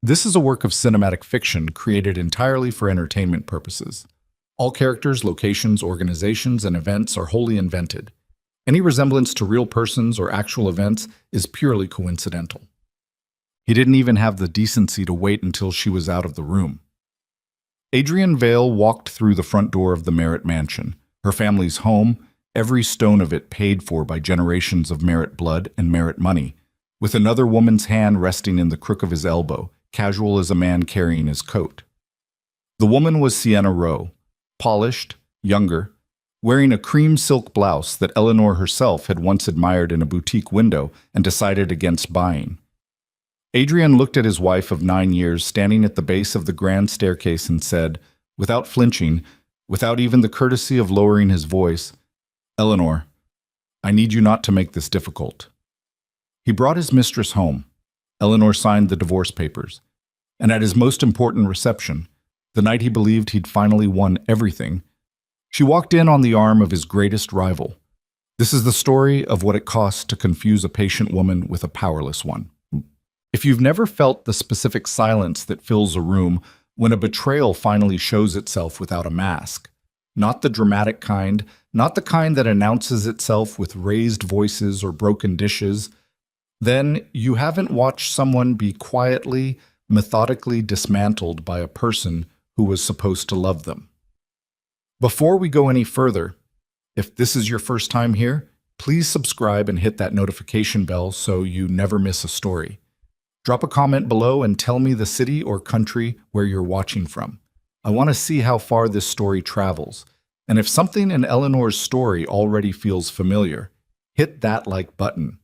This is a work of cinematic fiction created entirely for entertainment purposes. All characters, locations, organizations, and events are wholly invented. Any resemblance to real persons or actual events is purely coincidental. He didn't even have the decency to wait until she was out of the room. Adrienne Vale walked through the front door of the Merritt mansion, her family's home, every stone of it paid for by generations of Merritt blood and Merritt money, with another woman's hand resting in the crook of his elbow, casual as a man carrying his coat. The woman was Sienna Rowe, polished, younger, wearing a cream silk blouse that Eleanor herself had once admired in a boutique window and decided against buying. Adrian looked at his wife of 9 years standing at the base of the grand staircase and said, without flinching, without even the courtesy of lowering his voice, "Eleanor, I need you not to make this difficult." He brought his mistress home. Eleanor signed the divorce papers. And at his most important reception, the night he believed he'd finally won everything, she walked in on the arm of his greatest rival. This is the story of what it costs to confuse a patient woman with a powerless one. If you've never felt the specific silence that fills a room when a betrayal finally shows itself without a mask, not the dramatic kind, not the kind that announces itself with raised voices or broken dishes, then you haven't watched someone be quietly, methodically dismantled by a person who was supposed to love them. Before we go any further, if this is your first time here, please subscribe and hit that notification bell so you never miss a story. Drop a comment below and tell me the city or country where you're watching from. I want to see how far this story travels. And if something in Eleanor's story already feels familiar, hit that like button.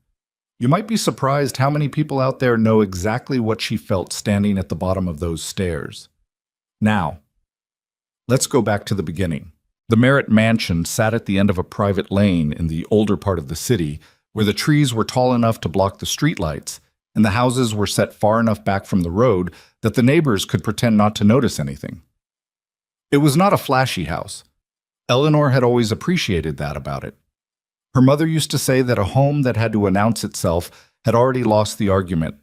You might be surprised how many people out there know exactly what she felt standing at the bottom of those stairs. Now, let's go back to the beginning. The Merritt mansion sat at the end of a private lane in the older part of the city, where the trees were tall enough to block the streetlights, and the houses were set far enough back from the road that the neighbors could pretend not to notice anything. It was not a flashy house. Eleanor had always appreciated that about it. Her mother used to say that a home that had to announce itself had already lost the argument.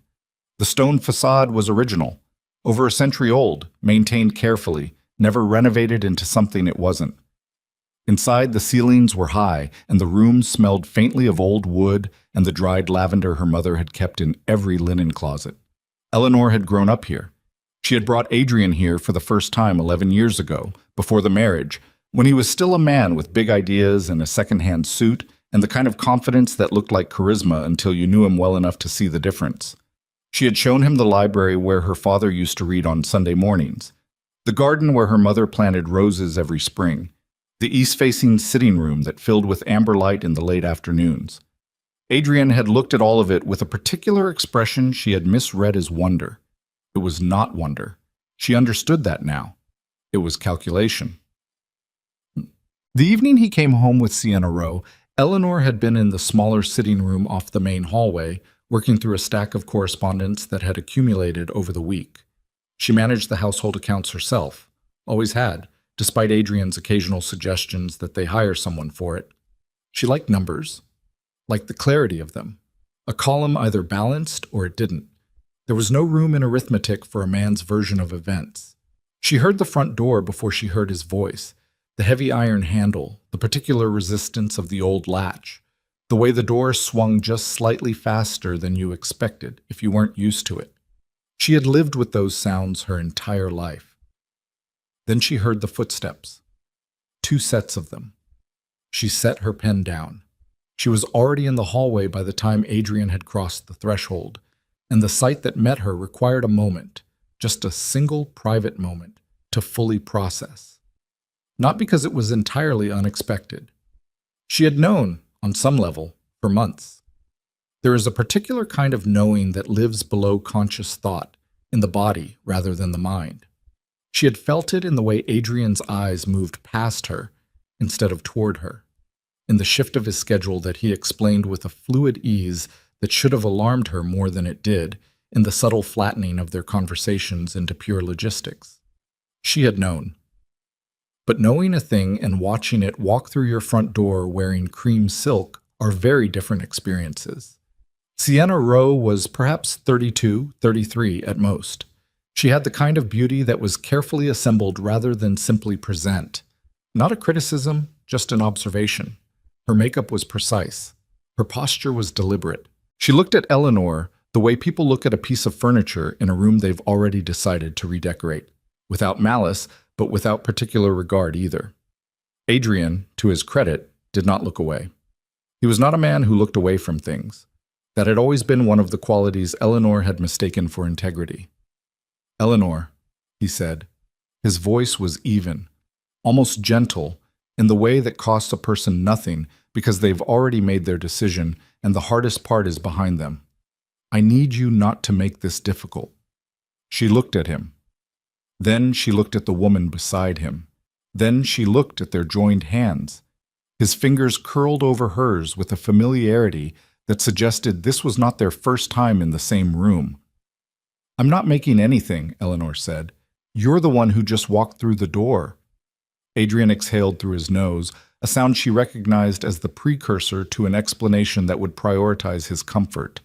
The stone facade was original, over a century old, maintained carefully, never renovated into something it wasn't. Inside, the ceilings were high, and the rooms smelled faintly of old wood and the dried lavender her mother had kept in every linen closet. Eleanor had grown up here. She had brought Adrian here for the first time 11 years ago, before the marriage, when he was still a man with big ideas and a second-hand suit and the kind of confidence that looked like charisma until you knew him well enough to see the difference. She had shown him the library where her father used to read on Sunday mornings, the garden where her mother planted roses every spring, the east-facing sitting room that filled with amber light in the late afternoons. Adrian had looked at all of it with a particular expression she had misread as wonder. It was not wonder. She understood that now. It was calculation. The evening he came home with Sienna Rowe, Eleanor had been in the smaller sitting room off the main hallway, working through a stack of correspondence that had accumulated over the week. She managed the household accounts herself, always had, despite Adrian's occasional suggestions that they hire someone for it. She liked numbers, liked the clarity of them. A column either balanced or it didn't. There was no room in arithmetic for a man's version of events. She heard the front door before she heard his voice, the heavy iron handle, the particular resistance of the old latch, the way the door swung just slightly faster than you expected if you weren't used to it. She had lived with those sounds her entire life. Then she heard the footsteps. 2 sets of them. She set her pen down. She was already in the hallway by the time Adrian had crossed the threshold, and the sight that met her required a moment, just a single private moment, to fully process. Not because it was entirely unexpected. She had known, on some level, for months. There is a particular kind of knowing that lives below conscious thought, in the body rather than the mind. She had felt it in the way Adrian's eyes moved past her instead of toward her, in the shift of his schedule that he explained with a fluid ease that should have alarmed her more than it did, in the subtle flattening of their conversations into pure logistics. She had known. But knowing a thing and watching it walk through your front door wearing cream silk are very different experiences. Sienna Rowe was perhaps 32, 33 at most. She had the kind of beauty that was carefully assembled rather than simply present. Not a criticism, just an observation. Her makeup was precise. Her posture was deliberate. She looked at Eleanor the way people look at a piece of furniture in a room they've already decided to redecorate, without malice, but without particular regard either. Adrian, to his credit, did not look away. He was not a man who looked away from things. That had always been one of the qualities Eleanor had mistaken for integrity. "Eleanor," he said. His voice was even, almost gentle, in the way that costs a person nothing because they've already made their decision and the hardest part is behind them. "I need you not to make this difficult." She looked at him. Then she looked at the woman beside him. Then she looked at their joined hands. His fingers curled over hers with a familiarity that suggested this was not their first time in the same room. "I'm not making anything," Eleanor said. "You're the one who just walked through the door." Adrian exhaled through his nose, a sound she recognized as the precursor to an explanation that would prioritize his comfort.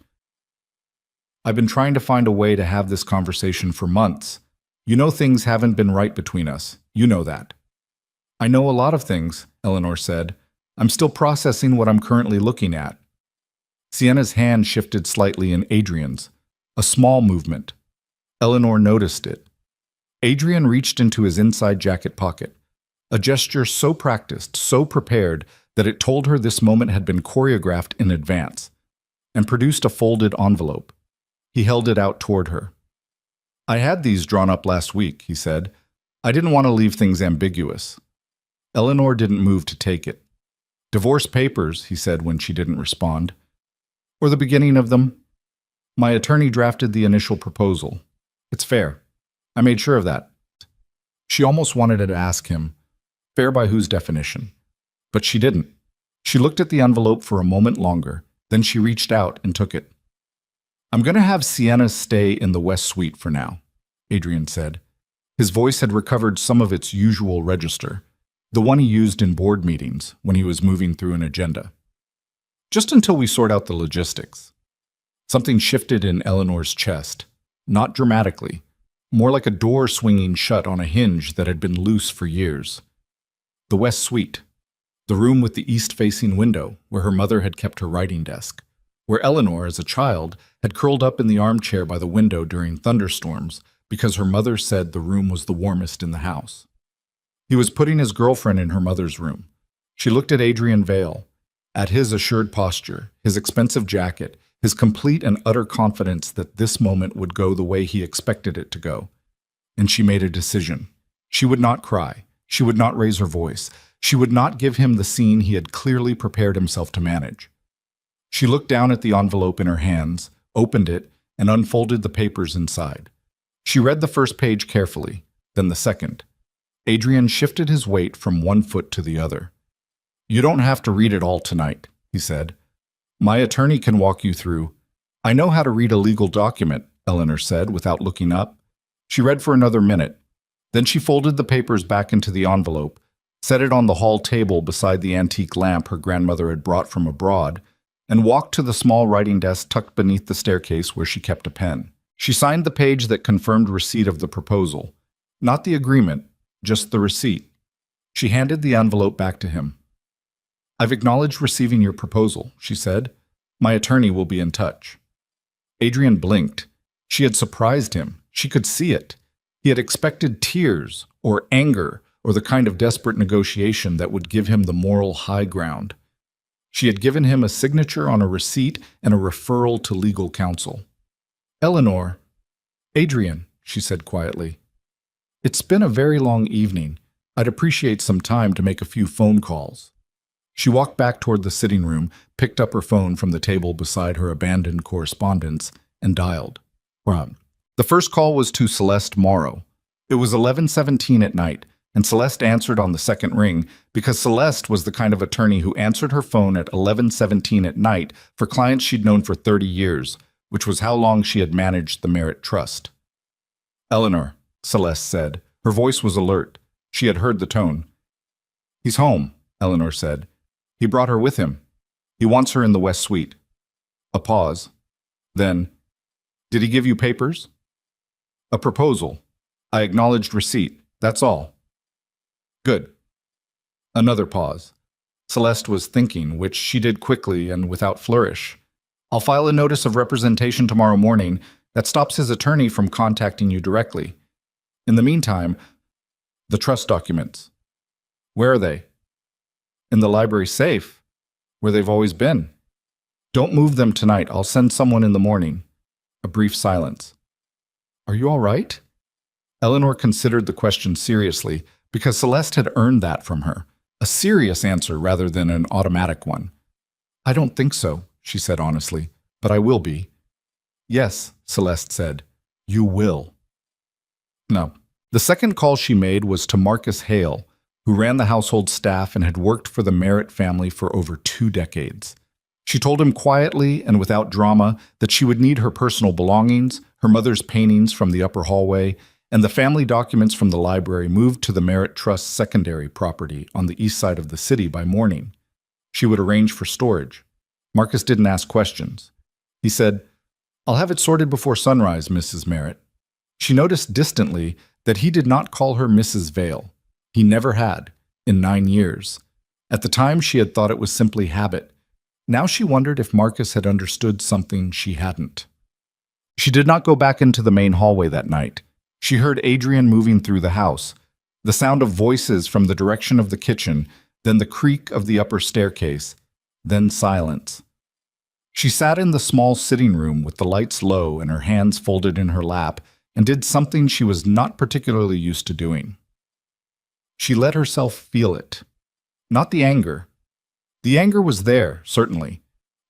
"I've been trying to find a way to have this conversation for months. You know things haven't been right between us. You know that." "I know a lot of things," Eleanor said. "I'm still processing what I'm currently looking at." Sienna's hand shifted slightly in Adrian's, a small movement. Eleanor noticed it. Adrian reached into his inside jacket pocket, a gesture so practiced, so prepared, that it told her this moment had been choreographed in advance, and produced a folded envelope. He held it out toward her. "I had these drawn up last week," he said. "I didn't want to leave things ambiguous." Eleanor didn't move to take it. "Divorce papers," he said when she didn't respond. "Or the beginning of them. My attorney drafted the initial proposal. It's fair. I made sure of that." She almost wanted to ask him, fair by whose definition? But she didn't. She looked at the envelope for a moment longer, then she reached out and took it. "I'm going to have Sienna stay in the West Suite for now," Adrian said. His voice had recovered some of its usual register, the one he used in board meetings when he was moving through an agenda. "Just until we sort out the logistics." Something shifted in Eleanor's chest, not dramatically, more like a door swinging shut on a hinge that had been loose for years. The West Suite, the room with the east-facing window where her mother had kept her writing desk, where Eleanor, as a child, had curled up in the armchair by the window during thunderstorms because her mother said the room was the warmest in the house. He was putting his girlfriend in her mother's room. She looked at Adrian Vale, at his assured posture, his expensive jacket, his complete and utter confidence that this moment would go the way he expected it to go. And she made a decision. She would not cry. She would not raise her voice. She would not give him the scene he had clearly prepared himself to manage. She looked down at the envelope in her hands, opened it, and unfolded the papers inside. She read the first page carefully, then the second. Adrian shifted his weight from one foot to the other. "You don't have to read it all tonight," he said. "My attorney can walk you through." "I know how to read a legal document," Eleanor said without looking up. She read for another minute. Then she folded the papers back into the envelope, set it on the hall table beside the antique lamp her grandmother had brought from abroad, and walked to the small writing desk tucked beneath the staircase where she kept a pen. She signed the page that confirmed receipt of the proposal. Not the agreement, just the receipt. She handed the envelope back to him. "I've acknowledged receiving your proposal," she said. "My attorney will be in touch." Adrian blinked. She had surprised him. She could see it. He had expected tears, or anger, or the kind of desperate negotiation that would give him the moral high ground. She had given him a signature on a receipt and a referral to legal counsel. "Eleanor." "Adrian," she said quietly. "It's been a very long evening. I'd appreciate some time to make a few phone calls." She walked back toward the sitting room, picked up her phone from the table beside her abandoned correspondence, and dialed. The first call was to Celeste Morrow. It was 11:17 at night, and Celeste answered on the second ring because Celeste was the kind of attorney who answered her phone at 11:17 at night for clients she'd known for 30 years, which was how long she had managed the Merit Trust. "Eleanor," Celeste said. Her voice was alert. She had heard the tone. "He's home," Eleanor said. "He brought her with him. He wants her in the West Suite." A pause. Then, "Did he give you papers?" A proposal. I acknowledged receipt. That's all. Good. Another pause. Celeste was thinking, which she did quickly and without flourish. I'll file a notice of representation tomorrow morning that stops his attorney from contacting you directly. In the meantime, the trust documents. Where are they? In the library safe, where they've always been. Don't move them tonight. I'll send someone in the morning. A brief silence. Are you all right? Eleanor considered the question seriously because Celeste had earned that from her. A serious answer rather than an automatic one. I don't think so, she said honestly, but I will be. Yes, Celeste said. You will. No. The second call she made was to Marcus Hale, who ran the household staff and had worked for the Merritt family for over 2 decades. She told him quietly and without drama that she would need her personal belongings, her mother's paintings from the upper hallway, and the family documents from the library moved to the Merritt Trust's secondary property on the east side of the city by morning. She would arrange for storage. Marcus didn't ask questions. He said, I'll have it sorted before sunrise, Mrs. Merritt. She noticed distantly that he did not call her Mrs. Vale. He never had, in 9 years. At the time, she had thought it was simply habit. Now she wondered if Marcus had understood something she hadn't. She did not go back into the main hallway that night. She heard Adrian moving through the house, the sound of voices from the direction of the kitchen, then the creak of the upper staircase, then silence. She sat in the small sitting room with the lights low and her hands folded in her lap and did something she was not particularly used to doing. She let herself feel it. Not the anger. The anger was there, certainly,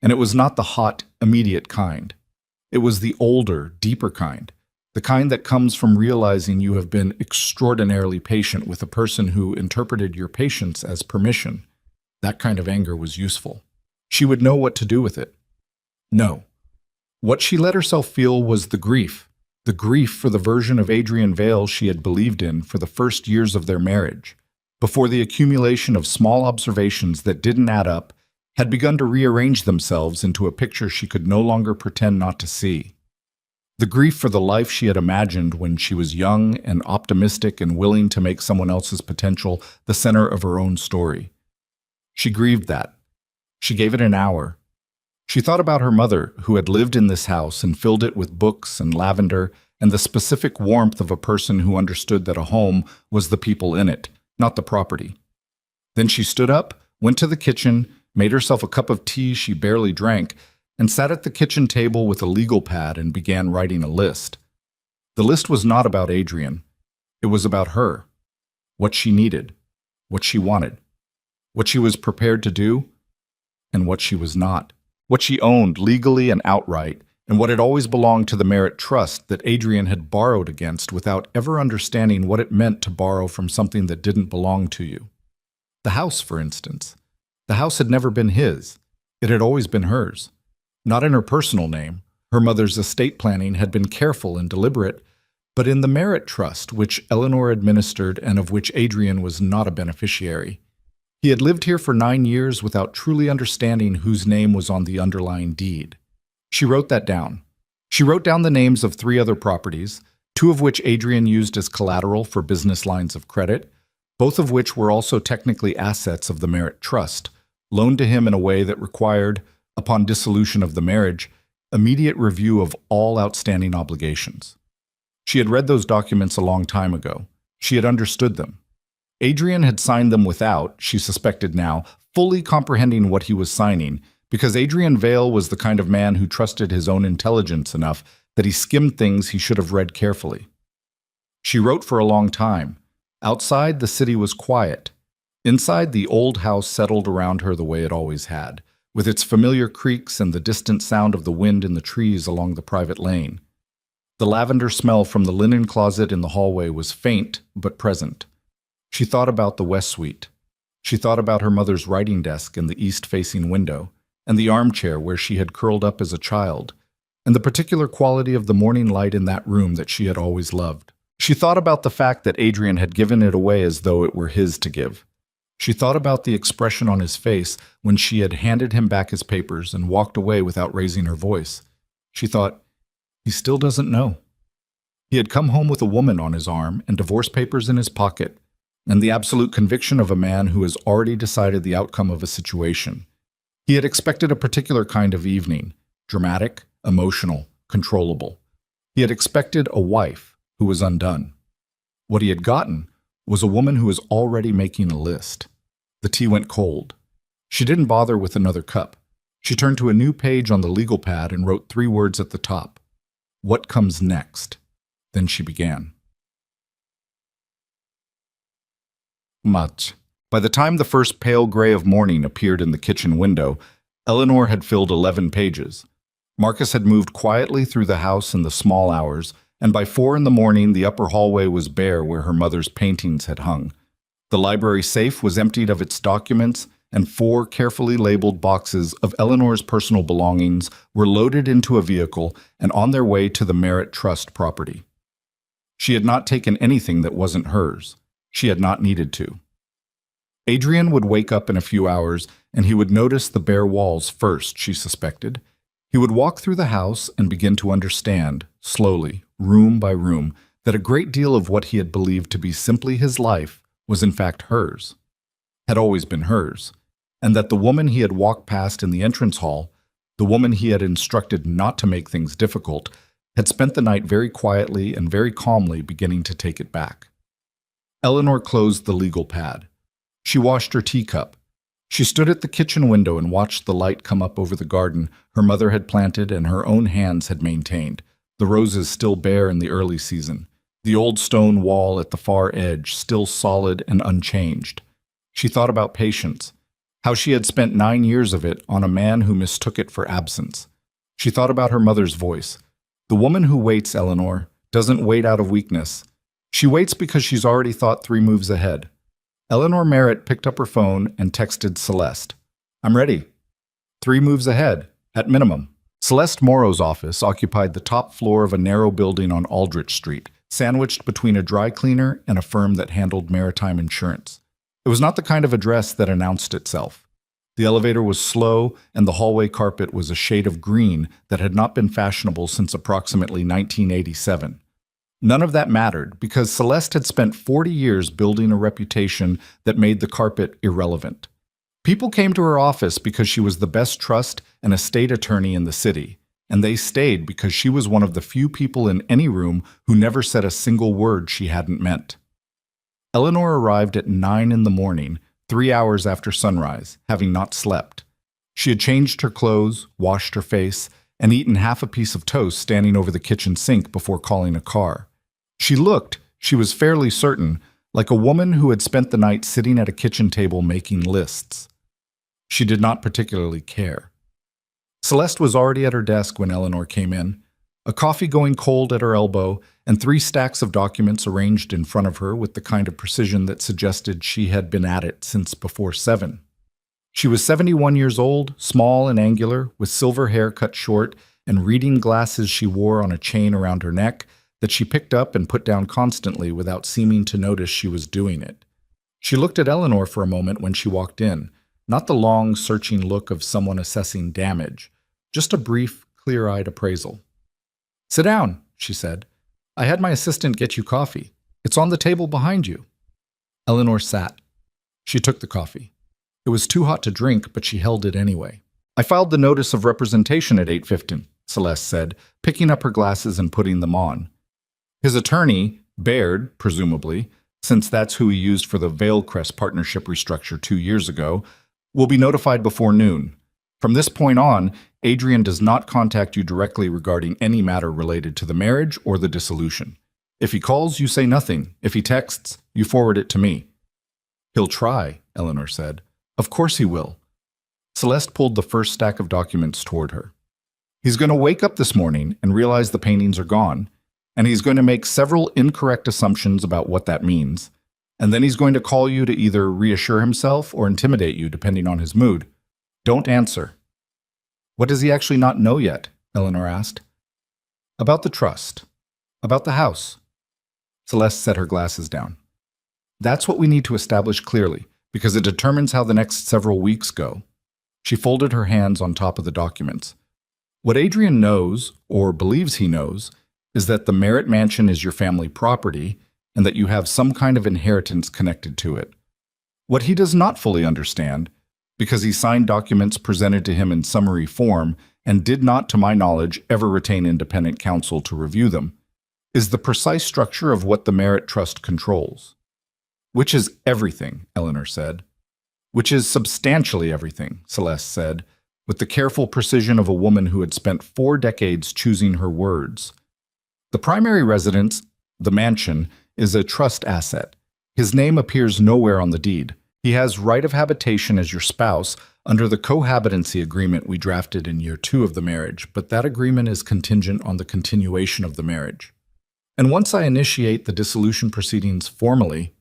and it was not the hot, immediate kind. It was the older, deeper kind. The kind that comes from realizing you have been extraordinarily patient with a person who interpreted your patience as permission. That kind of anger was useful. She would know what to do with it. No. What she let herself feel was the grief for the version of Adrian Vale she had believed in for the first years of their marriage, before the accumulation of small observations that didn't add up had begun to rearrange themselves into a picture she could no longer pretend not to see. The grief for the life she had imagined when she was young and optimistic and willing to make someone else's potential the center of her own story. She grieved that. She gave it an hour. She thought about her mother, who had lived in this house and filled it with books and lavender and the specific warmth of a person who understood that a home was the people in it, not the property. Then she stood up, went to the kitchen, made herself a cup of tea she barely drank, and sat at the kitchen table with a legal pad and began writing a list. The list was not about Adrian. It was about her, what she needed, what she wanted, what she was prepared to do, and what she was not, what she owned legally and outright, and what had always belonged to the Merritt Trust that Adrian had borrowed against without ever understanding what it meant to borrow from something that didn't belong to you. The house, for instance. The house had never been his. It had always been hers. Not in her personal name. Her mother's estate planning had been careful and deliberate, but in the Merritt Trust, which Eleanor administered and of which Adrian was not a beneficiary. He had lived here for 9 years without truly understanding whose name was on the underlying deed. She wrote that down. She wrote down the names of 3 other properties, 2 of which Adrian used as collateral for business lines of credit, both of which were also technically assets of the Merritt Trust, loaned to him in a way that required, upon dissolution of the marriage, immediate review of all outstanding obligations. She had read those documents a long time ago. She had understood them. Adrian had signed them without, she suspected now, fully comprehending what he was signing, because Adrian Vale was the kind of man who trusted his own intelligence enough that he skimmed things he should have read carefully. She wrote for a long time. Outside, the city was quiet. Inside, the old house settled around her the way it always had, with its familiar creaks and the distant sound of the wind in the trees along the private lane. The lavender smell from the linen closet in the hallway was faint but present. She thought about the West Suite. She thought about her mother's writing desk and the east-facing window, and the armchair where she had curled up as a child, and the particular quality of the morning light in that room that she had always loved. She thought about the fact that Adrian had given it away as though it were his to give. She thought about the expression on his face when she had handed him back his papers and walked away without raising her voice. She thought, he still doesn't know. He had come home with a woman on his arm and divorce papers in his pocket, and the absolute conviction of a man who has already decided the outcome of a situation. He had expected a particular kind of evening, dramatic, emotional, controllable. He had expected a wife who was undone. What he had gotten was a woman who was already making a list. The tea went cold. She didn't bother with another cup. She turned to a new page on the legal pad and wrote 3 words at the top. What comes next? Then she began. Much. By the time the first pale gray of morning appeared in the kitchen window, Eleanor had filled 11 pages. Marcus had moved quietly through the house in the small hours, and by 4 in the morning the upper hallway was bare where her mother's paintings had hung. The library safe was emptied of its documents, and 4 carefully labeled boxes of Eleanor's personal belongings were loaded into a vehicle and on their way to the Merritt Trust property. She had not taken anything that wasn't hers. She had not needed to. Adrian would wake up in a few hours, and he would notice the bare walls first, she suspected. He would walk through the house and begin to understand, slowly, room by room, that a great deal of what he had believed to be simply his life was in fact hers, had always been hers, and that the woman he had walked past in the entrance hall, the woman he had instructed not to make things difficult, had spent the night very quietly and very calmly beginning to take it back. Eleanor closed the legal pad. She washed her teacup. She stood at the kitchen window and watched the light come up over the garden her mother had planted and her own hands had maintained, the roses still bare in the early season, the old stone wall at the far edge still solid and unchanged. She thought about patience, how she had spent 9 years of it on a man who mistook it for absence. She thought about her mother's voice. The woman who waits, Eleanor, doesn't wait out of weakness. She waits because she's already thought 3 moves ahead. Eleanor Merritt picked up her phone and texted Celeste. I'm ready. 3 moves ahead, at minimum. Celeste Morrow's office occupied the top floor of a narrow building on Aldrich Street, sandwiched between a dry cleaner and a firm that handled maritime insurance. It was not the kind of address that announced itself. The elevator was slow, and the hallway carpet was a shade of green that had not been fashionable since approximately 1987. None of that mattered, because Celeste had spent 40 years building a reputation that made the carpet irrelevant. People came to her office because she was the best trust and estate attorney in the city, and they stayed because she was one of the few people in any room who never said a single word she hadn't meant. Eleanor arrived at 9 in the morning, 3 hours after sunrise, having not slept. She had changed her clothes, washed her face, and eaten half a piece of toast standing over the kitchen sink before calling a car. She looked, she was fairly certain, like a woman who had spent the night sitting at a kitchen table making lists. She did not particularly care. Celeste was already at her desk when Eleanor came in, a coffee going cold at her elbow, and 3 stacks of documents arranged in front of her with the kind of precision that suggested she had been at it since before 7. She was 71 years old, small and angular, with silver hair cut short and reading glasses she wore on a chain around her neck that she picked up and put down constantly without seeming to notice she was doing it. She looked at Eleanor for a moment when she walked in, not the long, searching look of someone assessing damage, just a brief, clear-eyed appraisal. "Sit down," she said. "I had my assistant get you coffee. It's on the table behind you." Eleanor sat. She took the coffee. It was too hot to drink, but she held it anyway. "I filed the notice of representation at 8:15, Celeste said, picking up her glasses and putting them on. His attorney, Baird, presumably, since that's who he used for the Vailcrest partnership restructure 2 years ago, will be notified before noon. From this point on, Adrian does not contact you directly regarding any matter related to the marriage or the dissolution. If he calls, you say nothing. If he texts, you forward it to me." "He'll try," Eleanor said. "Of course he will." Celeste pulled the first stack of documents toward her. "He's going to wake up this morning and realize the paintings are gone, and he's going to make several incorrect assumptions about what that means, and then he's going to call you to either reassure himself or intimidate you, depending on his mood. Don't answer." "What does he actually not know yet?" Eleanor asked. "About the trust. About the house." Celeste set her glasses down. "That's what we need to establish clearly, because it determines how the next several weeks go." She folded her hands on top of the documents. "What Adrian knows, or believes he knows, is that the Merritt Mansion is your family property and that you have some kind of inheritance connected to it. What he does not fully understand, because he signed documents presented to him in summary form and did not, to my knowledge, ever retain independent counsel to review them, is the precise structure of what the Merritt Trust controls. Which is everything, Eleanor said. Which is substantially everything, Celeste said, with the careful precision of a woman who had spent 4 decades choosing her words. The primary residence, the mansion, is a trust asset. His name appears nowhere on the deed. He has right of habitation as your spouse under the cohabitancy agreement we drafted in year 2 of the marriage, but that agreement is contingent on the continuation of the marriage. And once I initiate the dissolution proceedings formally,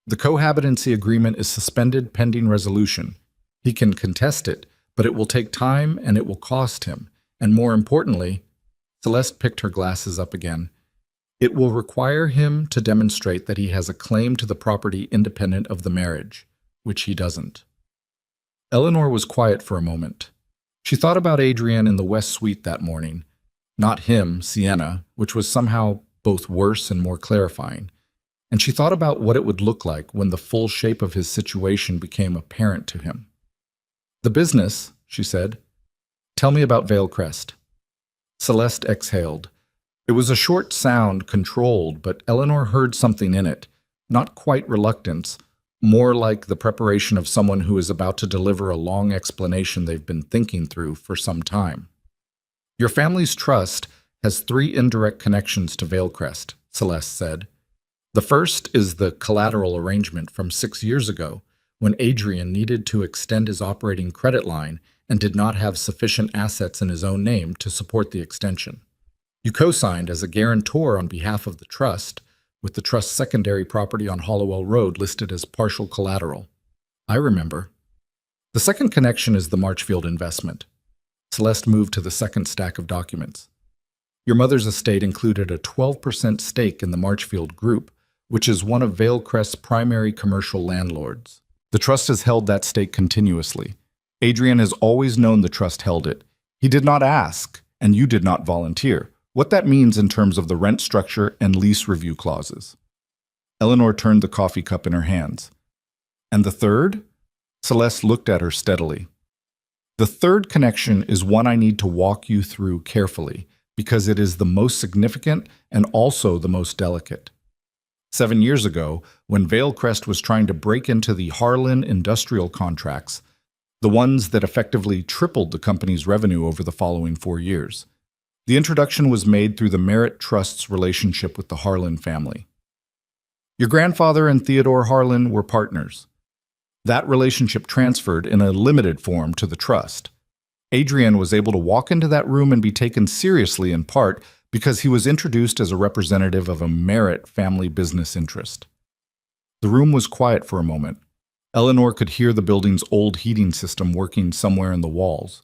the cohabitancy agreement is suspended pending resolution. He can contest it, but it will take time and it will cost him. And more importantly, Celeste picked her glasses up again, it will require him to demonstrate that he has a claim to the property independent of the marriage, which he doesn't. Eleanor was quiet for a moment. She thought about Adrian in the West Suite that morning. Not him, Sienna, which was somehow both worse and more clarifying. And she thought about what it would look like when the full shape of his situation became apparent to him. "The business," she said. "Tell me about Valecrest." Celeste exhaled. It was a short sound, controlled, but Eleanor heard something in it, not quite reluctance, more like the preparation of someone who is about to deliver a long explanation they've been thinking through for some time. "Your family's trust has 3 indirect connections to Valecrest," Celeste said. "The first is the collateral arrangement from 6 years ago, when Adrian needed to extend his operating credit line and did not have sufficient assets in his own name to support the extension. You co-signed as a guarantor on behalf of the trust, with the trust's secondary property on Hollowell Road listed as partial collateral. I remember. The second connection is the Marchfield investment." Celeste moved to the second stack of documents. "Your mother's estate included a 12% stake in the Marchfield Group, which is one of Valecrest's primary commercial landlords. The trust has held that stake continuously. Adrian has always known the trust held it. He did not ask, and you did not volunteer. What that means in terms of the rent structure and lease review clauses." Eleanor turned the coffee cup in her hands. "And the third?" Celeste looked at her steadily. "The third connection is one I need to walk you through carefully, because it is the most significant and also the most delicate. 7 years ago, when Valecrest was trying to break into the Harlan industrial contracts, the ones that effectively tripled the company's revenue over the following 4 years, the introduction was made through the Merritt Trust's relationship with the Harlan family. Your grandfather and Theodore Harlan were partners. That relationship transferred in a limited form to the trust. Adrian was able to walk into that room and be taken seriously in part because he was introduced as a representative of a Merritt family business interest." The room was quiet for a moment. Eleanor could hear the building's old heating system working somewhere in the walls.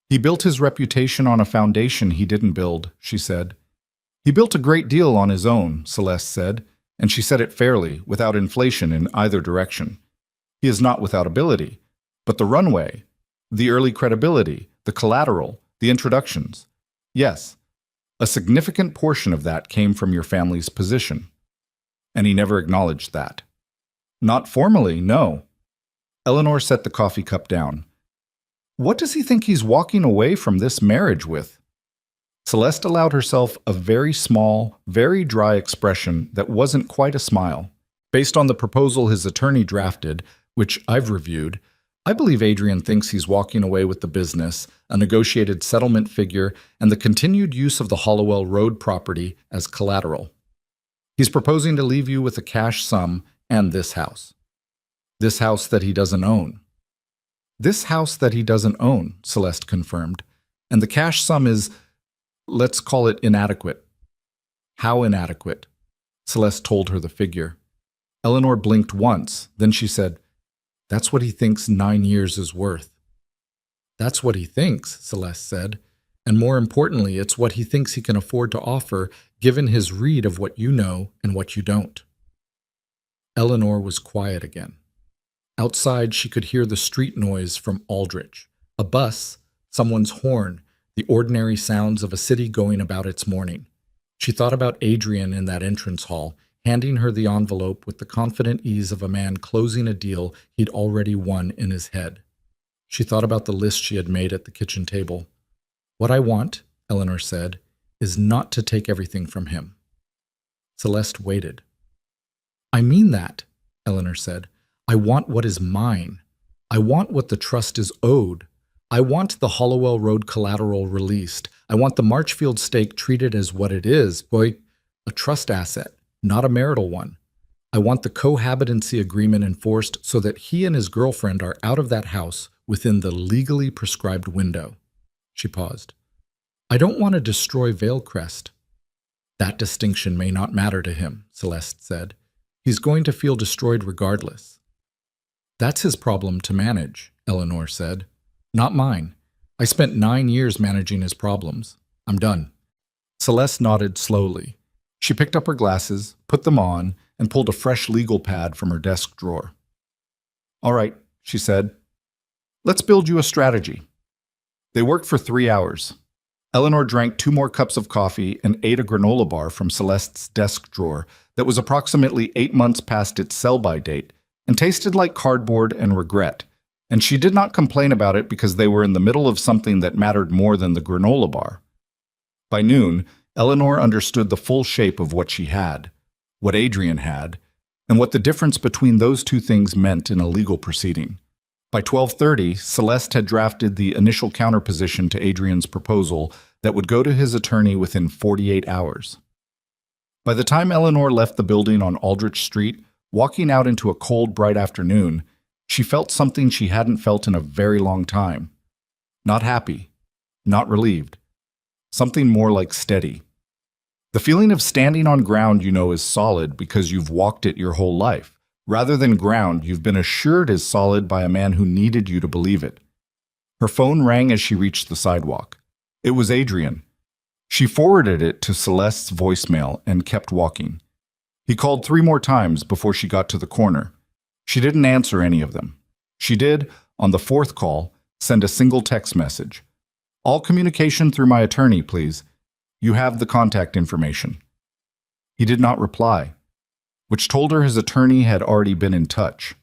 "He built his reputation on a foundation he didn't build," she said. "He built a great deal on his own," Celeste said, and she said it fairly, without inflation in either direction. "He is not without ability, but the runway, the early credibility, the collateral, the introductions. Yes, a significant portion of that came from your family's position. And he never acknowledged that." "Not formally, no." Eleanor set the coffee cup down. "What does he think he's walking away from this marriage with?" Celeste allowed herself a very small, very dry expression that wasn't quite a smile. "Based on the proposal his attorney drafted, which I've reviewed, I believe Adrian thinks he's walking away with the business, a negotiated settlement figure, and the continued use of the Hollowell Road property as collateral. He's proposing to leave you with a cash sum and this house. This house that he doesn't own." "This house that he doesn't own," Celeste confirmed. "And the cash sum is, let's call it inadequate." "How inadequate?" Celeste told her the figure. Eleanor blinked once, then she said, "That's what he thinks 9 years is worth." "That's what he thinks," Celeste said. "And more importantly, it's what he thinks he can afford to offer, given his read of what you know and what you don't." Eleanor was quiet again. Outside, she could hear the street noise from Aldrich. A bus, someone's horn, the ordinary sounds of a city going about its morning. She thought about Adrian in that entrance hall, handing her the envelope with the confident ease of a man closing a deal he'd already won in his head. She thought about the list she had made at the kitchen table. "What I want," Eleanor said, "is not to take everything from him." Celeste waited. "I mean that," Eleanor said. "I want what is mine. I want what the trust is owed. I want the Hollowell Road collateral released. I want the Marchfield stake treated as what it is, boy, a trust asset, not a marital one. I want the cohabitancy agreement enforced so that he and his girlfriend are out of that house within the legally prescribed window." She paused. "I don't want to destroy Valecrest." "That distinction may not matter to him," Celeste said. "He's going to feel destroyed regardless." "That's his problem to manage," Eleanor said. "Not mine. I spent 9 years managing his problems. I'm done." Celeste nodded slowly. She picked up her glasses, put them on, and pulled a fresh legal pad from her desk drawer. "All right," she said. "Let's build you a strategy." They worked for 3 hours. Eleanor drank 2 more cups of coffee and ate a granola bar from Celeste's desk drawer that was approximately 8 months past its sell-by date and tasted like cardboard and regret, and she did not complain about it because they were in the middle of something that mattered more than the granola bar. By noon, Eleanor understood the full shape of what she had, what Adrian had, and what the difference between those two things meant in a legal proceeding. By 12:30, Celeste had drafted the initial counterposition to Adrian's proposal that would go to his attorney within 48 hours. By the time Eleanor left the building on Aldrich Street, walking out into a cold, bright afternoon, she felt something she hadn't felt in a very long time. Not happy, not relieved. Something more like steady. The feeling of standing on ground you know is solid because you've walked it your whole life, rather than ground you've been assured is solid by a man who needed you to believe it. Her phone rang as she reached the sidewalk. It was Adrian. She forwarded it to Celeste's voicemail and kept walking. He called 3 more times before she got to the corner. She didn't answer any of them. She did, on the 4th call, send a single text message. "All communication through my attorney, please. You have the contact information." He did not reply, which told her his attorney had already been in touch.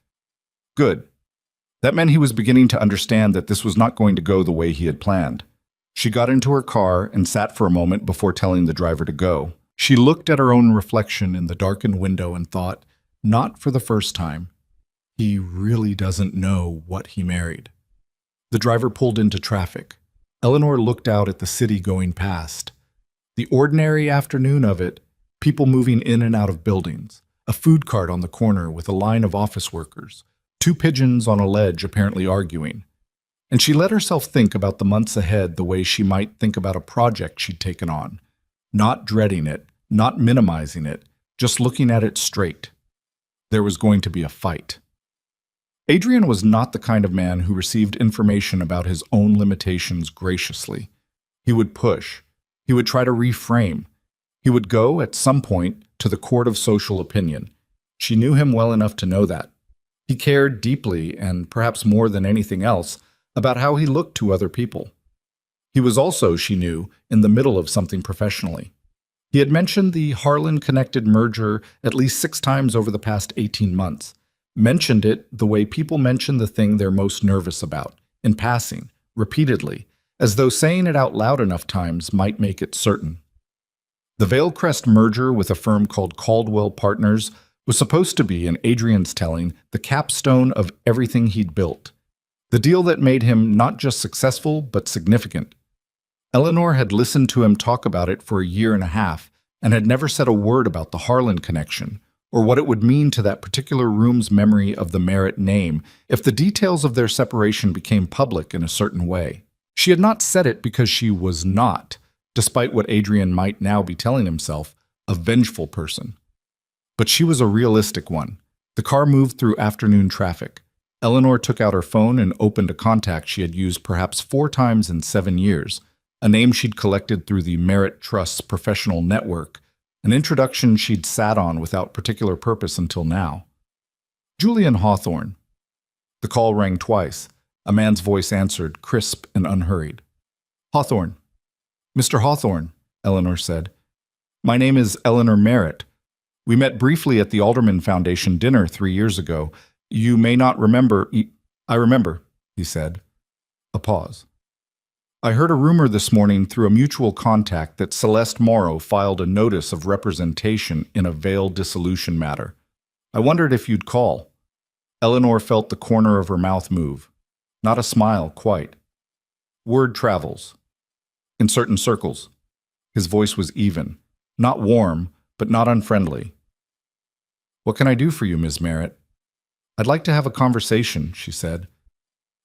Good. That meant he was beginning to understand that this was not going to go the way he had planned. She got into her car and sat for a moment before telling the driver to go. She looked at her own reflection in the darkened window and thought, not for the first time, he really doesn't know what he married. The driver pulled into traffic. Eleanor looked out at the city going past. The ordinary afternoon of it, people moving in and out of buildings, a food cart on the corner with a line of office workers, 2 pigeons on a ledge apparently arguing. And she let herself think about the months ahead the way she might think about a project she'd taken on, not dreading it, not minimizing it, just looking at it straight. There was going to be a fight. Adrian was not the kind of man who received information about his own limitations graciously. He would push. He would try to reframe. He would go, at some point, to the court of social opinion. She knew him well enough to know that. He cared deeply, and perhaps more than anything else, about how he looked to other people. He was also, she knew, in the middle of something professionally. He had mentioned the Harlan-connected merger at least 6 times over the past 18 months. Mentioned it the way people mention the thing they're most nervous about, in passing, repeatedly, as though saying it out loud enough times might make it certain. The Valecrest merger with a firm called Caldwell Partners was supposed to be, in Adrian's telling, the capstone of everything he'd built. The deal that made him not just successful, but significant. Eleanor had listened to him talk about it for a year and a half, and had never said a word about the Harlan connection, or what it would mean to that particular room's memory of the Merritt name if the details of their separation became public in a certain way. She had not said it because she was not, despite what Adrian might now be telling himself, a vengeful person. But she was a realistic one. The car moved through afternoon traffic. Eleanor took out her phone and opened a contact she had used perhaps 4 times in 7 years, a name she'd collected through the Merritt Trust's professional network, an introduction she'd sat on without particular purpose until now. Julian Hawthorne. The call rang twice. A man's voice answered, crisp and unhurried. Hawthorne. Mr. Hawthorne, Eleanor said. My name is Eleanor Merritt. We met briefly at the Alderman Foundation dinner 3 years ago. You may not remember. I remember, he said. A pause. I heard a rumor this morning through a mutual contact that Celeste Morrow filed a notice of representation in a veil dissolution matter. I wondered if you'd call. Eleanor felt the corner of her mouth move. Not a smile, quite. Word travels. In certain circles. His voice was even. Not warm, but not unfriendly. What can I do for you, Ms. Merritt? I'd like to have a conversation, she said.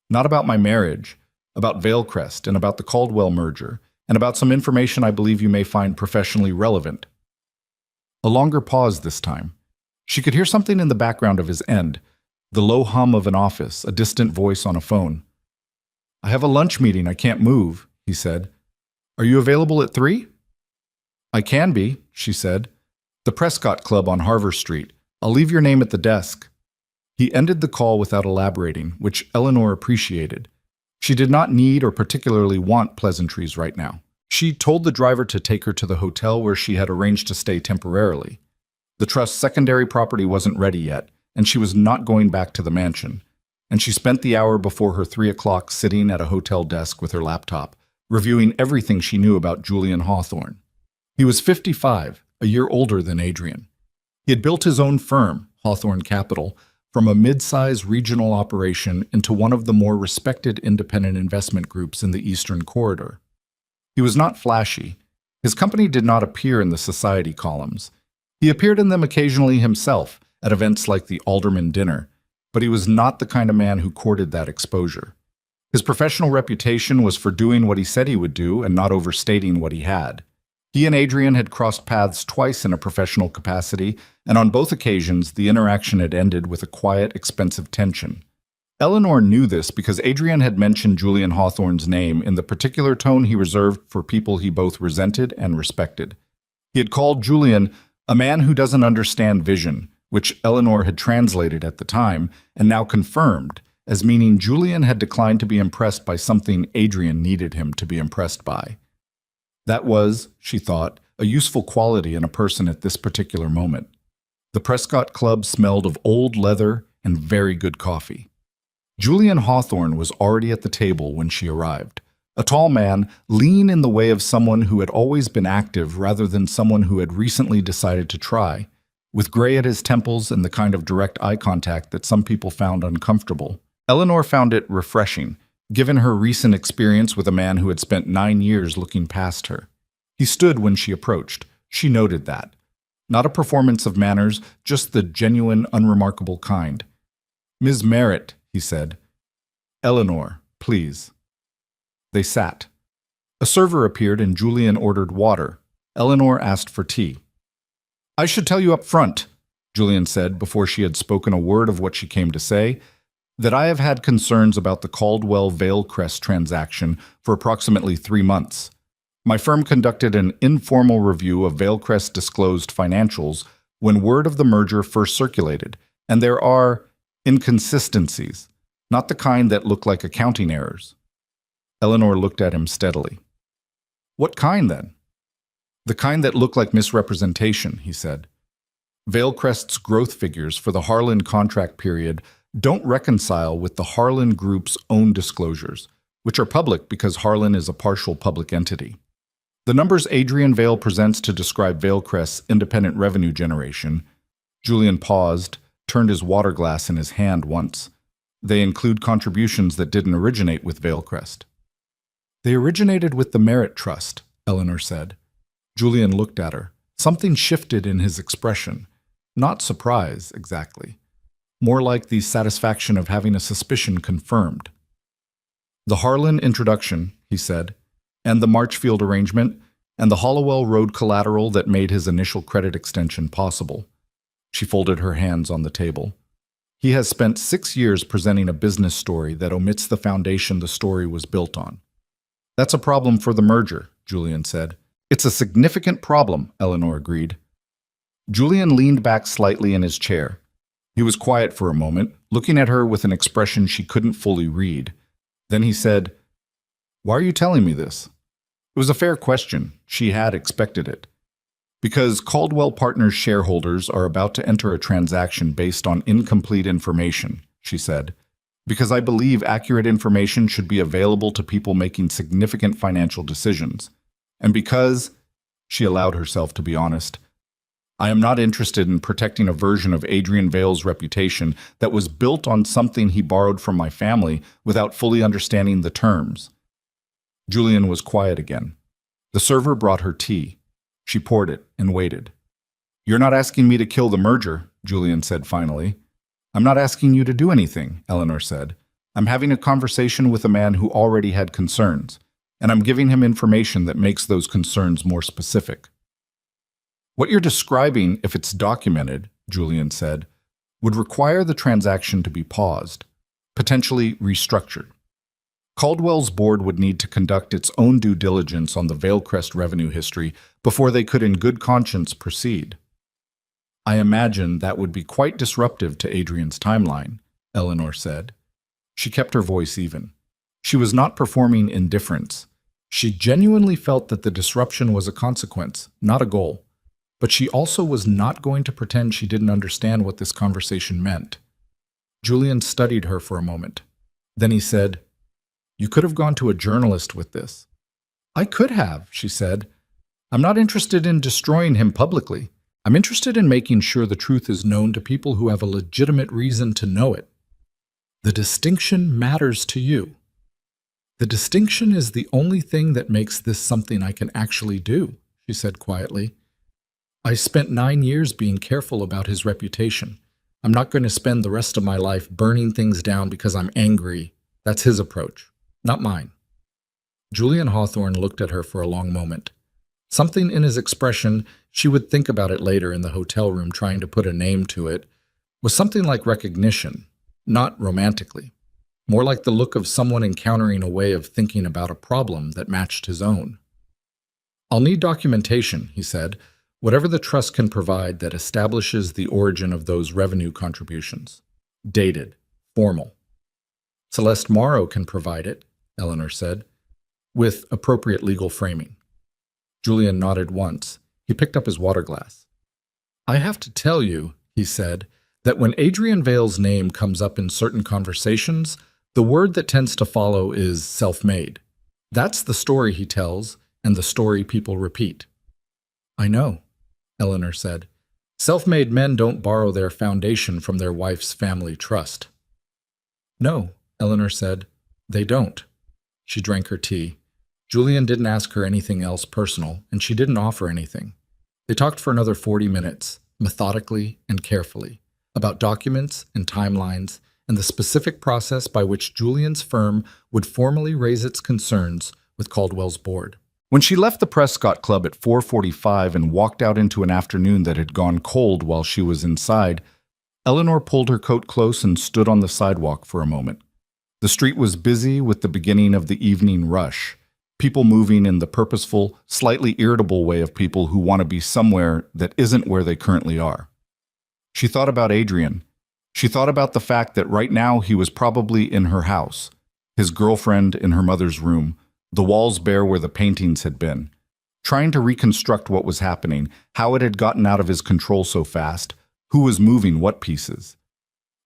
Not about my marriage, about Veilcrest and about the Caldwell merger, and about some information I believe you may find professionally relevant. A longer pause this time. She could hear something in the background of his end, the low hum of an office, a distant voice on a phone. I have a lunch meeting, I can't move, he said. Are you available at 3? I can be, she said. The Prescott Club on Harvard Street. I'll leave your name at the desk. He ended the call without elaborating, which Eleanor appreciated. She did not need or particularly want pleasantries right now. She told the driver to take her to the hotel where she had arranged to stay temporarily. The trust's secondary property wasn't ready yet, and she was not going back to the mansion. And she spent the hour before her 3 o'clock sitting at a hotel desk with her laptop, reviewing everything she knew about Julian Hawthorne. He was 55, a year older than Adrian. He had built his own firm, Hawthorne Capital, from a mid-size regional operation into one of the more respected independent investment groups in the Eastern Corridor. He was not flashy. His company did not appear in the society columns. He appeared in them occasionally himself, at events like the Alderman dinner, but he was not the kind of man who courted that exposure. His professional reputation was for doing what he said he would do and not overstating what he had. He and Adrian had crossed paths twice in a professional capacity, and on both occasions the interaction had ended with a quiet, expensive tension. Eleanor knew this because Adrian had mentioned Julian Hawthorne's name in the particular tone he reserved for people he both resented and respected. He had called Julian a man who doesn't understand vision, which Eleanor had translated at the time and now confirmed as meaning Julian had declined to be impressed by something Adrian needed him to be impressed by. That was, she thought, a useful quality in a person at this particular moment. The Prescott Club smelled of old leather and very good coffee. Julian Hawthorne was already at the table when she arrived, a tall man, lean in the way of someone who had always been active rather than someone who had recently decided to try, with gray at his temples and the kind of direct eye contact that some people found uncomfortable. Eleanor found it refreshing, given her recent experience with a man who had spent 9 years looking past her. He stood when she approached. She noted that. Not a performance of manners, just the genuine, unremarkable kind. Ms. Merritt, he said. Eleanor, please. They sat. A server appeared and Julian ordered water. Eleanor asked for tea. I should tell you up front, Julian said before she had spoken a word of what she came to say, that I have had concerns about the Caldwell Veilcrest transaction for approximately 3 months. My firm conducted an informal review of Veilcrest disclosed financials when word of the merger first circulated, and there are inconsistencies, not the kind that look like accounting errors. Eleanor looked at him steadily. What kind, then? The kind that look like misrepresentation, he said. Veilcrest's growth figures for the Harlan contract period don't reconcile with the Harlan Group's own disclosures, which are public because Harlan is a partial public entity. The numbers Adrian Vail presents to describe Veilcrest's independent revenue generation, Julian paused, turned his water glass in his hand once. They include contributions that didn't originate with Veilcrest. They originated with the Merit Trust, Eleanor said. Julian looked at her. Something shifted in his expression. Not surprise, exactly. More like the satisfaction of having a suspicion confirmed. The Harlan introduction, he said, and the Marchfield arrangement, and the Hollowell Road collateral that made his initial credit extension possible. She folded her hands on the table. He has spent 6 years presenting a business story that omits the foundation the story was built on. That's a problem for the merger, Julian said. It's a significant problem, Eleanor agreed. Julian leaned back slightly in his chair. He was quiet for a moment, looking at her with an expression she couldn't fully read. Then he said, Why are you telling me this? It was a fair question. She had expected it. Because Caldwell Partners shareholders are about to enter a transaction based on incomplete information, she said. Because I believe accurate information should be available to people making significant financial decisions. And because, she allowed herself to be honest, I am not interested in protecting a version of Adrian Vale's reputation that was built on something he borrowed from my family without fully understanding the terms. Julian was quiet again. The server brought her tea. She poured it and waited. You're not asking me to kill the merger, Julian said finally. I'm not asking you to do anything, Eleanor said. I'm having a conversation with a man who already had concerns, and I'm giving him information that makes those concerns more specific. What you're describing, if it's documented, Julian said, would require the transaction to be paused, potentially restructured. Caldwell's board would need to conduct its own due diligence on the Valecrest revenue history before they could in good conscience proceed. I imagine that would be quite disruptive to Adrian's timeline, Eleanor said. She kept her voice even. She was not performing indifference. She genuinely felt that the disruption was a consequence, not a goal. But she also was not going to pretend she didn't understand what this conversation meant. Julian studied her for a moment. Then he said, You could have gone to a journalist with this. I could have, she said. I'm not interested in destroying him publicly. I'm interested in making sure the truth is known to people who have a legitimate reason to know it. The distinction matters to you. The distinction is the only thing that makes this something I can actually do, she said quietly. I spent 9 years being careful about his reputation. I'm not going to spend the rest of my life burning things down because I'm angry. That's his approach, not mine. Julian Hawthorne looked at her for a long moment. Something in his expression, she would think about it later in the hotel room trying to put a name to it, was something like recognition, not romantically. More like the look of someone encountering a way of thinking about a problem that matched his own. I'll need documentation, he said, whatever the trust can provide that establishes the origin of those revenue contributions. Dated, formal. Celeste Morrow can provide it, Eleanor said, with appropriate legal framing. Julian nodded once. He picked up his water glass. I have to tell you, he said, that when Adrian Vale's name comes up in certain conversations, the word that tends to follow is self-made. That's the story he tells, and the story people repeat. I know, Eleanor said. Self-made men don't borrow their foundation from their wife's family trust. No, Eleanor said. They don't. She drank her tea. Julian didn't ask her anything else personal, and she didn't offer anything. They talked for another 40 minutes, methodically and carefully, about documents and timelines and the specific process by which Julian's firm would formally raise its concerns with Caldwell's board. When she left the Prescott Club at 4:45 and walked out into an afternoon that had gone cold while she was inside, Eleanor pulled her coat close and stood on the sidewalk for a moment. The street was busy with the beginning of the evening rush, people moving in the purposeful, slightly irritable way of people who want to be somewhere that isn't where they currently are. She thought about Adrian. She thought about the fact that right now he was probably in her house, his girlfriend in her mother's room, the walls bare where the paintings had been, trying to reconstruct what was happening, how it had gotten out of his control so fast, who was moving what pieces.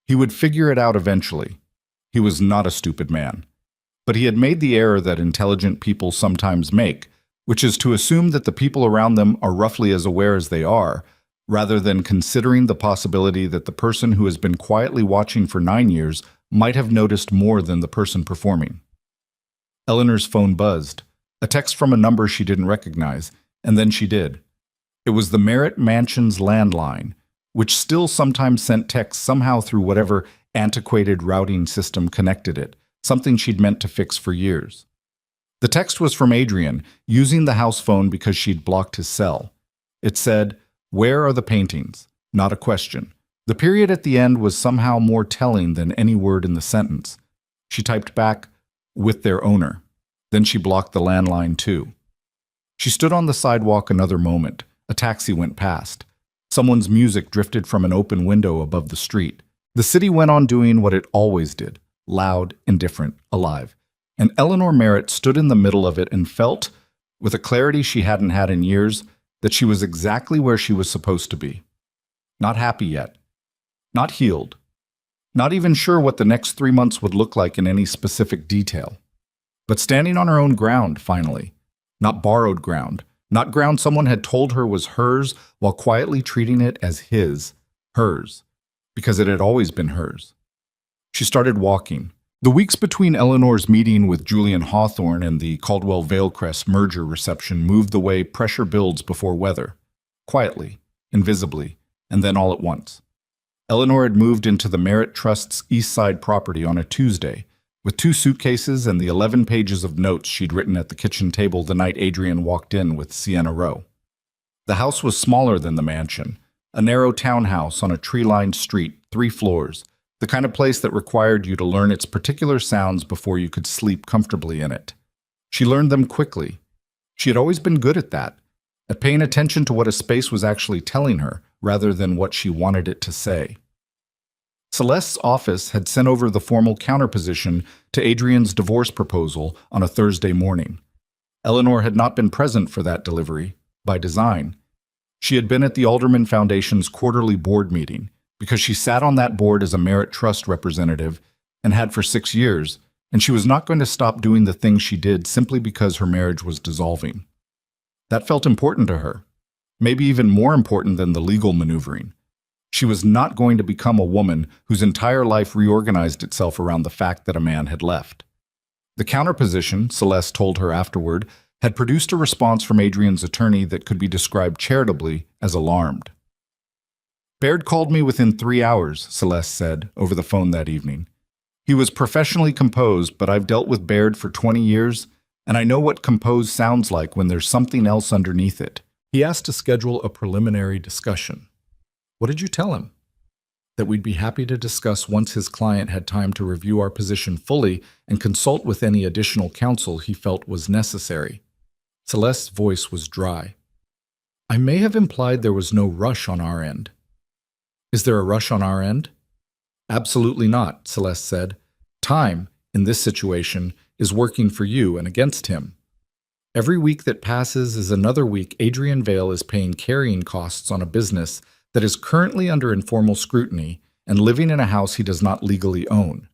He would figure it out eventually. He was not a stupid man. But he had made the error that intelligent people sometimes make, which is to assume that the people around them are roughly as aware as they are, rather than considering the possibility that the person who has been quietly watching for 9 years might have noticed more than the person performing. Eleanor's phone buzzed, a text from a number she didn't recognize, and then she did. It was the Merritt Mansion's landline, which still sometimes sent texts somehow through whatever antiquated routing system connected it, something she'd meant to fix for years. The text was from Adrian, using the house phone because she'd blocked his cell. It said, "Where are the paintings?" Not a question. The period at the end was somehow more telling than any word in the sentence. She typed back, "With their owner." Then she blocked the landline too. She stood on the sidewalk another moment. A taxi went past. Someone's music drifted from an open window above the street. The city went on doing what it always did, loud, indifferent, alive. And Eleanor Merritt stood in the middle of it and felt, with a clarity she hadn't had in years, that she was exactly where she was supposed to be. Not happy yet. Not healed. Not even sure what the next 3 months would look like in any specific detail. But standing on her own ground, finally. Not borrowed ground. Not ground someone had told her was hers while quietly treating it as his, hers, because it had always been hers. She started walking. The weeks between Eleanor's meeting with Julian Hawthorne and the Caldwell-Vailcrest merger reception moved the way pressure builds before weather. Quietly, invisibly, and then all at once. Eleanor had moved into the Merritt Trust's East Side property on a Tuesday, with 2 suitcases and the 11 pages of notes she'd written at the kitchen table the night Adrian walked in with Sienna Rowe. The house was smaller than the mansion, a narrow townhouse on a tree-lined street, 3 floors, the kind of place that required you to learn its particular sounds before you could sleep comfortably in it. She learned them quickly. She had always been good at that, at paying attention to what a space was actually telling her, rather than what she wanted it to say. Celeste's office had sent over the formal counterposition to Adrian's divorce proposal on a Thursday morning. Eleanor had not been present for that delivery, by design. She had been at the Alderman Foundation's quarterly board meeting, because she sat on that board as a Merritt Trust representative and had for 6 years, and she was not going to stop doing the things she did simply because her marriage was dissolving. That felt important to her, maybe even more important than the legal maneuvering. She was not going to become a woman whose entire life reorganized itself around the fact that a man had left. The counterposition, Celeste told her afterward, had produced a response from Adrian's attorney that could be described charitably as alarmed. Baird called me within 3 hours, Celeste said, over the phone that evening. He was professionally composed, but I've dealt with Baird for 20 years, and I know what composed sounds like when there's something else underneath it. He asked to schedule a preliminary discussion. What did you tell him? That we'd be happy to discuss once his client had time to review our position fully and consult with any additional counsel he felt was necessary. Celeste's voice was dry. I may have implied there was no rush on our end. Is there a rush on our end? Absolutely not, Celeste said. Time, in this situation, is working for you and against him. Every week that passes is another week Adrian Vale is paying carrying costs on a business that is currently under informal scrutiny and living in a house he does not legally own.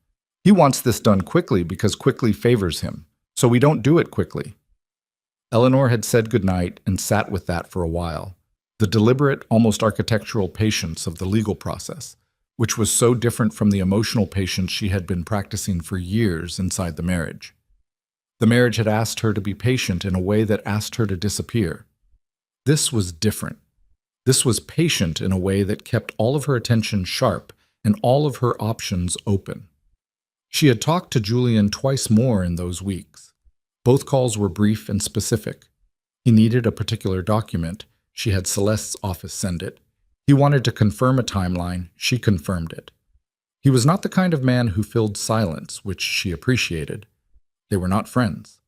He wants this done quickly because quickly favors him, so we don't do it quickly. Eleanor had said goodnight and sat with that for a while, the deliberate, almost architectural patience of the legal process, which was so different from the emotional patience she had been practicing for years inside the marriage. The marriage had asked her to be patient in a way that asked her to disappear. This was different. This was patient in a way that kept all of her attention sharp and all of her options open. She had talked to Julian twice more in those weeks. Both calls were brief and specific. He needed a particular document. She had Celeste's office send it. He wanted to confirm a timeline. She confirmed it. He was not the kind of man who filled silence, which she appreciated. They were not friends.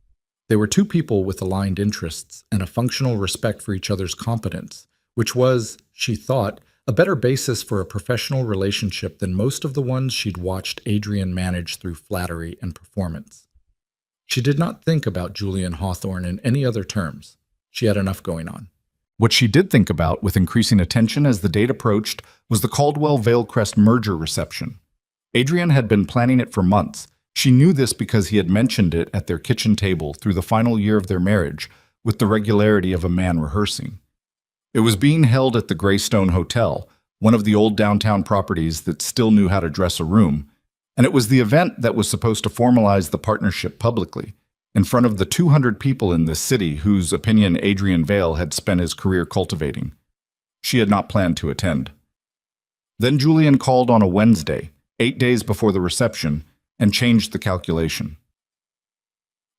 They were 2 people with aligned interests and a functional respect for each other's competence, which was, she thought, a better basis for a professional relationship than most of the ones she'd watched Adrian manage through flattery and performance. She did not think about Julian Hawthorne in any other terms. She had enough going on. What she did think about, with increasing attention as the date approached, was the Caldwell-Vailcrest merger reception. Adrian had been planning it for months. She knew this because he had mentioned it at their kitchen table through the final year of their marriage, with the regularity of a man rehearsing. It was being held at the Greystone Hotel, one of the old downtown properties that still knew how to dress a room, and it was the event that was supposed to formalize the partnership publicly, in front of the 200 people in this city whose opinion Adrian Vale had spent his career cultivating. She had not planned to attend. Then Julian called on a Wednesday, 8 days before the reception, and changed the calculation.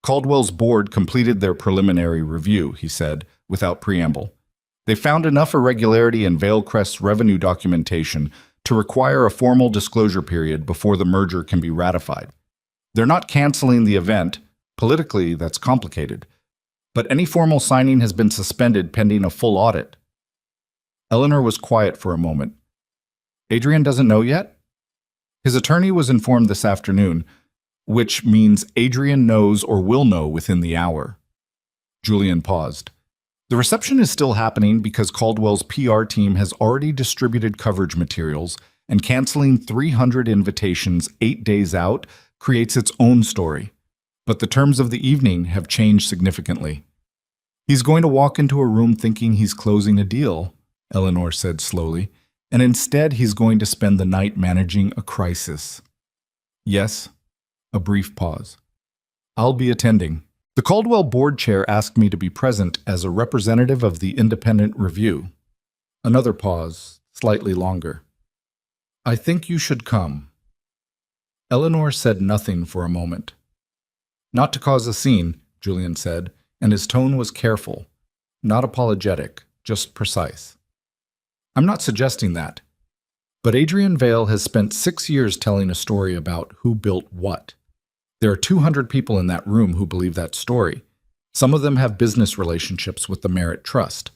Caldwell's board completed their preliminary review, he said, without preamble. They found enough irregularity in Vailcrest's revenue documentation to require a formal disclosure period before the merger can be ratified. They're not canceling the event. Politically, that's complicated. But any formal signing has been suspended pending a full audit. Eleanor was quiet for a moment. Adrian doesn't know yet? His attorney was informed this afternoon, which means Adrian knows or will know within the hour. Julian paused. The reception is still happening because Caldwell's PR team has already distributed coverage materials, and canceling 300 invitations 8 days out creates its own story. But the terms of the evening have changed significantly. He's going to walk into a room thinking he's closing a deal, Eleanor said slowly, and instead he's going to spend the night managing a crisis. Yes, a brief pause. I'll be attending. The Caldwell board chair asked me to be present as a representative of the independent review. Another pause, slightly longer. I think you should come. Eleanor said nothing for a moment. Not to cause a scene, Julian said, and his tone was careful, not apologetic, just precise. I'm not suggesting that. But Adrian Vale has spent 6 years telling a story about who built what. There are 200 people in that room who believe that story. Some of them have business relationships with the Merit Trust.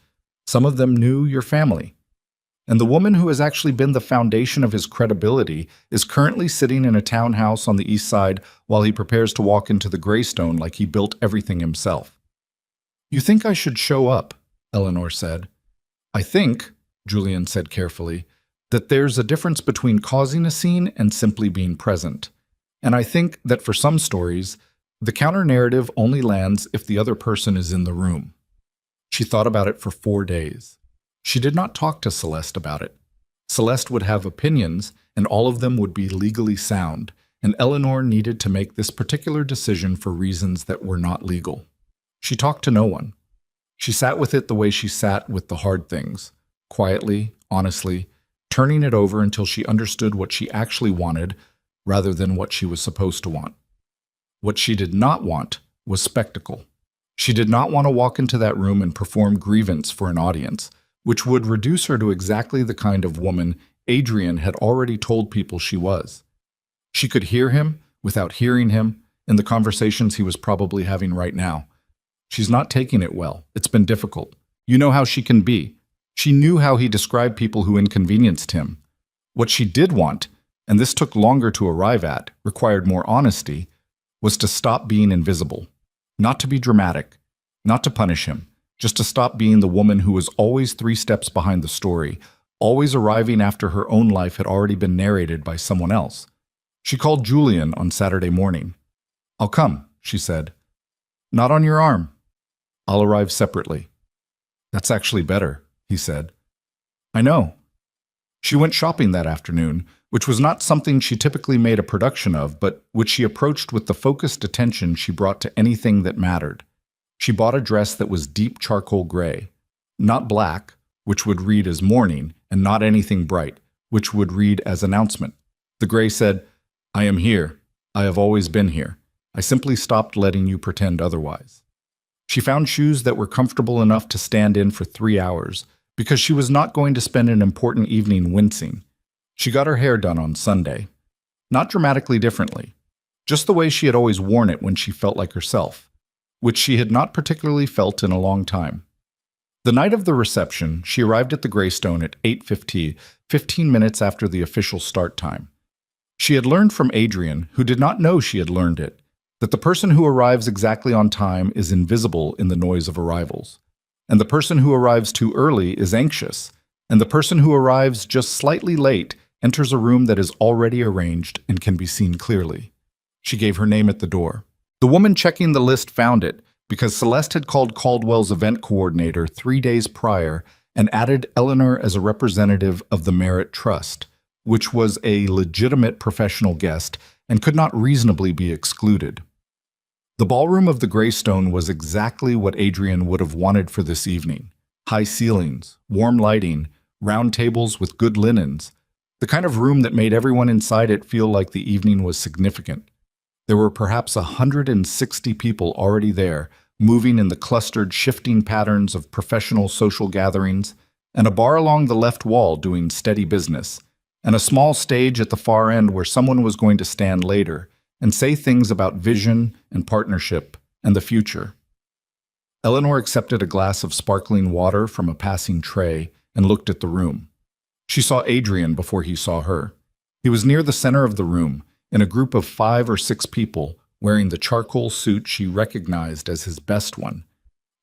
Some of them knew your family. And the woman who has actually been the foundation of his credibility is currently sitting in a townhouse on the east side while he prepares to walk into the Greystone like he built everything himself. You think I should show up, Eleanor said. I think, Julian said carefully, that there's a difference between causing a scene and simply being present. And I think that for some stories, the counter-narrative only lands if the other person is in the room. She thought about it for 4 days. She did not talk to Celeste about it. Celeste would have opinions, and all of them would be legally sound, and Eleanor needed to make this particular decision for reasons that were not legal. She talked to no one. She sat with it the way she sat with the hard things, quietly, honestly, turning it over until she understood what she actually wanted rather than what she was supposed to want. What she did not want was spectacle. She did not want to walk into that room and perform grievance for an audience, which would reduce her to exactly the kind of woman Adrian had already told people she was. She could hear him without hearing him in the conversations he was probably having right now. She's not taking it well. It's been difficult. You know how she can be. She knew how he described people who inconvenienced him. What she did want, and this took longer to arrive at, required more honesty, was to stop being invisible. Not to be dramatic, not to punish him, just to stop being the woman who was always 3 steps behind the story, always arriving after her own life had already been narrated by someone else. She called Julian on Saturday morning. I'll come, she said. Not on your arm. I'll arrive separately. That's actually better, he said. I know. She went shopping that afternoon, which was not something she typically made a production of, but which she approached with the focused attention she brought to anything that mattered. She bought a dress that was deep charcoal gray, not black, which would read as mourning, and not anything bright, which would read as announcement. The gray said, I am here. I have always been here. I simply stopped letting you pretend otherwise. She found shoes that were comfortable enough to stand in for 3 hours, because she was not going to spend an important evening wincing. She got her hair done on Sunday. Not dramatically differently, just the way she had always worn it when she felt like herself, which she had not particularly felt in a long time. The night of the reception, she arrived at the Greystone at 8:50, 15 minutes after the official start time. She had learned from Adrian, who did not know she had learned it, that the person who arrives exactly on time is invisible in the noise of arrivals, and the person who arrives too early is anxious, and the person who arrives just slightly late enters a room that is already arranged and can be seen clearly. She gave her name at the door. The woman checking the list found it because Celeste had called Caldwell's event coordinator 3 days prior and added Eleanor as a representative of the Merit Trust, which was a legitimate professional guest and could not reasonably be excluded. The ballroom of the Greystone was exactly what Adrian would have wanted for this evening. High ceilings, warm lighting, round tables with good linens, the kind of room that made everyone inside it feel like the evening was significant. There were perhaps 160 people already there, moving in the clustered, shifting patterns of professional social gatherings, and a bar along the left wall doing steady business, and a small stage at the far end where someone was going to stand later and say things about vision and partnership and the future. Eleanor accepted a glass of sparkling water from a passing tray and looked at the room. She saw Adrian before he saw her. He was near the center of the room, in a group of 5 or 6 people, wearing the charcoal suit she recognized as his best one.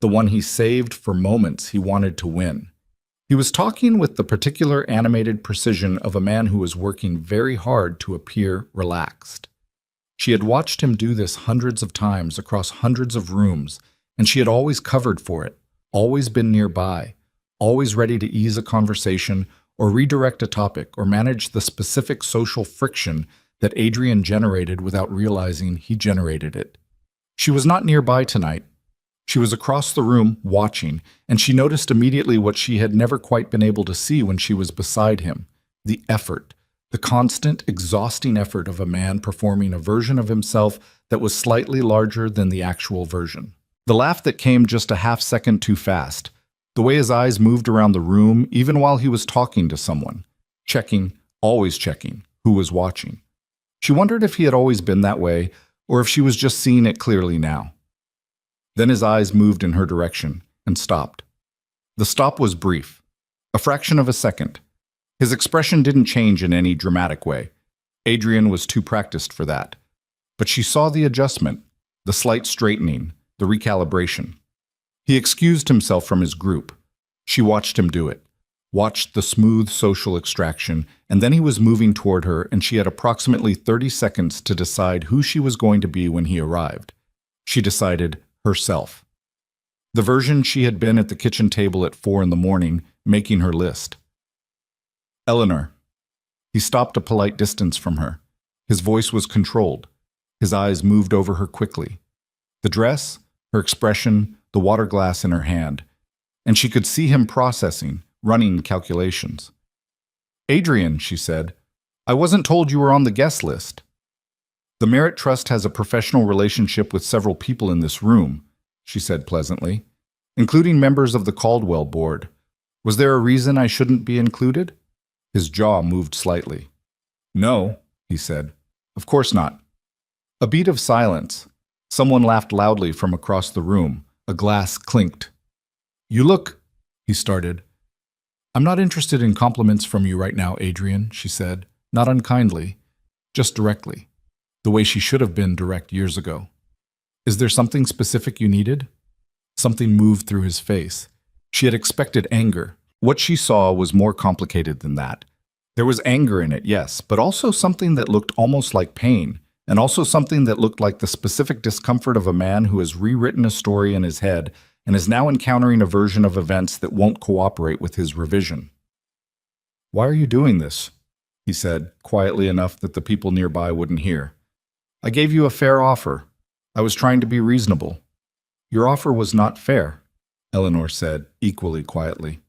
the one he saved for moments he wanted to win. He was talking with the particular animated precision of a man who was working very hard to appear relaxed. She had watched him do this hundreds of times across hundreds of rooms, and she had always covered for it, always been nearby, always ready to ease a conversation or redirect a topic or manage the specific social friction that Adrian generated without realizing he generated it. She was not nearby tonight. She was across the room, watching, and she noticed immediately what she had never quite been able to see when she was beside him: the effort, the constant, exhausting effort of a man performing a version of himself that was slightly larger than the actual version. The laugh that came just a half-second too fast, the way his eyes moved around the room even while he was talking to someone, checking, always checking, who was watching. She wondered if he had always been that way, or if she was just seeing it clearly now. Then his eyes moved in her direction and stopped. The stop was brief, a fraction of a second. His expression didn't change in any dramatic way. Adrian was too practiced for that. But she saw the adjustment, the slight straightening, the recalibration. He excused himself from his group. She watched him do it, watched the smooth social extraction, and then he was moving toward her, and she had approximately 30 seconds to decide who she was going to be when he arrived. She decided herself. The version she had been at the kitchen table at 4 a.m, making her list. Eleanor. He stopped a polite distance from her. His voice was controlled. His eyes moved over her quickly. The dress, her expression, the water glass in her hand. And she could see him processing, running calculations. Adrian, she said, I wasn't told you were on the guest list. The Merit Trust has a professional relationship with several people in this room, she said pleasantly, including members of the Caldwell board. Was there a reason I shouldn't be included? His jaw moved slightly. No, he said. Of course not. A beat of silence. Someone laughed loudly from across the room. A glass clinked. You look, he started. I'm not interested in compliments from you right now, Adrian, she said, not unkindly, just directly, the way she should have been direct years ago. Is there something specific you needed? Something moved through his face. She had expected anger. What she saw was more complicated than that. There was anger in it, yes, but also something that looked almost like pain, and also something that looked like the specific discomfort of a man who has rewritten a story in his head and is now encountering a version of events that won't cooperate with his revision. Why are you doing this? He said, quietly enough that the people nearby wouldn't hear. I gave you a fair offer. I was trying to be reasonable. Your offer was not fair, Eleanor said, equally quietly.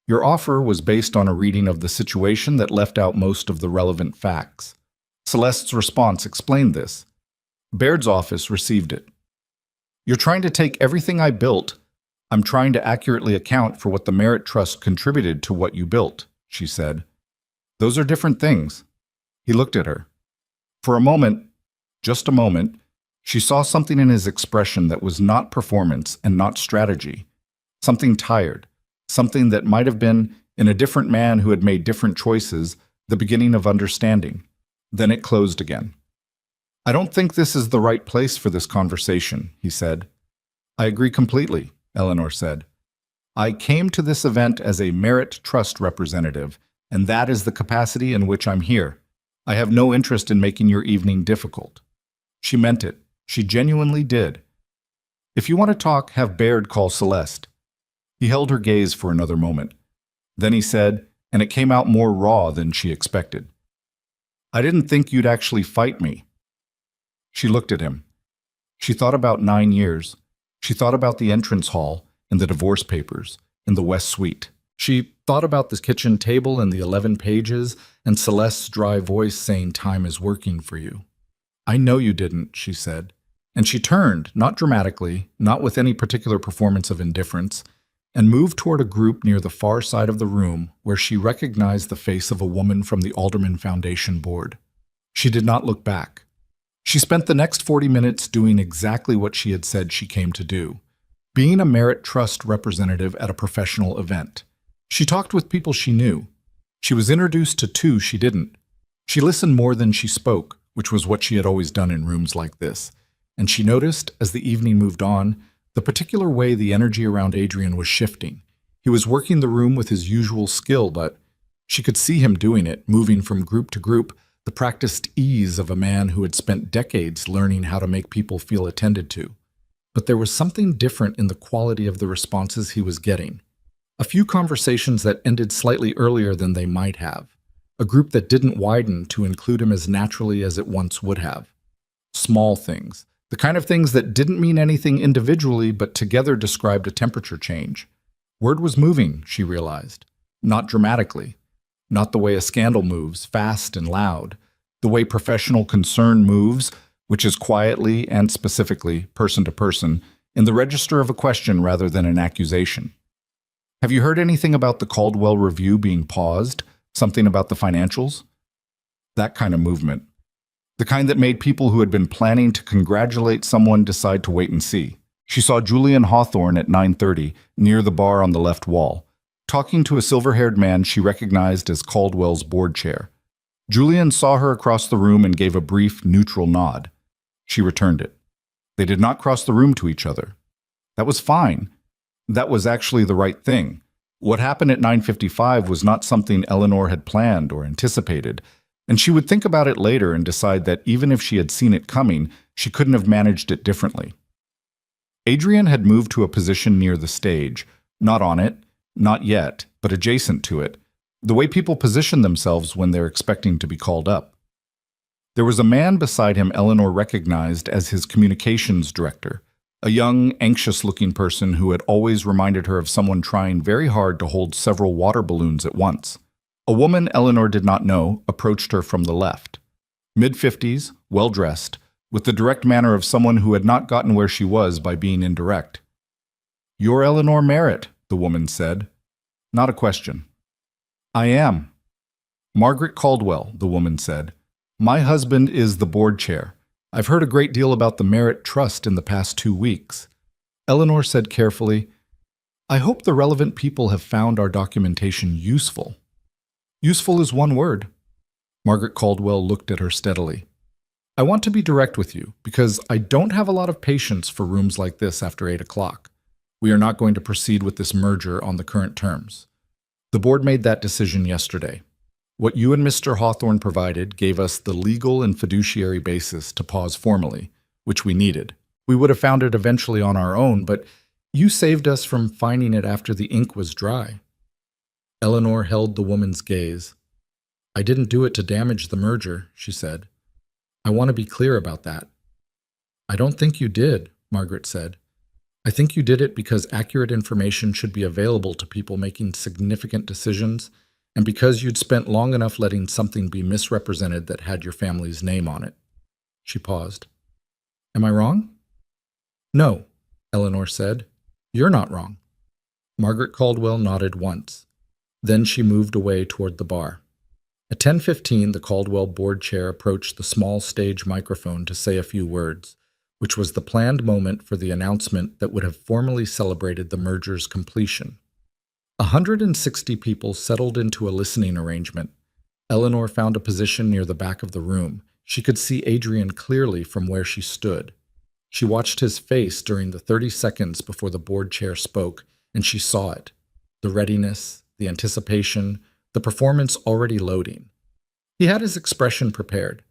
Your offer was based on a reading of the situation that left out most of the relevant facts. Celeste's response explained this. Baird's office received it. You're trying to take everything I built. I'm trying to accurately account for what the Merit Trust contributed to what you built, she said. Those are different things. He looked at her. For a moment, just a moment, she saw something in his expression that was not performance and not strategy. Something tired. Something that might have been, in a different man who had made different choices, the beginning of understanding. Then it closed again. I don't think this is the right place for this conversation, he said. I agree completely, Eleanor said. I came to this event as a Merit Trust representative, and that is the capacity in which I'm here. I have no interest in making your evening difficult. She meant it. She genuinely did. If you want to talk, have Baird call Celeste. He held her gaze for another moment. Then he said, and it came out more raw than she expected. I didn't think you'd actually fight me. She looked at him. She thought about 9 years. She thought about the entrance hall and the divorce papers and the West Suite. She thought about the kitchen table and the 11 pages and Celeste's dry voice saying time is working for you. I know you didn't, she said. And she turned, not dramatically, not with any particular performance of indifference, and moved toward a group near the far side of the room where she recognized the face of a woman from the Alderman Foundation board. She did not look back. She spent the next 40 minutes doing exactly what she had said she came to do, being a Merit Trust representative at a professional event. She talked with people she knew. She was introduced to 2 she didn't. She listened more than she spoke, which was what she had always done in rooms like this, and she noticed, as the evening moved on, The particular way the energy around Adrian was shifting. He was working the room with his usual skill, but she could see him doing it, moving from group to group, the practiced ease of a man who had spent decades learning how to make people feel attended to. But there was something different in the quality of the responses he was getting. A few conversations that ended slightly earlier than they might have. A group that didn't widen to include him as naturally as it once would have. Small things. The kind of things that didn't mean anything individually, but together described a temperature change. Word was moving, she realized. Not dramatically. Not the way a scandal moves, fast and loud. The way professional concern moves, which is quietly and specifically, person to person, in the register of a question rather than an accusation. Have you heard anything about the Caldwell review being paused? Something about the financials? That kind of movement. The kind that made people who had been planning to congratulate someone decide to wait and see. She saw Julian Hawthorne at 9:30, near the bar on the left wall, talking to a silver-haired man she recognized as Caldwell's board chair. Julian saw her across the room and gave a brief, neutral nod. She returned it. They did not cross the room to each other. That was fine. That was actually the right thing. What happened at 9:55 was not something Eleanor had planned or anticipated, and she would think about it later and decide that even if she had seen it coming, she couldn't have managed it differently. Adrian had moved to a position near the stage, not on it, not yet, but adjacent to it, the way people position themselves when they're expecting to be called up. There was a man beside him Eleanor recognized as his communications director, a young, anxious-looking person who had always reminded her of someone trying very hard to hold several water balloons at once. A woman Eleanor did not know approached her from the left. Mid-50s, well-dressed, with the direct manner of someone who had not gotten where she was by being indirect. "You're Eleanor Merritt," the woman said. Not a question. "I am." "Margaret Caldwell," the woman said. "My husband is the board chair. I've heard a great deal about the Merritt Trust in the past 2 weeks." Eleanor said carefully, "I hope the relevant people have found our documentation useful." "Useful is one word." Margaret Caldwell looked at her steadily. "I want to be direct with you, because I don't have a lot of patience for rooms like this after 8 o'clock. We are not going to proceed with this merger on the current terms. The board made that decision yesterday. What you and Mr. Hawthorne provided gave us the legal and fiduciary basis to pause formally, which we needed. We would have found it eventually on our own, but you saved us from finding it after the ink was dry." Eleanor held the woman's gaze. "I didn't do it to damage the merger," she said. "I want to be clear about that." "I don't think you did," Margaret said. "I think you did it because accurate information should be available to people making significant decisions, and because you'd spent long enough letting something be misrepresented that had your family's name on it." She paused. "Am I wrong?" "No," Eleanor said. "You're not wrong." Margaret Caldwell nodded once. Then she moved away toward the bar. At 10:15, the Caldwell board chair approached the small stage microphone to say a few words, which was the planned moment for the announcement that would have formally celebrated the merger's completion. 160 people settled into a listening arrangement. Eleanor found a position near the back of the room. She could see Adrian clearly from where she stood. She watched his face during the 30 seconds before the board chair spoke, and she saw it. The readiness, the anticipation, the performance already loading. He had his expression prepared.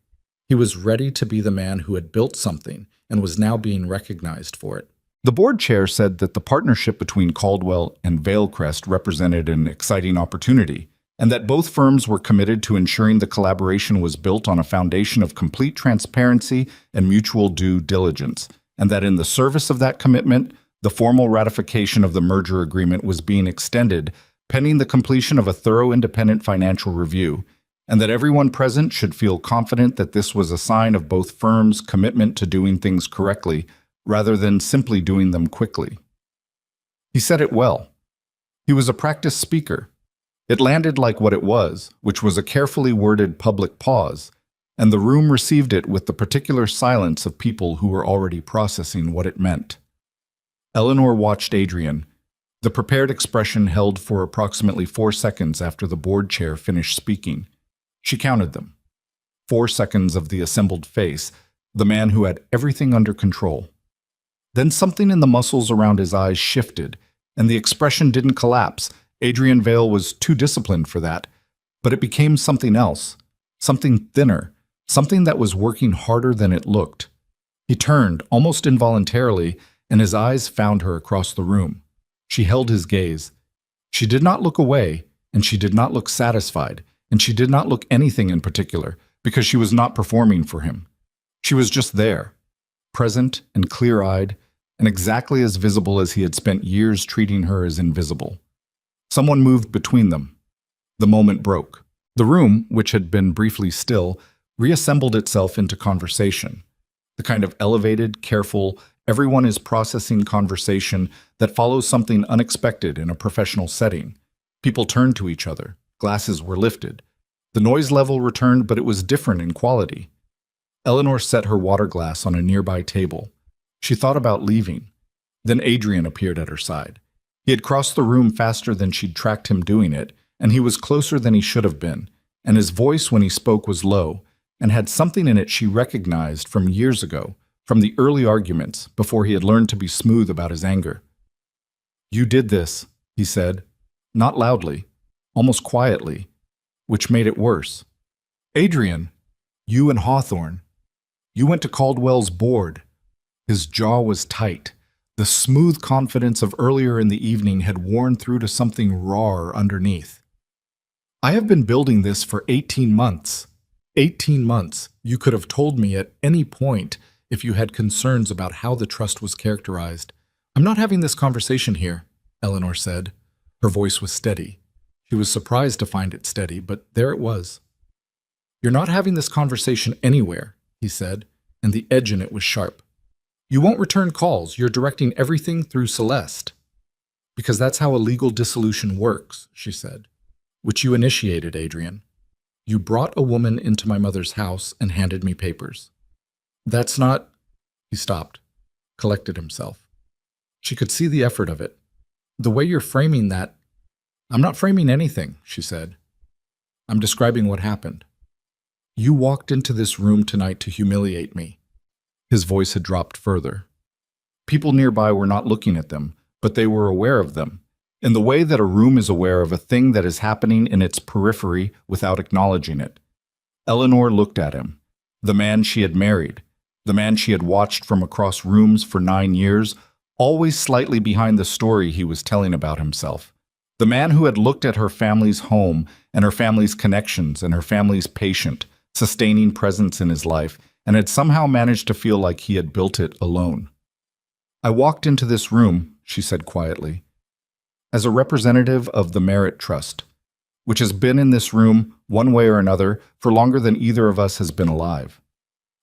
He was ready to be the man who had built something and was now being recognized for it. The board chair said that the partnership between Caldwell and Vailcrest represented an exciting opportunity, and that both firms were committed to ensuring the collaboration was built on a foundation of complete transparency and mutual due diligence, and that in the service of that commitment, the formal ratification of the merger agreement was being extended pending the completion of a thorough independent financial review, and that everyone present should feel confident that this was a sign of both firms' commitment to doing things correctly rather than simply doing them quickly. He said it well. He was a practiced speaker. It landed like what it was, which was a carefully worded public pause, and the room received it with the particular silence of people who were already processing what it meant. Eleanor watched Adrian. The prepared expression held for approximately 4 seconds after the board chair finished speaking. She counted them. 4 seconds of the assembled face, the man who had everything under control. Then something in the muscles around his eyes shifted, and the expression didn't collapse. Adrian Vale was too disciplined for that. But it became something else, something thinner, something that was working harder than it looked. He turned, almost involuntarily, and his eyes found her across the room. She held his gaze. She did not look away, and she did not look satisfied, and she did not look anything in particular, because she was not performing for him. She was just there, present and clear-eyed, and exactly as visible as he had spent years treating her as invisible. Someone moved between them. The moment broke. The room, which had been briefly still, reassembled itself into conversation. The kind of elevated, careful, everyone is processing conversation that follows something unexpected in a professional setting. People turned to each other. Glasses were lifted. The noise level returned, but it was different in quality. Eleanor set her water glass on a nearby table. She thought about leaving. Then Adrian appeared at her side. He had crossed the room faster than she'd tracked him doing it, and he was closer than he should have been, and his voice when he spoke was low, and had something in it she recognized from years ago, from the early arguments, before he had learned to be smooth about his anger. "You did this," he said, not loudly, almost quietly, which made it worse. "Adrian, you and Hawthorne, you went to Caldwell's board." His jaw was tight. The smooth confidence of earlier in the evening had worn through to something rawer underneath. "I have been building this for 18 months. 18 months. You could have told me at any point if you had concerns about how the trust was characterized." "I'm not having this conversation here," Eleanor said. Her voice was steady. She was surprised to find it steady, but there it was. "You're not having this conversation anywhere," he said, and the edge in it was sharp. "You won't return calls. You're directing everything through Celeste." "Because that's how a legal dissolution works," she said. "Which you initiated, Adrian. You brought a woman into my mother's house and handed me papers." "That's not—" He stopped, collected himself. She could see the effort of it. "The way you're framing that—" "I'm not framing anything," she said. "I'm describing what happened. You walked into this room tonight to humiliate me." His voice had dropped further. People nearby were not looking at them, but they were aware of them, in the way that a room is aware of a thing that is happening in its periphery without acknowledging it. Eleanor looked at him, the man she had married, the man she had watched from across rooms for 9 years, always slightly behind the story he was telling about himself. The man who had looked at her family's home and her family's connections and her family's patient, sustaining presence in his life, and had somehow managed to feel like he had built it alone. "I walked into this room," she said quietly, "as a representative of the Merit Trust, which has been in this room, one way or another, for longer than either of us has been alive."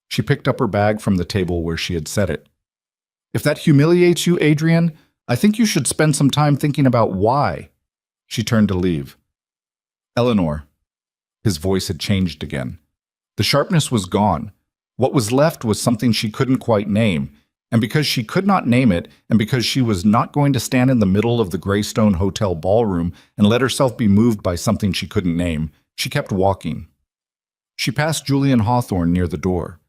She picked up her bag from the table where she had set it. "If that humiliates you, Adrian, I think you should spend some time thinking about why." She turned to leave. "Eleanor." His voice had changed again. The sharpness was gone. What was left was something she couldn't quite name, and because she could not name it, and because she was not going to stand in the middle of the Greystone Hotel ballroom and let herself be moved by something she couldn't name, she kept walking. She passed Julian Hawthorne near the door.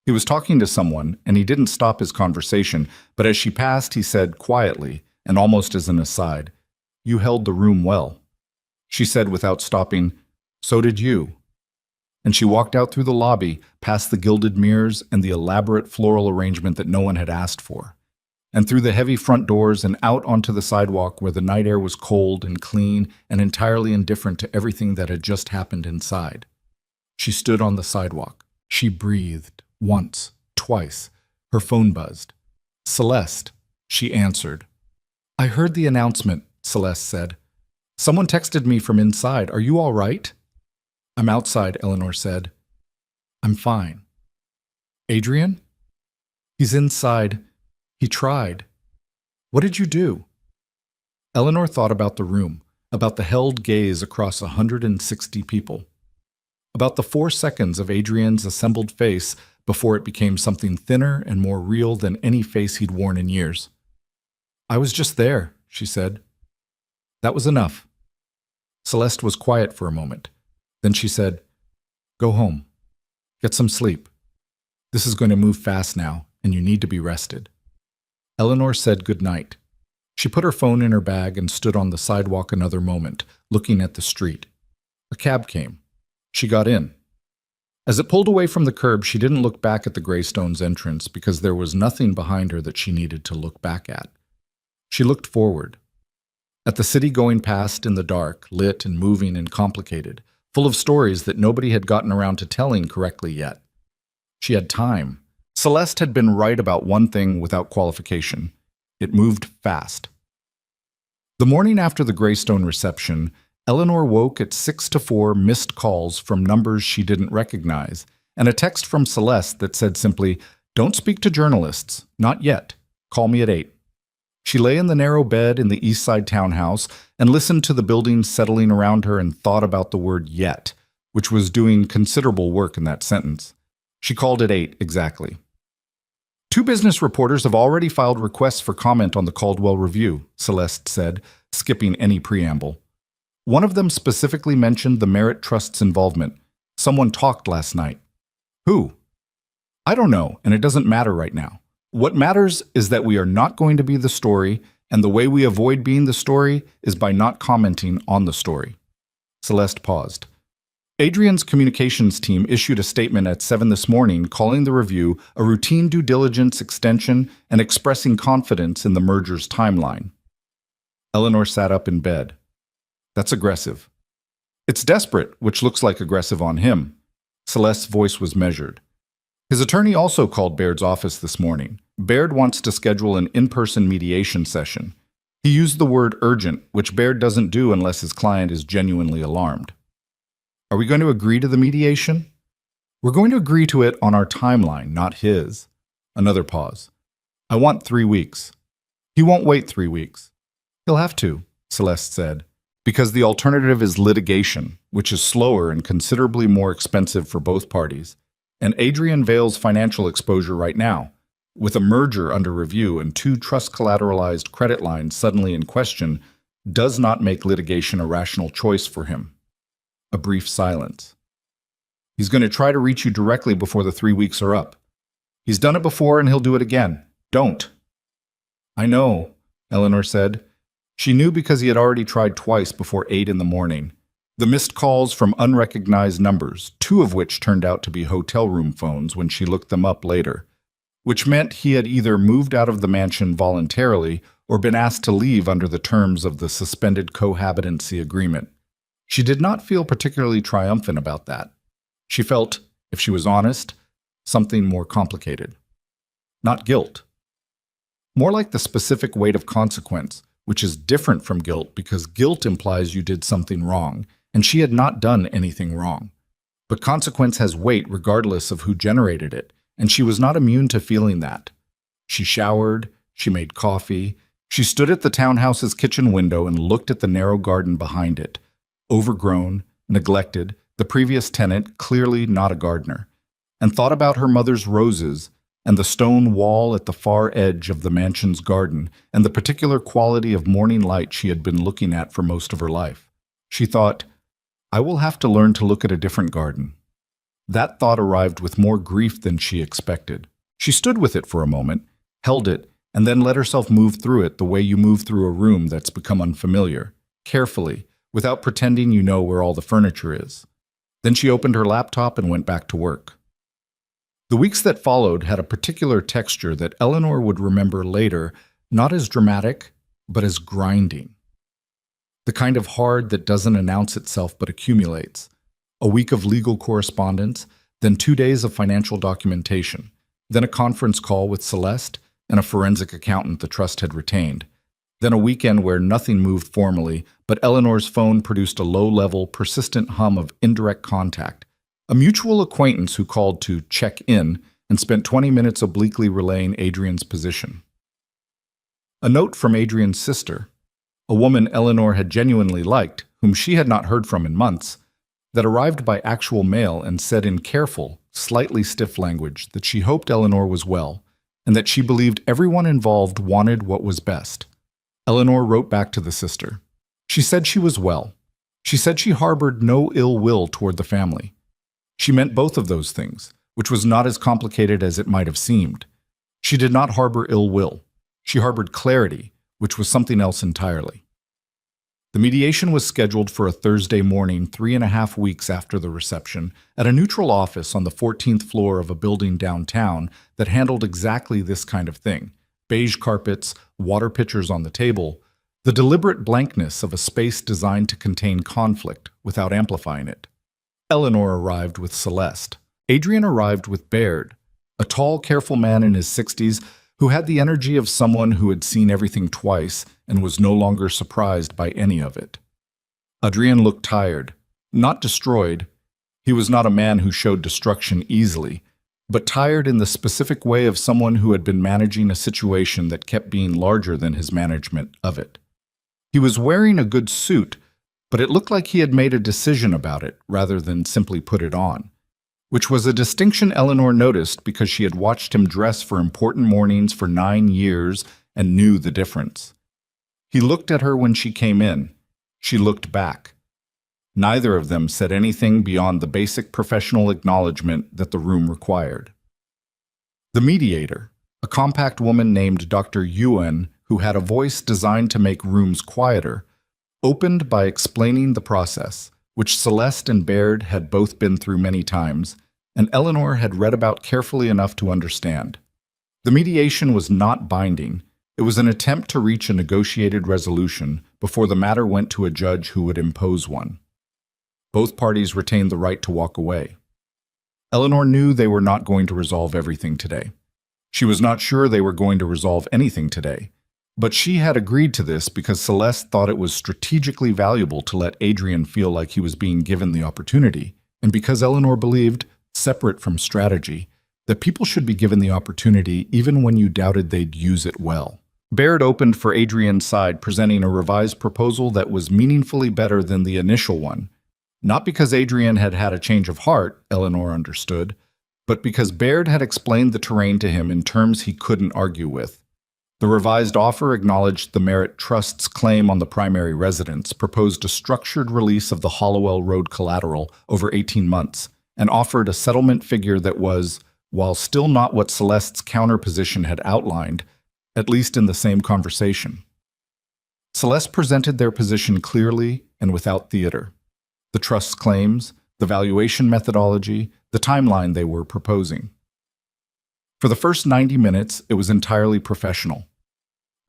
He was talking to someone, and he didn't stop his conversation, but as she passed, he said quietly, and almost as an aside, "You held the room well." She said without stopping, "So did you." And she walked out through the lobby, past the gilded mirrors and the elaborate floral arrangement that no one had asked for, and through the heavy front doors and out onto the sidewalk where the night air was cold and clean and entirely indifferent to everything that had just happened inside. She stood on the sidewalk. She breathed, once, twice. Her phone buzzed. "Celeste," she answered. "I heard the announcement," Celeste said. "Someone texted me from inside. Are you all right?" "I'm outside," Eleanor said. "I'm fine." "Adrian?" "He's inside. He tried." "What did you do?" Eleanor thought about the room, about the held gaze across 160 people, about the 4 seconds of Adrian's assembled face before it became something thinner and more real than any face he'd worn in years. "I was just there," she said. That was enough. Celeste was quiet for a moment. Then she said, "Go home. Get some sleep. This is going to move fast now, and you need to be rested." Eleanor said good night. She put her phone in her bag and stood on the sidewalk another moment, looking at the street. A cab came. She got in. As it pulled away from the curb, she didn't look back at the Greystones' entrance because there was nothing behind her that she needed to look back at. She looked forward. At the city going past in the dark, lit and moving and complicated, full of stories that nobody had gotten around to telling correctly yet. She had time. Celeste had been right about one thing without qualification. It moved fast. The morning after the Greystone reception, Eleanor woke at 6 to 4 missed calls from numbers she didn't recognize, and a text from Celeste that said simply, "Don't speak to journalists. Not yet. Call me at 8. She lay in the narrow bed in the East Side townhouse and listened to the buildings settling around her and thought about the word yet, which was doing considerable work in that sentence. She called at 8 exactly. 2 business reporters have already filed requests for comment on the Caldwell Review, Celeste said, skipping any preamble. One of them specifically mentioned the Merit Trust's involvement. Someone talked last night. Who? I don't know, and it doesn't matter right now. What matters is that we are not going to be the story, and the way we avoid being the story is by not commenting on the story. Celeste paused. Adrian's communications team issued a statement at 7 this morning calling the review a routine due diligence extension and expressing confidence in the merger's timeline. Eleanor sat up in bed. That's aggressive. It's desperate, which looks like aggressive on him. Celeste's voice was measured. His attorney also called Baird's office this morning. Baird wants to schedule an in-person mediation session. He used the word urgent, which Baird doesn't do unless his client is genuinely alarmed. Are we going to agree to the mediation? We're going to agree to it on our timeline, not his. Another pause. I want 3 weeks. He won't wait 3 weeks. He'll have to, Celeste said, because the alternative is litigation, which is slower and considerably more expensive for both parties. And Adrian Vale's financial exposure right now, with a merger under review and 2 trust-collateralized credit lines suddenly in question, does not make litigation a rational choice for him. A brief silence. He's going to try to reach you directly before the 3 weeks are up. He's done it before and he'll do it again. Don't. I know, Eleanor said. She knew because he had already tried twice before 8 in the morning. The missed calls from unrecognized numbers, 2 of which turned out to be hotel room phones when she looked them up later, which meant he had either moved out of the mansion voluntarily or been asked to leave under the terms of the suspended cohabitancy agreement. She did not feel particularly triumphant about that. She felt, if she was honest, something more complicated. Not guilt. More like the specific weight of consequence, which is different from guilt because guilt implies you did something wrong, and she had not done anything wrong. But consequence has weight regardless of who generated it, and she was not immune to feeling that. She showered, she made coffee, she stood at the townhouse's kitchen window and looked at the narrow garden behind it. Overgrown, neglected, the previous tenant clearly not a gardener, and thought about her mother's roses and the stone wall at the far edge of the mansion's garden and the particular quality of morning light she had been looking at for most of her life. She thought, I will have to learn to look at a different garden. That thought arrived with more grief than she expected. She stood with it for a moment, held it, and then let herself move through it the way you move through a room that's become unfamiliar, carefully, without pretending you know where all the furniture is. Then she opened her laptop and went back to work. The weeks that followed had a particular texture that Eleanor would remember later, not as dramatic, but as grinding. The kind of hard that doesn't announce itself but accumulates. A week of legal correspondence, then 2 days of financial documentation, then a conference call with Celeste and a forensic accountant the trust had retained, then a weekend where nothing moved formally, but Eleanor's phone produced a low-level, persistent hum of indirect contact. A mutual acquaintance who called to check in and spent 20 minutes obliquely relaying Adrian's position. A note from Adrian's sister, a woman Eleanor had genuinely liked, whom she had not heard from in months, that arrived by actual mail and said in careful, slightly stiff language that she hoped Eleanor was well and that she believed everyone involved wanted what was best. Eleanor wrote back to the sister. She said she was well. She said she harbored no ill will toward the family. She meant both of those things, which was not as complicated as it might have seemed. She did not harbor ill will. She harbored clarity, which was something else entirely. The mediation was scheduled for a Thursday morning 3.5 weeks after the reception at a neutral office on the 14th floor of a building downtown that handled exactly this kind of thing. Beige carpets, water pitchers on the table, the deliberate blankness of a space designed to contain conflict without amplifying it. Eleanor arrived with Celeste. Adrian arrived with Baird, a tall, careful man in his 60s who had the energy of someone who had seen everything twice and was no longer surprised by any of it. Adrian looked tired, not destroyed. He was not a man who showed destruction easily, but tired in the specific way of someone who had been managing a situation that kept being larger than his management of it. He was wearing a good suit, but it looked like he had made a decision about it rather than simply put it on, which was a distinction Eleanor noticed because she had watched him dress for important mornings for 9 years and knew the difference. He looked at her when she came in. She looked back. Neither of them said anything beyond the basic professional acknowledgement that the room required. The mediator, a compact woman named Dr. Yuen, who had a voice designed to make rooms quieter, opened by explaining the process, which Celeste and Baird had both been through many times, and Eleanor had read about carefully enough to understand. The mediation was not binding. It was an attempt to reach a negotiated resolution before the matter went to a judge who would impose one. Both parties retained the right to walk away. Eleanor knew they were not going to resolve everything today. She was not sure they were going to resolve anything today, but she had agreed to this because Celeste thought it was strategically valuable to let Adrian feel like he was being given the opportunity, and because Eleanor believed, separate from strategy, that people should be given the opportunity even when you doubted they'd use it well. Baird opened for Adrian's side, presenting a revised proposal that was meaningfully better than the initial one. Not because Adrian had had a change of heart, Eleanor understood, but because Baird had explained the terrain to him in terms he couldn't argue with. The revised offer acknowledged the Merit Trust's claim on the primary residence, proposed a structured release of the Hollowell Road collateral over 18 months, and offered a settlement figure that was, while still not what Celeste's counterposition had outlined, at least in the same conversation. Celeste presented their position clearly and without theater. The trust's claims, the valuation methodology, the timeline they were proposing. For the first 90 minutes, it was entirely professional.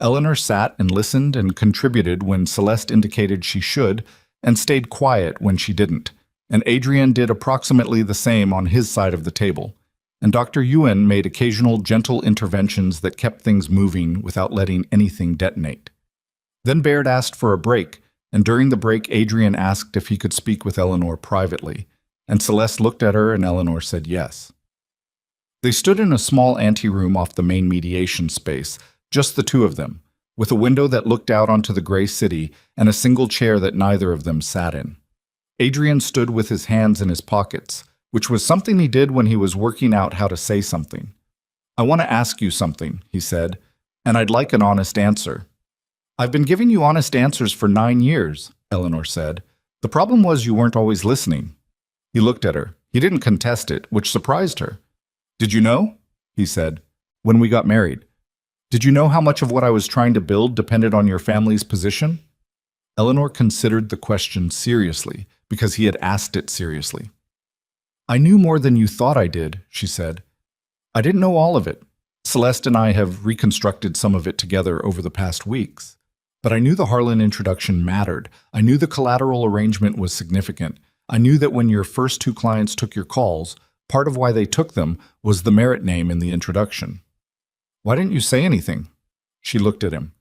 Eleanor sat and listened and contributed when Celeste indicated she should, and stayed quiet when she didn't, and Adrian did approximately the same on his side of the table, and Dr. Yuen made occasional gentle interventions that kept things moving without letting anything detonate. Then Baird asked for a break, and during the break Adrian asked if he could speak with Eleanor privately, and Celeste looked at her and Eleanor said yes. They stood in a small anteroom off the main mediation space, just the two of them, with a window that looked out onto the gray city and a single chair that neither of them sat in. Adrian stood with his hands in his pockets, which was something he did when he was working out how to say something. "I want to ask you something," he said, "and I'd like an honest answer." "I've been giving you honest answers for 9 years, Eleanor said. "The problem was you weren't always listening." He looked at her. He didn't contest it, which surprised her. "Did you know?" he said. "When we got married. Did you know how much of what I was trying to build depended on your family's position?" Eleanor considered the question seriously, because he had asked it seriously. "I knew more than you thought I did," she said. "I didn't know all of it. Celeste and I have reconstructed some of it together over the past weeks. But I knew the Harlan introduction mattered. I knew the collateral arrangement was significant. I knew that when your first 2 clients took your calls, part of why they took them was the Merit name in the introduction." "Why didn't you say anything?" She looked at him.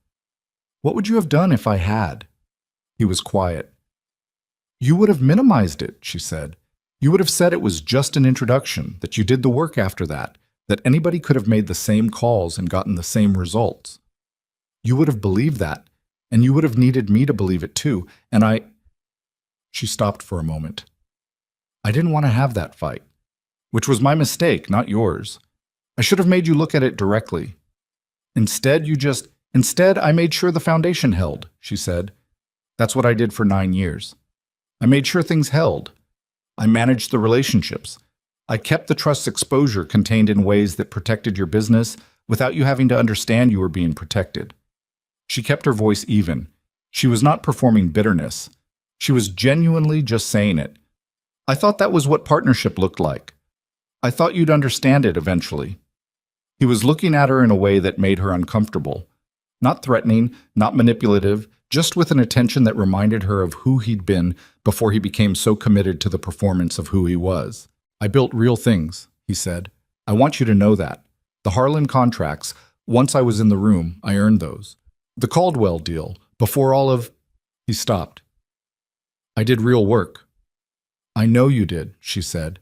"What would you have done if I had?" He was quiet. "You would have minimized it," she said. "You would have said it was just an introduction, that you did the work after that anybody could have made the same calls and gotten the same results. You would have believed that, and you would have needed me to believe it too, and I—" She stopped for a moment. "I didn't want to have that fight, which was my mistake, not yours. I should have made you look at it directly. Instead, I made sure the foundation held," she said. "That's what I did for 9 years. I made sure things held. I managed the relationships. I kept the trust's exposure contained in ways that protected your business without you having to understand you were being protected. She kept her voice even. She was not performing bitterness. She was genuinely just saying it. I thought that was what partnership looked like. I thought you'd understand it eventually. He was looking at her in a way that made her uncomfortable. Not threatening, not manipulative, just with an attention that reminded her of who he'd been before he became so committed to the performance of who he was. I built real things, he said. I want you to know that. The Harlan contracts, once I was in the room, I earned those. The Caldwell deal, before all of... He stopped. I did real work. I know you did, she said.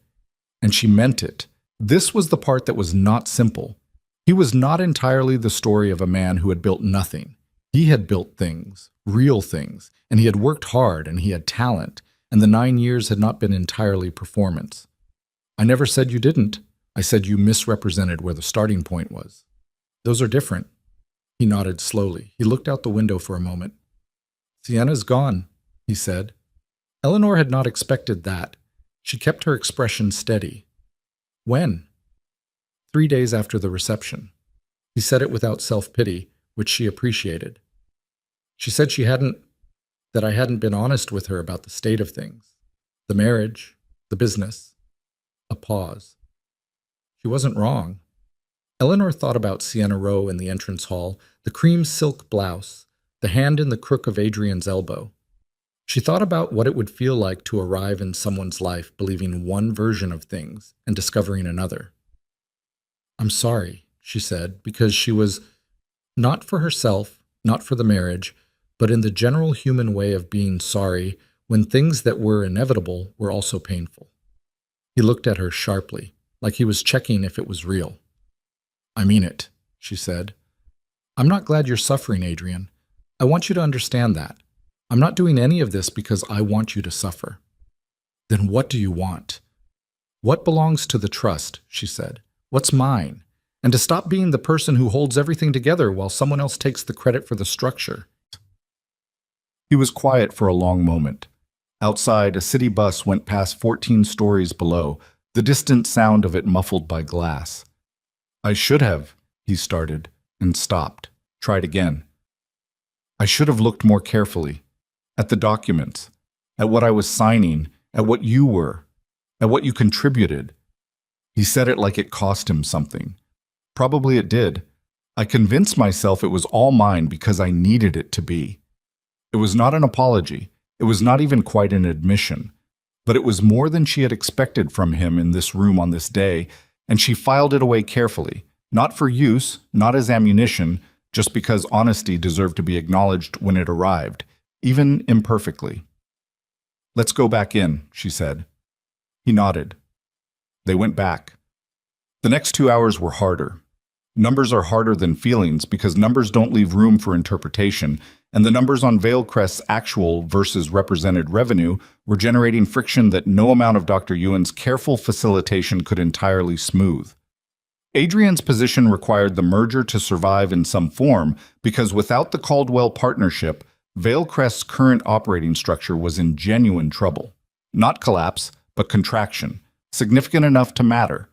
And she meant it. This was the part that was not simple. He was not entirely the story of a man who had built nothing. He had built things, real things, and he had worked hard and he had talent, and the 9 years had not been entirely performance. I never said you didn't. I said you misrepresented where the starting point was. Those are different. He nodded slowly. He looked out the window for a moment. Sienna's gone, he said. Eleanor had not expected that. She kept her expression steady. When? 3 days after the reception. He said it without self-pity, which she appreciated. She said that I hadn't been honest with her about the state of things. The marriage, the business. A pause. She wasn't wrong. Eleanor thought about Sienna Rowe in the entrance hall, the cream silk blouse, the hand in the crook of Adrian's elbow. She thought about what it would feel like to arrive in someone's life believing one version of things and discovering another. I'm sorry, she said, because she was not for herself, not for the marriage, but in the general human way of being sorry when things that were inevitable were also painful. He looked at her sharply, like he was checking if it was real. I mean it, she said. I'm not glad you're suffering, Adrian. I want you to understand that. I'm not doing any of this because I want you to suffer. Then what do you want? What belongs to the trust, she said. What's mine? And to stop being the person who holds everything together while someone else takes the credit for the structure. He was quiet for a long moment. Outside, a city bus went past 14 stories below, the distant sound of it muffled by glass. I should have, he started, and stopped, tried again. I should have looked more carefully. At the documents, at what I was signing, at what you were, at what you contributed. He said it like it cost him something. Probably it did. I convinced myself it was all mine because I needed it to be. It was not an apology. It was not even quite an admission. But it was more than she had expected from him in this room on this day, and she filed it away carefully, not for use, not as ammunition, just because honesty deserved to be acknowledged when it arrived, even imperfectly. Let's go back in, she said. He nodded. They went back. The next 2 hours were harder. Numbers are harder than feelings because numbers don't leave room for interpretation, and the numbers on Veilcrest's actual versus represented revenue were generating friction that no amount of Dr. Ewan's careful facilitation could entirely smooth. Adrian's position required the merger to survive in some form because without the Caldwell partnership, Veilcrest's current operating structure was in genuine trouble. Not collapse, but contraction, significant enough to matter.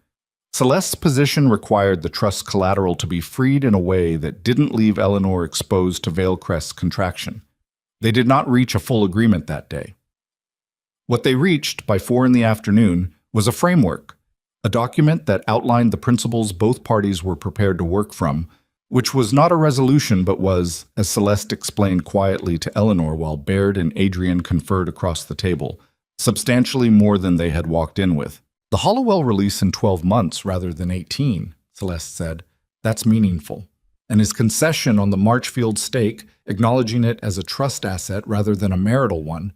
Celeste's position required the trust collateral to be freed in a way that didn't leave Eleanor exposed to Veilcrest's contraction. They did not reach a full agreement that day. What they reached by 4 in the afternoon was a framework, a document that outlined the principles both parties were prepared to work from, which was not a resolution but was, as Celeste explained quietly to Eleanor while Baird and Adrian conferred across the table, substantially more than they had walked in with. The Hollowell release in 12 months rather than 18, Celeste said. That's meaningful. And his concession on the Marchfield stake, acknowledging it as a trust asset rather than a marital one,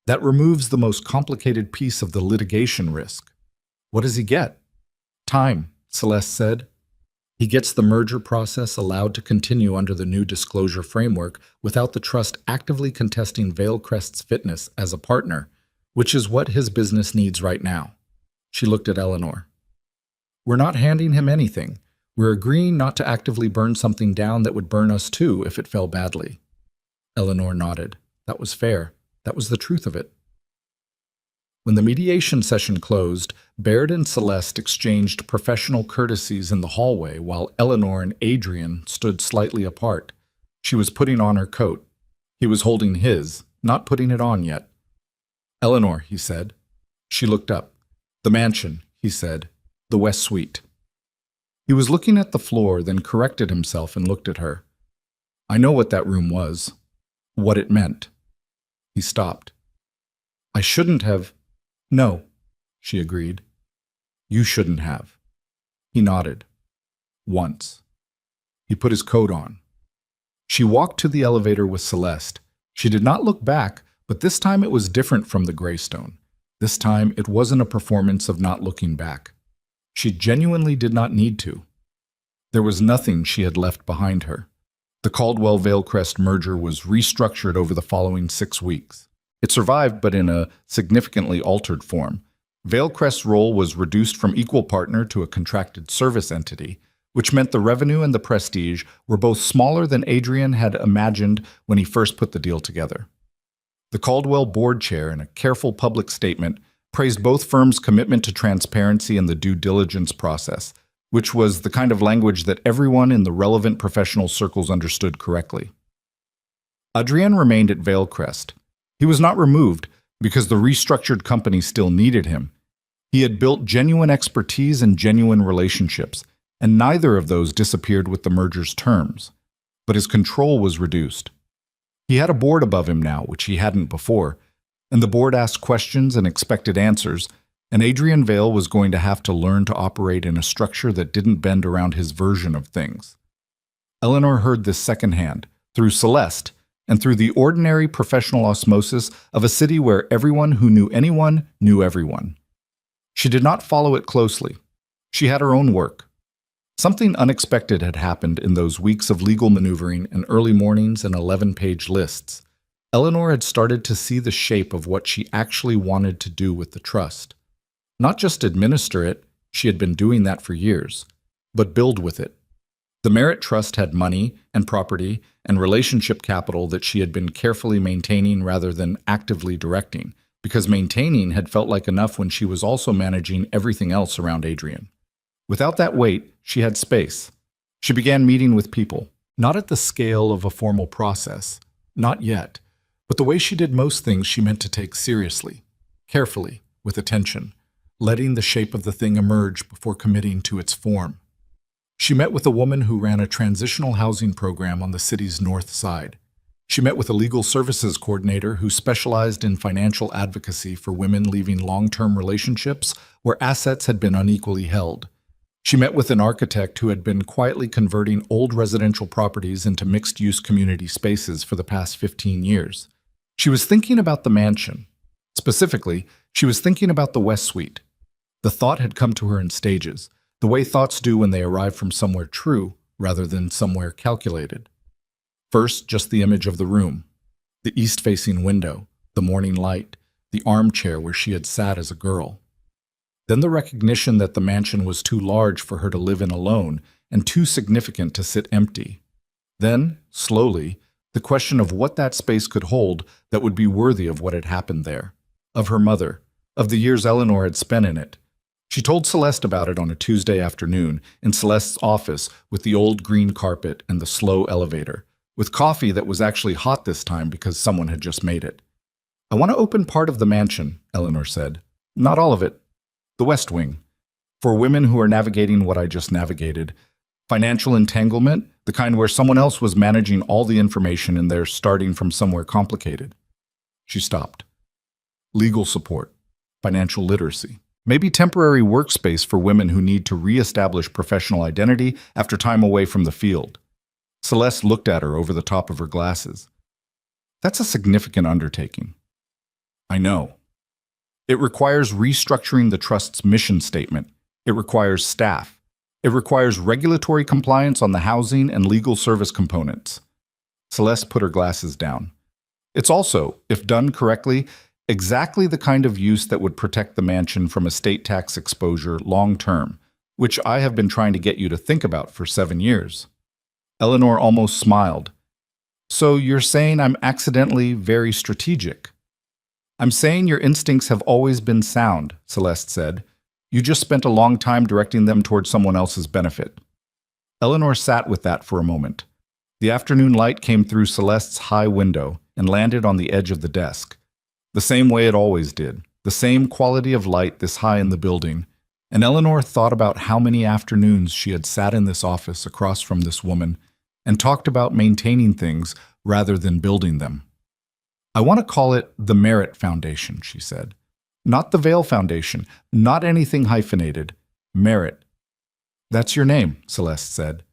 that removes the most complicated piece of the litigation risk. What does he get? Time, Celeste said. He gets the merger process allowed to continue under the new disclosure framework without the trust actively contesting Veilcrest's fitness as a partner, which is what his business needs right now. She looked at Eleanor. We're not handing him anything. We're agreeing not to actively burn something down that would burn us too if it fell badly. Eleanor nodded. That was fair. That was the truth of it. When the mediation session closed, Baird and Celeste exchanged professional courtesies in the hallway while Eleanor and Adrian stood slightly apart. She was putting on her coat. He was holding his, not putting it on yet. "Eleanor," he said. She looked up. "The mansion," he said. "The West Suite." He was looking at the floor, then corrected himself and looked at her. "I know what that room was. What it meant." He stopped. "I shouldn't have—" "No," she agreed. "You shouldn't have." He nodded. "Once." He put his coat on. She walked to the elevator with Celeste. She did not look back, but this time it was different from the Greystone. This time it wasn't a performance of not looking back. She genuinely did not need to. There was nothing she had left behind her. The Caldwell-Vailcrest merger was restructured over the following 6 weeks. It survived, but in a significantly altered form. Vailcrest's role was reduced from equal partner to a contracted service entity, which meant the revenue and the prestige were both smaller than Adrian had imagined when he first put the deal together. The Caldwell board chair, in a careful public statement, praised both firms' commitment to transparency and the due diligence process, which was the kind of language that everyone in the relevant professional circles understood correctly. Adrian remained at Vailcrest. He was not removed because the restructured company still needed him. He had built genuine expertise and genuine relationships, and neither of those disappeared with the merger's terms. But his control was reduced. He had a board above him now, which he hadn't before, and the board asked questions and expected answers, and Adrian Vail was going to have to learn to operate in a structure that didn't bend around his version of things. Eleanor heard this secondhand, through Celeste, and through the ordinary professional osmosis of a city where everyone who knew anyone knew everyone. She did not follow it closely. She had her own work. Something unexpected had happened in those weeks of legal maneuvering and early mornings and 11-page lists. Eleanor had started to see the shape of what she actually wanted to do with the trust. Not just administer it, she had been doing that for years, but build with it. The Merit Trust had money and property and relationship capital that she had been carefully maintaining rather than actively directing, because maintaining had felt like enough when she was also managing everything else around Adrian. Without that weight, she had space. She began meeting with people, not at the scale of a formal process, not yet, but the way she did most things she meant to take seriously, carefully, with attention, letting the shape of the thing emerge before committing to its form. She met with a woman who ran a transitional housing program on the city's north side. She met with a legal services coordinator who specialized in financial advocacy for women leaving long-term relationships where assets had been unequally held. She met with an architect who had been quietly converting old residential properties into mixed-use community spaces for the past 15 years. She was thinking about the mansion. Specifically, she was thinking about the West Suite. The thought had come to her in stages, the way thoughts do when they arrive from somewhere true rather than somewhere calculated. First, just the image of the room, the east-facing window, the morning light, the armchair where she had sat as a girl. Then the recognition that the mansion was too large for her to live in alone and too significant to sit empty. Then, slowly, the question of what that space could hold that would be worthy of what had happened there, of her mother, of the years Eleanor had spent in it. She told Celeste about it on a Tuesday afternoon in Celeste's office with the old green carpet and the slow elevator, with coffee that was actually hot this time because someone had just made it. "I want to open part of the mansion," Eleanor said. "Not all of it. The West Wing. For women who are navigating what I just navigated. Financial entanglement, the kind where someone else was managing all the information and they're starting from somewhere complicated." She stopped. Legal support. Financial literacy. Maybe temporary workspace for women who need to reestablish professional identity after time away from the field. Celeste looked at her over the top of her glasses. "That's a significant undertaking." "I know. It requires restructuring the trust's mission statement. It requires staff. It requires regulatory compliance on the housing and legal service components." Celeste put her glasses down. "It's also, if done correctly, exactly the kind of use that would protect the mansion from estate tax exposure long-term, which I have been trying to get you to think about for 7 years. Eleanor almost smiled. "So you're saying I'm accidentally very strategic?" I'm saying your instincts have always been sound, Celeste said. You just spent a long time directing them toward someone else's benefit. Eleanor sat with that for a moment. The afternoon light came through Celeste's high window and landed on the edge of the desk. The same way it always did, the same quality of light this high in the building, and Eleanor thought about how many afternoons she had sat in this office across from this woman and talked about maintaining things rather than building them. I want to call it the Merit Foundation, she said. Not the Veil Foundation, not anything hyphenated. Merit. That's your name, Celeste said.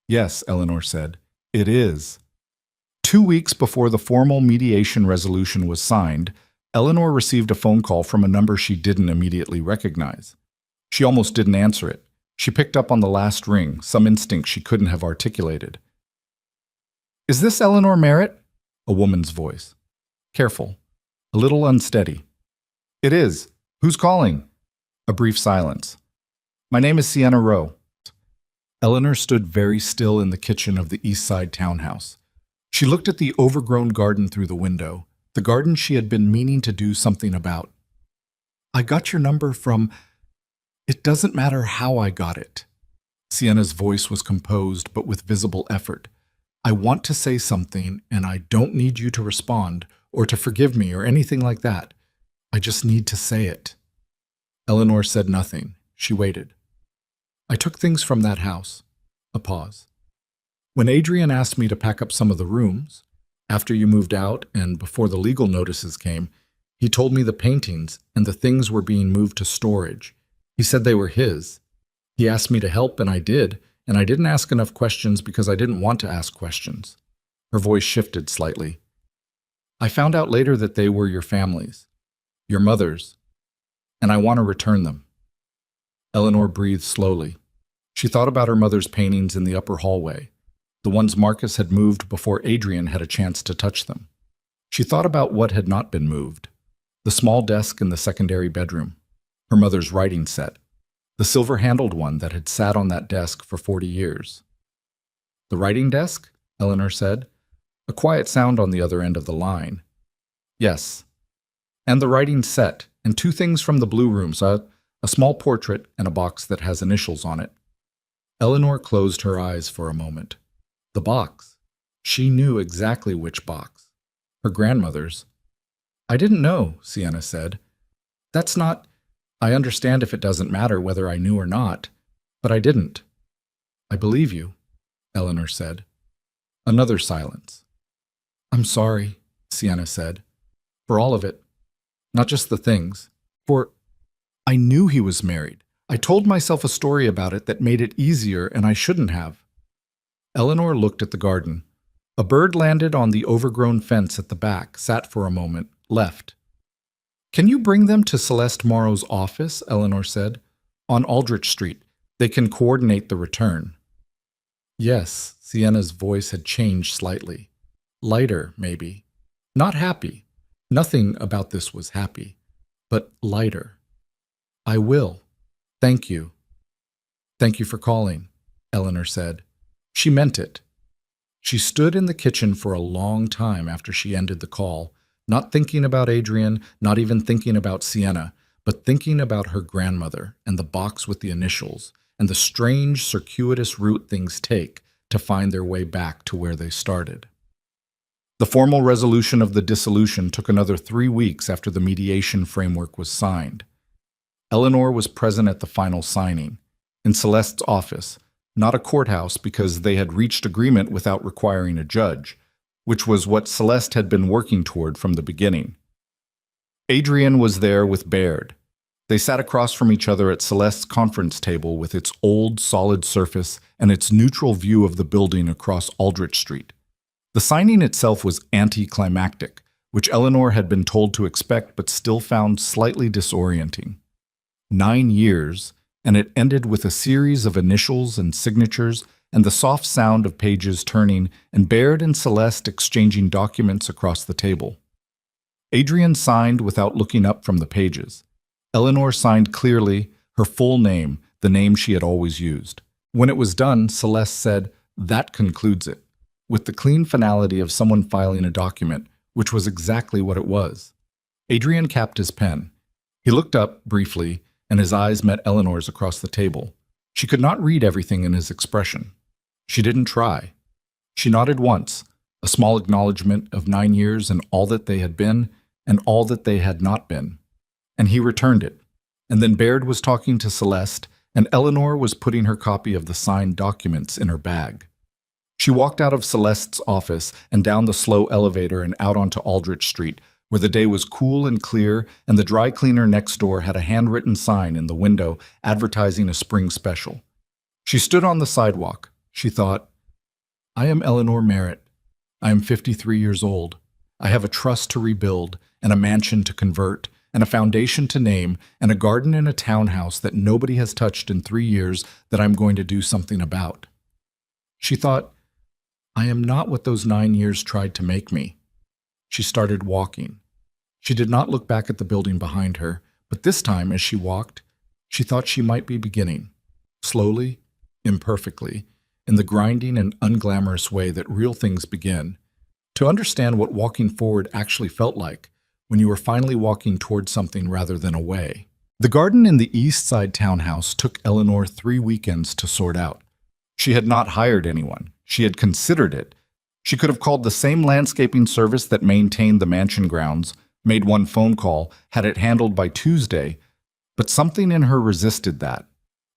Yes, Eleanor said. It is. 2 weeks before the formal mediation resolution was signed, Eleanor received a phone call from a number she didn't immediately recognize. She almost didn't answer it. She picked up on the last ring, some instinct she couldn't have articulated. Is this Eleanor Merritt? A woman's voice. Careful. A little unsteady. It is. Who's calling? A brief silence. My name is Sienna Rowe. Eleanor stood very still in the kitchen of the East Side townhouse. She looked at the overgrown garden through the window, the garden she had been meaning to do something about. I got your number from... It doesn't matter how I got it. Sienna's voice was composed, but with visible effort. I want to say something, and I don't need you to respond, or to forgive me, or anything like that. I just need to say it. Eleanor said nothing. She waited. I took things from that house. A pause. When Adrian asked me to pack up some of the rooms, after you moved out and before the legal notices came, he told me the paintings and the things were being moved to storage. He said they were his. He asked me to help, and I did, and I didn't ask enough questions because I didn't want to ask questions. Her voice shifted slightly. I found out later that they were your family's, your mother's, and I want to return them. Eleanor breathed slowly. She thought about her mother's paintings in the upper hallway, the ones Marcus had moved before Adrian had a chance to touch them. She thought about what had not been moved, the small desk in the secondary bedroom, her mother's writing set, the silver-handled one that had sat on that desk for 40 years. The writing desk? Eleanor said. A quiet sound on the other end of the line. Yes. And the writing set, and 2 things from the blue rooms, a small portrait and a box that has initials on it. Eleanor closed her eyes for a moment. The box. She knew exactly which box. Her grandmother's. I didn't know, Sienna said. That's not... I understand if it doesn't matter whether I knew or not, but I didn't. I believe you, Eleanor said. Another silence. I'm sorry, Sienna said, for all of it. Not just the things. For I knew he was married. I told myself a story about it that made it easier, and I shouldn't have. Eleanor looked at the garden. A bird landed on the overgrown fence at the back, sat for a moment, left. Can you bring them to Celeste Morrow's office? Eleanor said. On Aldrich Street. They can coordinate the return. Yes, Sienna's voice had changed slightly. Lighter, maybe. Not happy. Nothing about this was happy. But lighter. I will. Thank you. Thank you for calling, Eleanor said. She meant it. She stood in the kitchen for a long time after she ended the call, not thinking about Adrian, not even thinking about Sienna, but thinking about her grandmother and the box with the initials and the strange, circuitous route things take to find their way back to where they started. The formal resolution of the dissolution took another 3 weeks after the mediation framework was signed. Eleanor was present at the final signing, in Celeste's office, not a courthouse because they had reached agreement without requiring a judge, which was what Celeste had been working toward from the beginning. Adrian was there with Baird. They sat across from each other at Celeste's conference table with its old, solid surface and its neutral view of the building across Aldrich Street. The signing itself was anticlimactic, which Eleanor had been told to expect but still found slightly disorienting. 9 years, and it ended with a series of initials and signatures and the soft sound of pages turning and Baird and Celeste exchanging documents across the table. Adrian signed without looking up from the pages. Eleanor signed clearly, her full name, the name she had always used. When it was done, Celeste said, "That concludes it," with the clean finality of someone filing a document, which was exactly what it was. Adrian capped his pen. He looked up briefly, and his eyes met Eleanor's across the table. She could not read everything in his expression. She didn't try. She nodded once, a small acknowledgement of 9 years and all that they had been and all that they had not been. And he returned it. And then Baird was talking to Celeste, and Eleanor was putting her copy of the signed documents in her bag. She walked out of Celeste's office and down the slow elevator and out onto Aldrich Street, where the day was cool and clear, and the dry cleaner next door had a handwritten sign in the window advertising a spring special. She stood on the sidewalk. She thought, I am Eleanor Merritt. I am 53 years old. I have a trust to rebuild, and a mansion to convert, and a foundation to name, and a garden in a townhouse that nobody has touched in 3 years that I'm going to do something about. She thought, I am not what those 9 years tried to make me. She started walking. She did not look back at the building behind her, but this time as she walked, she thought she might be beginning, slowly, imperfectly, in the grinding and unglamorous way that real things begin, to understand what walking forward actually felt like when you were finally walking towards something rather than away. The garden in the East Side townhouse took Eleanor 3 weekends to sort out. She had not hired anyone. She had considered it. She could have called the same landscaping service that maintained the mansion grounds, made one phone call, had it handled by Tuesday, but something in her resisted that.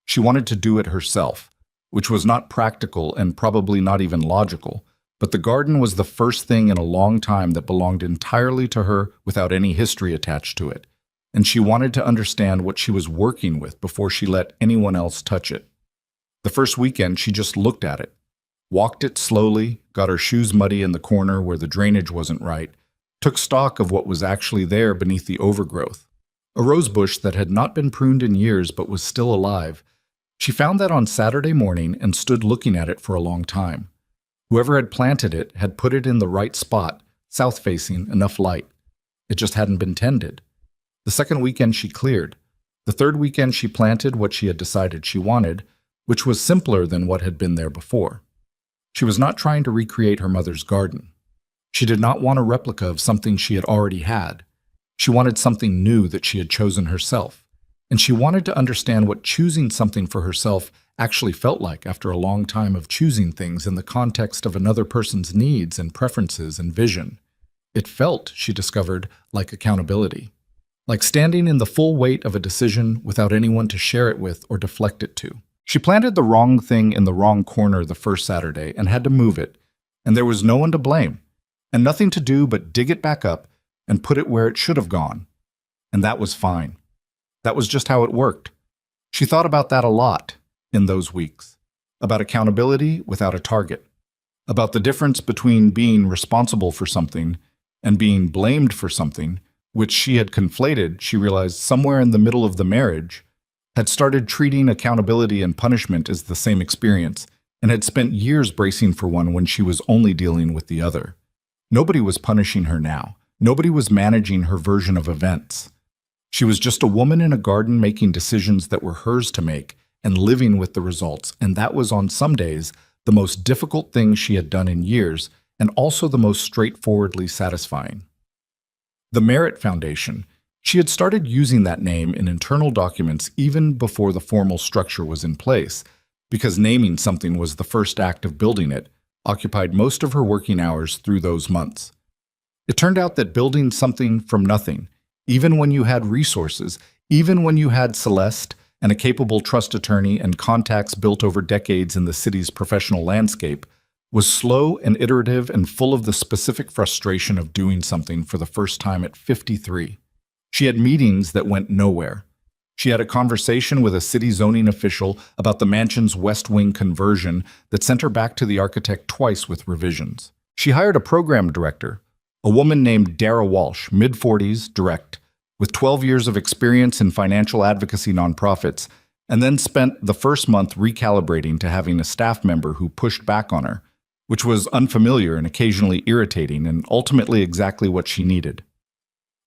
She wanted to do it herself, which was not practical and probably not even logical, but the garden was the first thing in a long time that belonged entirely to her without any history attached to it, and she wanted to understand what she was working with before she let anyone else touch it. The first weekend, she just looked at it, walked it slowly, got her shoes muddy in the corner where the drainage wasn't right, took stock of what was actually there beneath the overgrowth. A rose bush that had not been pruned in years but was still alive. She found that on Saturday morning and stood looking at it for a long time. Whoever had planted it had put it in the right spot, south-facing, enough light. It just hadn't been tended. The second weekend she cleared. The third weekend she planted what she had decided she wanted, which was simpler than what had been there before. She was not trying to recreate her mother's garden. She did not want a replica of something she had already had. She wanted something new that she had chosen herself. And she wanted to understand what choosing something for herself actually felt like after a long time of choosing things in the context of another person's needs and preferences and vision. It felt, she discovered, like accountability. Like standing in the full weight of a decision without anyone to share it with or deflect it to. She planted the wrong thing in the wrong corner the first Saturday and had to move it, and there was no one to blame, and nothing to do but dig it back up and put it where it should have gone. And that was fine. That was just how it worked. She thought about that a lot in those weeks, about accountability without a target, about the difference between being responsible for something and being blamed for something, which she had conflated, she realized somewhere in the middle of the marriage, had started treating accountability and punishment as the same experience, and had spent years bracing for one when she was only dealing with the other. Nobody was punishing her now. Nobody was managing her version of events. She was just a woman in a garden making decisions that were hers to make and living with the results, and that was on some days the most difficult thing she had done in years and also the most straightforwardly satisfying. The Merritt Foundation. She had started using that name in internal documents even before the formal structure was in place, because naming something was the first act of building it, occupied most of her working hours through those months. It turned out that building something from nothing, even when you had resources, even when you had Celeste and a capable trust attorney and contacts built over decades in the city's professional landscape, was slow and iterative and full of the specific frustration of doing something for the first time at 53. She had meetings that went nowhere. She had a conversation with a city zoning official about the mansion's West Wing conversion that sent her back to the architect twice with revisions. She hired a program director, a woman named Dara Walsh, mid-40s, direct, with 12 years of experience in financial advocacy nonprofits, and then spent the first month recalibrating to having a staff member who pushed back on her, which was unfamiliar and occasionally irritating and ultimately exactly what she needed.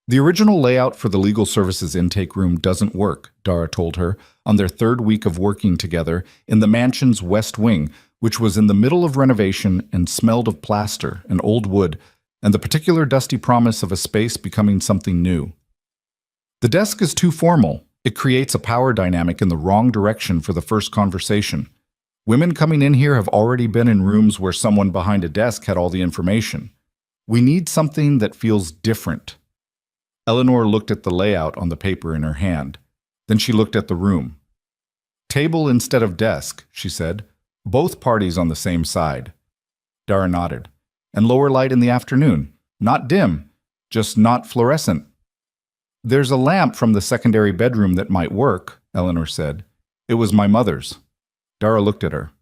The original layout for the legal services intake room doesn't work, Dara told her, on their third week of working together in the mansion's West Wing, which was in the middle of renovation and smelled of plaster and old wood, and the particular dusty promise of a space becoming something new. The desk is too formal. It creates a power dynamic in the wrong direction for the first conversation. Women coming in here have already been in rooms where someone behind a desk had all the information. We need something that feels different. Eleanor looked at the layout on the paper in her hand. Then she looked at the room. Table instead of desk, she said. Both parties on the same side. Dara nodded. And lower light in the afternoon. Not dim, just not fluorescent. There's a lamp from the secondary bedroom that might work, Eleanor said. It was my mother's. Dara looked at her.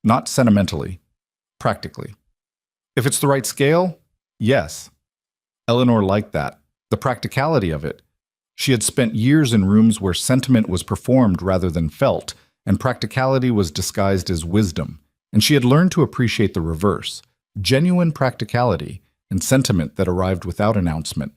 Not sentimentally. Practically. If it's the right scale, yes. Eleanor liked that. The practicality of it. She had spent years in rooms where sentiment was performed rather than felt, and practicality was disguised as wisdom, and she had learned to appreciate the reverse, genuine practicality and sentiment that arrived without announcement.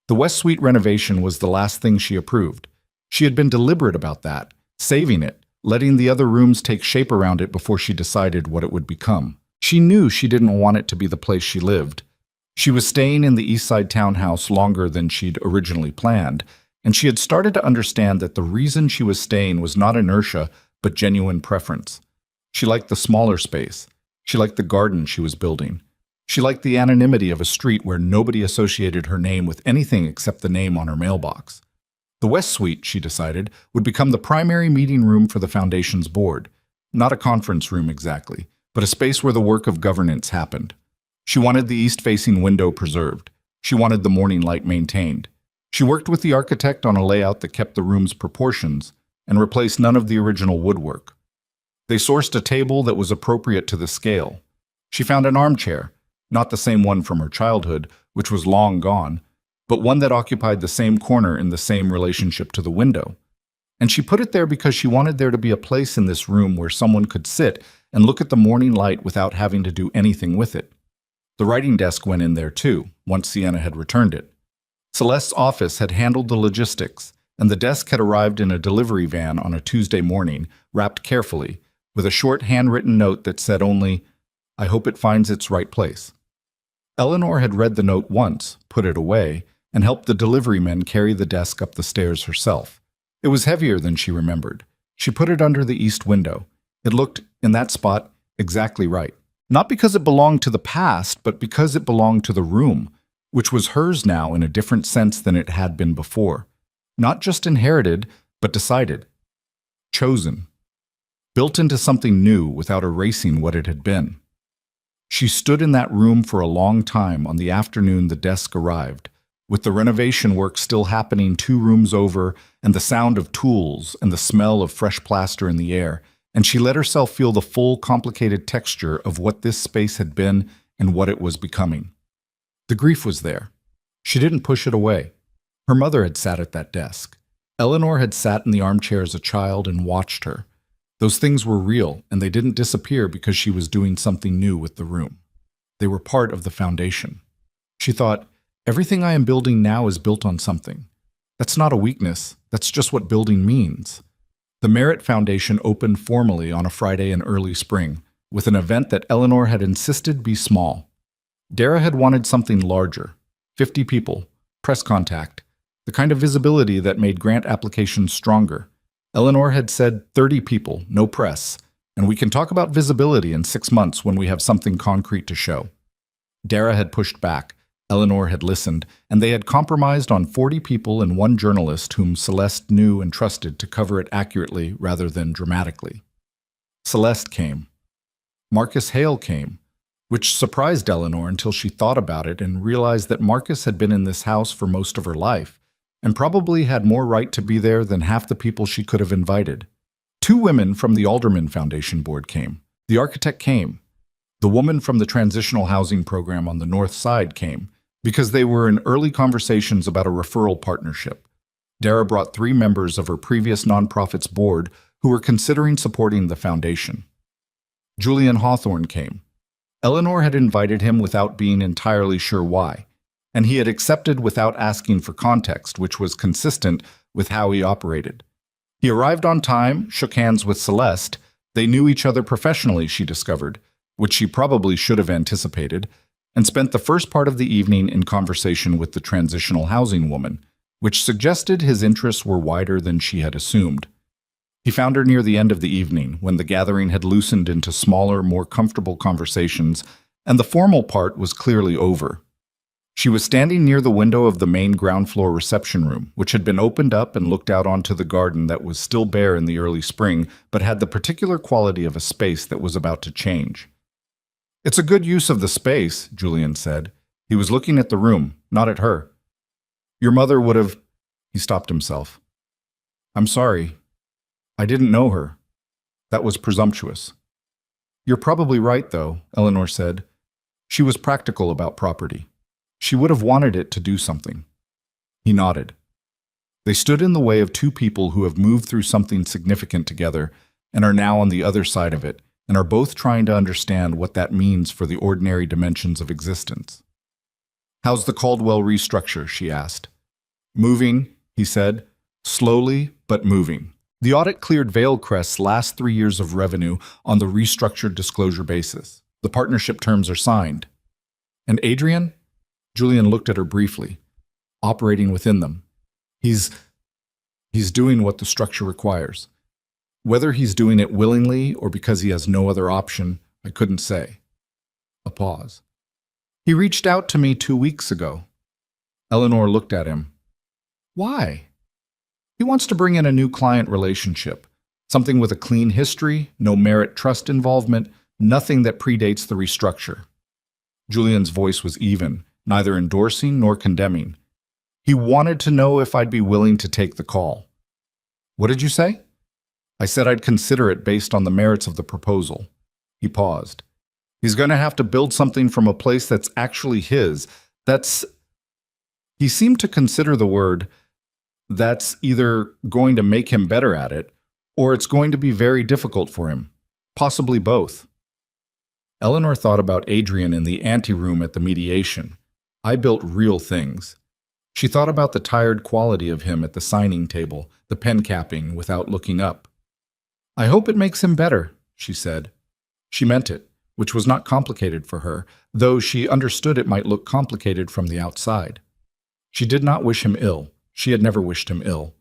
The West Suite renovation was the last thing she approved. She had been deliberate about that, saving it, letting the other rooms take shape around it before she decided what it would become. She knew she didn't want it to be the place she lived. She was staying in the East Side townhouse longer than she'd originally planned, and she had started to understand that the reason she was staying was not inertia, but genuine preference. She liked the smaller space. She liked the garden she was building. She liked the anonymity of a street where nobody associated her name with anything except the name on her mailbox. The West Suite, she decided, would become the primary meeting room for the Foundation's board. Not a conference room exactly, but a space where the work of governance happened. She wanted the east-facing window preserved. She wanted the morning light maintained. She worked with the architect on a layout that kept the room's proportions and replaced none of the original woodwork. They sourced a table that was appropriate to the scale. She found an armchair, not the same one from her childhood, which was long gone, but one that occupied the same corner in the same relationship to the window. And she put it there because she wanted there to be a place in this room where someone could sit and look at the morning light without having to do anything with it. The writing desk went in there too, once Sienna had returned it. Celeste's office had handled the logistics, and the desk had arrived in a delivery van on a Tuesday morning, wrapped carefully, with a short handwritten note that said only, "I hope it finds its right place." Eleanor had read the note once, put it away, and helped the delivery men carry the desk up the stairs herself. It was heavier than she remembered. She put it under the east window. It looked, in that spot, exactly right. Not because it belonged to the past, but because it belonged to the room, which was hers now in a different sense than it had been before. Not just inherited, but decided. Chosen. Built into something new without erasing what it had been. She stood in that room for a long time on the afternoon the desk arrived, with the renovation work still happening 2 rooms over and the sound of tools and the smell of fresh plaster in the air, and she let herself feel the full, complicated texture of what this space had been and what it was becoming. The grief was there. She didn't push it away. Her mother had sat at that desk. Eleanor had sat in the armchair as a child and watched her. Those things were real, and they didn't disappear because she was doing something new with the room. They were part of the foundation. She thought, everything I am building now is built on something. That's not a weakness, that's just what building means. The Merit Foundation opened formally on a Friday in early spring, with an event that Eleanor had insisted be small. Dara had wanted something larger, 50 people, press contact, the kind of visibility that made grant applications stronger. Eleanor had said 30 people, no press, and we can talk about visibility in 6 months when we have something concrete to show. Dara had pushed back, Eleanor had listened, and they had compromised on 40 people and 1 journalist whom Celeste knew and trusted to cover it accurately rather than dramatically. Celeste came. Marcus Hale came, which surprised Eleanor until she thought about it and realized that Marcus had been in this house for most of her life, and probably had more right to be there than half the people she could have invited. 2 women from the Alderman Foundation Board came. The architect came. The woman from the Transitional Housing Program on the North Side came, because they were in early conversations about a referral partnership. Dara brought 3 members of her previous nonprofit's board who were considering supporting the foundation. Julian Hawthorne came. Eleanor had invited him without being entirely sure why, and he had accepted without asking for context, which was consistent with how he operated. He arrived on time, shook hands with Celeste. They knew each other professionally, she discovered, which she probably should have anticipated, and spent the first part of the evening in conversation with the transitional housing woman, which suggested his interests were wider than she had assumed. He found her near the end of the evening, when the gathering had loosened into smaller, more comfortable conversations, and the formal part was clearly over. She was standing near the window of the main ground floor reception room, which had been opened up and looked out onto the garden that was still bare in the early spring, but had the particular quality of a space that was about to change. "It's a good use of the space," Julian said. He was looking at the room, not at her. "Your mother would have—" He stopped himself. "I'm sorry. I didn't know her. That was presumptuous." "You're probably right, though," Eleanor said. "She was practical about property. She would have wanted it to do something." He nodded. They stood in the way of two people who have moved through something significant together and are now on the other side of it, and are both trying to understand what that means for the ordinary dimensions of existence. "How's the Caldwell restructure?" she asked. "Moving," he said. "Slowly, but moving. The audit cleared Vailcrest's last 3 years of revenue on the restructured disclosure basis. The partnership terms are signed." "And Adrian?" Julian looked at her briefly. "Operating within them. He's doing what the structure requires. Whether he's doing it willingly or because he has no other option, I couldn't say." A pause. "He reached out to me 2 weeks ago." Eleanor looked at him. "Why?" "He wants to bring in a new client relationship. Something with a clean history, no merit trust involvement, nothing that predates the restructure." Julian's voice was even, neither endorsing nor condemning. "He wanted to know if I'd be willing to take the call." "What did you say?" "I said I'd consider it based on the merits of the proposal." He paused. "He's going to have to build something from a place that's actually his. He seemed to consider the word, that's either going to make him better at it, or it's going to be very difficult for him. Possibly both." Eleanor thought about Adrian in the anteroom at the mediation. "I built real things." She thought about the tired quality of him at the signing table, the pen capping without looking up. "I hope it makes him better," she said. She meant it, which was not complicated for her, though she understood it might look complicated from the outside. She did not wish him ill. She had never wished him ill.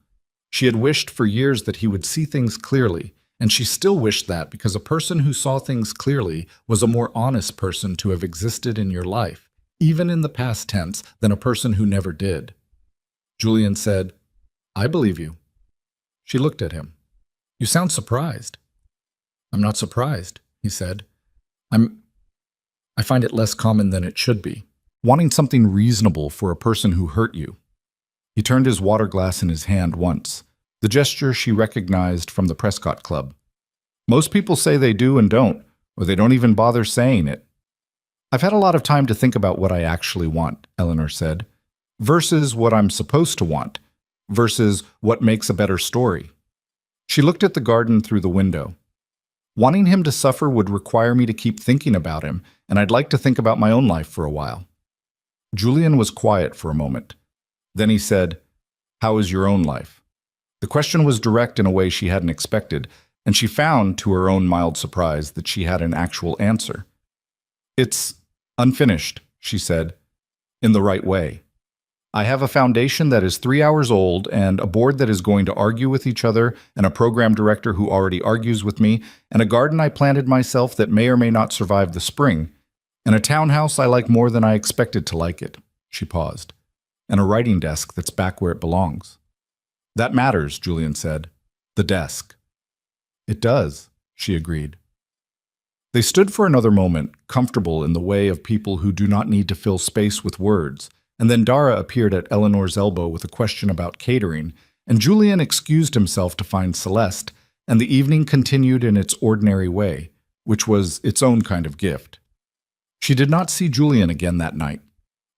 She had wished for years that he would see things clearly, and she still wished that because a person who saw things clearly was a more honest person to have existed in your life, even in the past tense, than a person who never did. Julian said, "I believe you." She looked at him. "You sound surprised." "I'm not surprised," he said. I find it less common than it should be. Wanting something reasonable for a person who hurt you." He turned his water glass in his hand once, the gesture she recognized from the Prescott Club. "Most people say they do and don't, or they don't even bother saying it." "I've had a lot of time to think about what I actually want," Eleanor said, "versus what I'm supposed to want, versus what makes a better story." She looked at the garden through the window. "Wanting him to suffer would require me to keep thinking about him, and I'd like to think about my own life for a while." Julian was quiet for a moment. Then he said, "How is your own life?" The question was direct in a way she hadn't expected, and she found, to her own mild surprise, that she had an actual answer. "It's unfinished," she said, "in the right way. I have a foundation that is 3 hours old and a board that is going to argue with each other and a program director who already argues with me and a garden I planted myself that may or may not survive the spring and a townhouse I like more than I expected to like it." She paused. "And a writing desk that's back where it belongs." "That matters," Julian said. "The desk." "It does," she agreed. They stood for another moment, comfortable in the way of people who do not need to fill space with words, and then Dara appeared at Eleanor's elbow with a question about catering, and Julian excused himself to find Celeste, and the evening continued in its ordinary way, which was its own kind of gift. She did not see Julian again that night.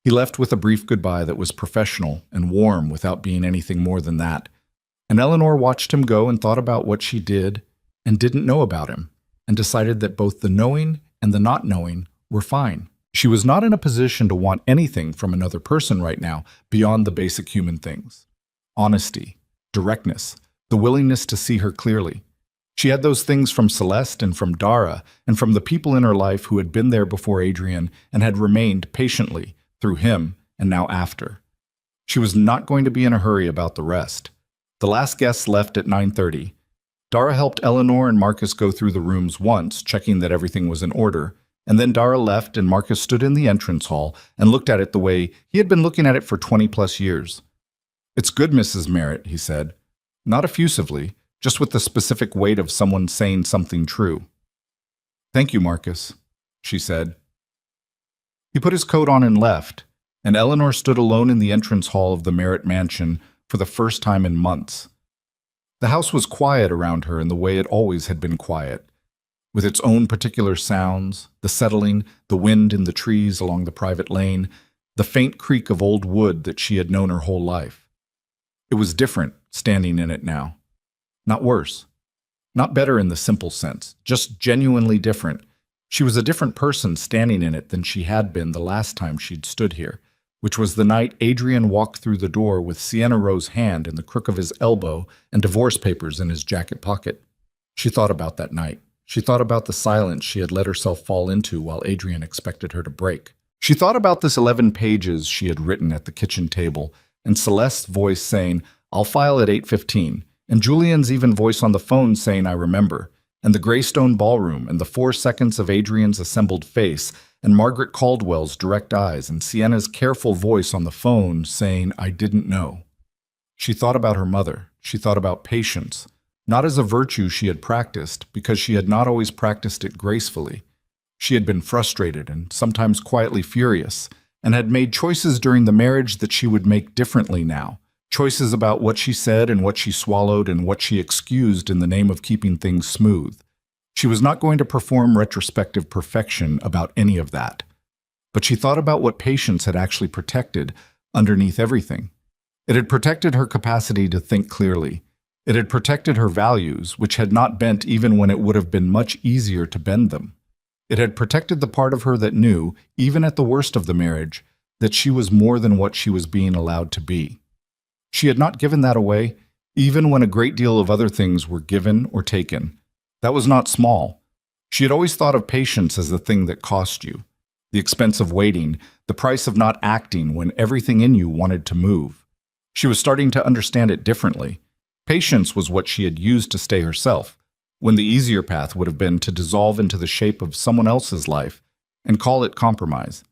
He left with a brief goodbye that was professional and warm without being anything more than that, and Eleanor watched him go and thought about what she did and didn't know about him, and decided that both the knowing and the not knowing were fine. She was not in a position to want anything from another person right now beyond the basic human things. Honesty, directness, the willingness to see her clearly. She had those things from Celeste and from Dara and from the people in her life who had been there before Adrian and had remained patiently through him and now after. She was not going to be in a hurry about the rest. The last guests left at 9:30. Dara helped Eleanor and Marcus go through the rooms once, checking that everything was in order, and then Dara left and Marcus stood in the entrance hall and looked at it the way he had been looking at it for 20-plus years. "It's good, Mrs. Merritt," he said, not effusively, just with the specific weight of someone saying something true. "Thank you, Marcus," she said. He put his coat on and left, and Eleanor stood alone in the entrance hall of the Merritt mansion for the first time in months. The house was quiet around her in the way it always had been quiet, with its own particular sounds, the settling, the wind in the trees along the private lane, the faint creak of old wood that she had known her whole life. It was different, standing in it now. Not worse. Not better in the simple sense, just genuinely different. She was a different person standing in it than she had been the last time she'd stood here, which was the night Adrian walked through the door with Sienna Rowe's hand in the crook of his elbow and divorce papers in his jacket pocket. She thought about that night. She thought about the silence she had let herself fall into while Adrian expected her to break. She thought about this 11 pages she had written at the kitchen table, and Celeste's voice saying, "I'll file at 8:15, and Julian's even voice on the phone saying, "I remember," and the Greystone ballroom, and the 4 seconds of Adrian's assembled face, and Margaret Caldwell's direct eyes, and Sienna's careful voice on the phone saying, "I didn't know." She thought about her mother. She thought about patience, not as a virtue she had practiced, because she had not always practiced it gracefully. She had been frustrated and sometimes quietly furious, and had made choices during the marriage that she would make differently now. Choices about what she said and what she swallowed and what she excused in the name of keeping things smooth. She was not going to perform retrospective perfection about any of that. But she thought about what patience had actually protected underneath everything. It had protected her capacity to think clearly. It had protected her values, which had not bent even when it would have been much easier to bend them. It had protected the part of her that knew, even at the worst of the marriage, that she was more than what she was being allowed to be. She had not given that away, even when a great deal of other things were given or taken. That was not small. She had always thought of patience as the thing that cost you, the expense of waiting, the price of not acting when everything in you wanted to move. She was starting to understand it differently. Patience was what she had used to stay herself, when the easier path would have been to dissolve into the shape of someone else's life and call it compromise.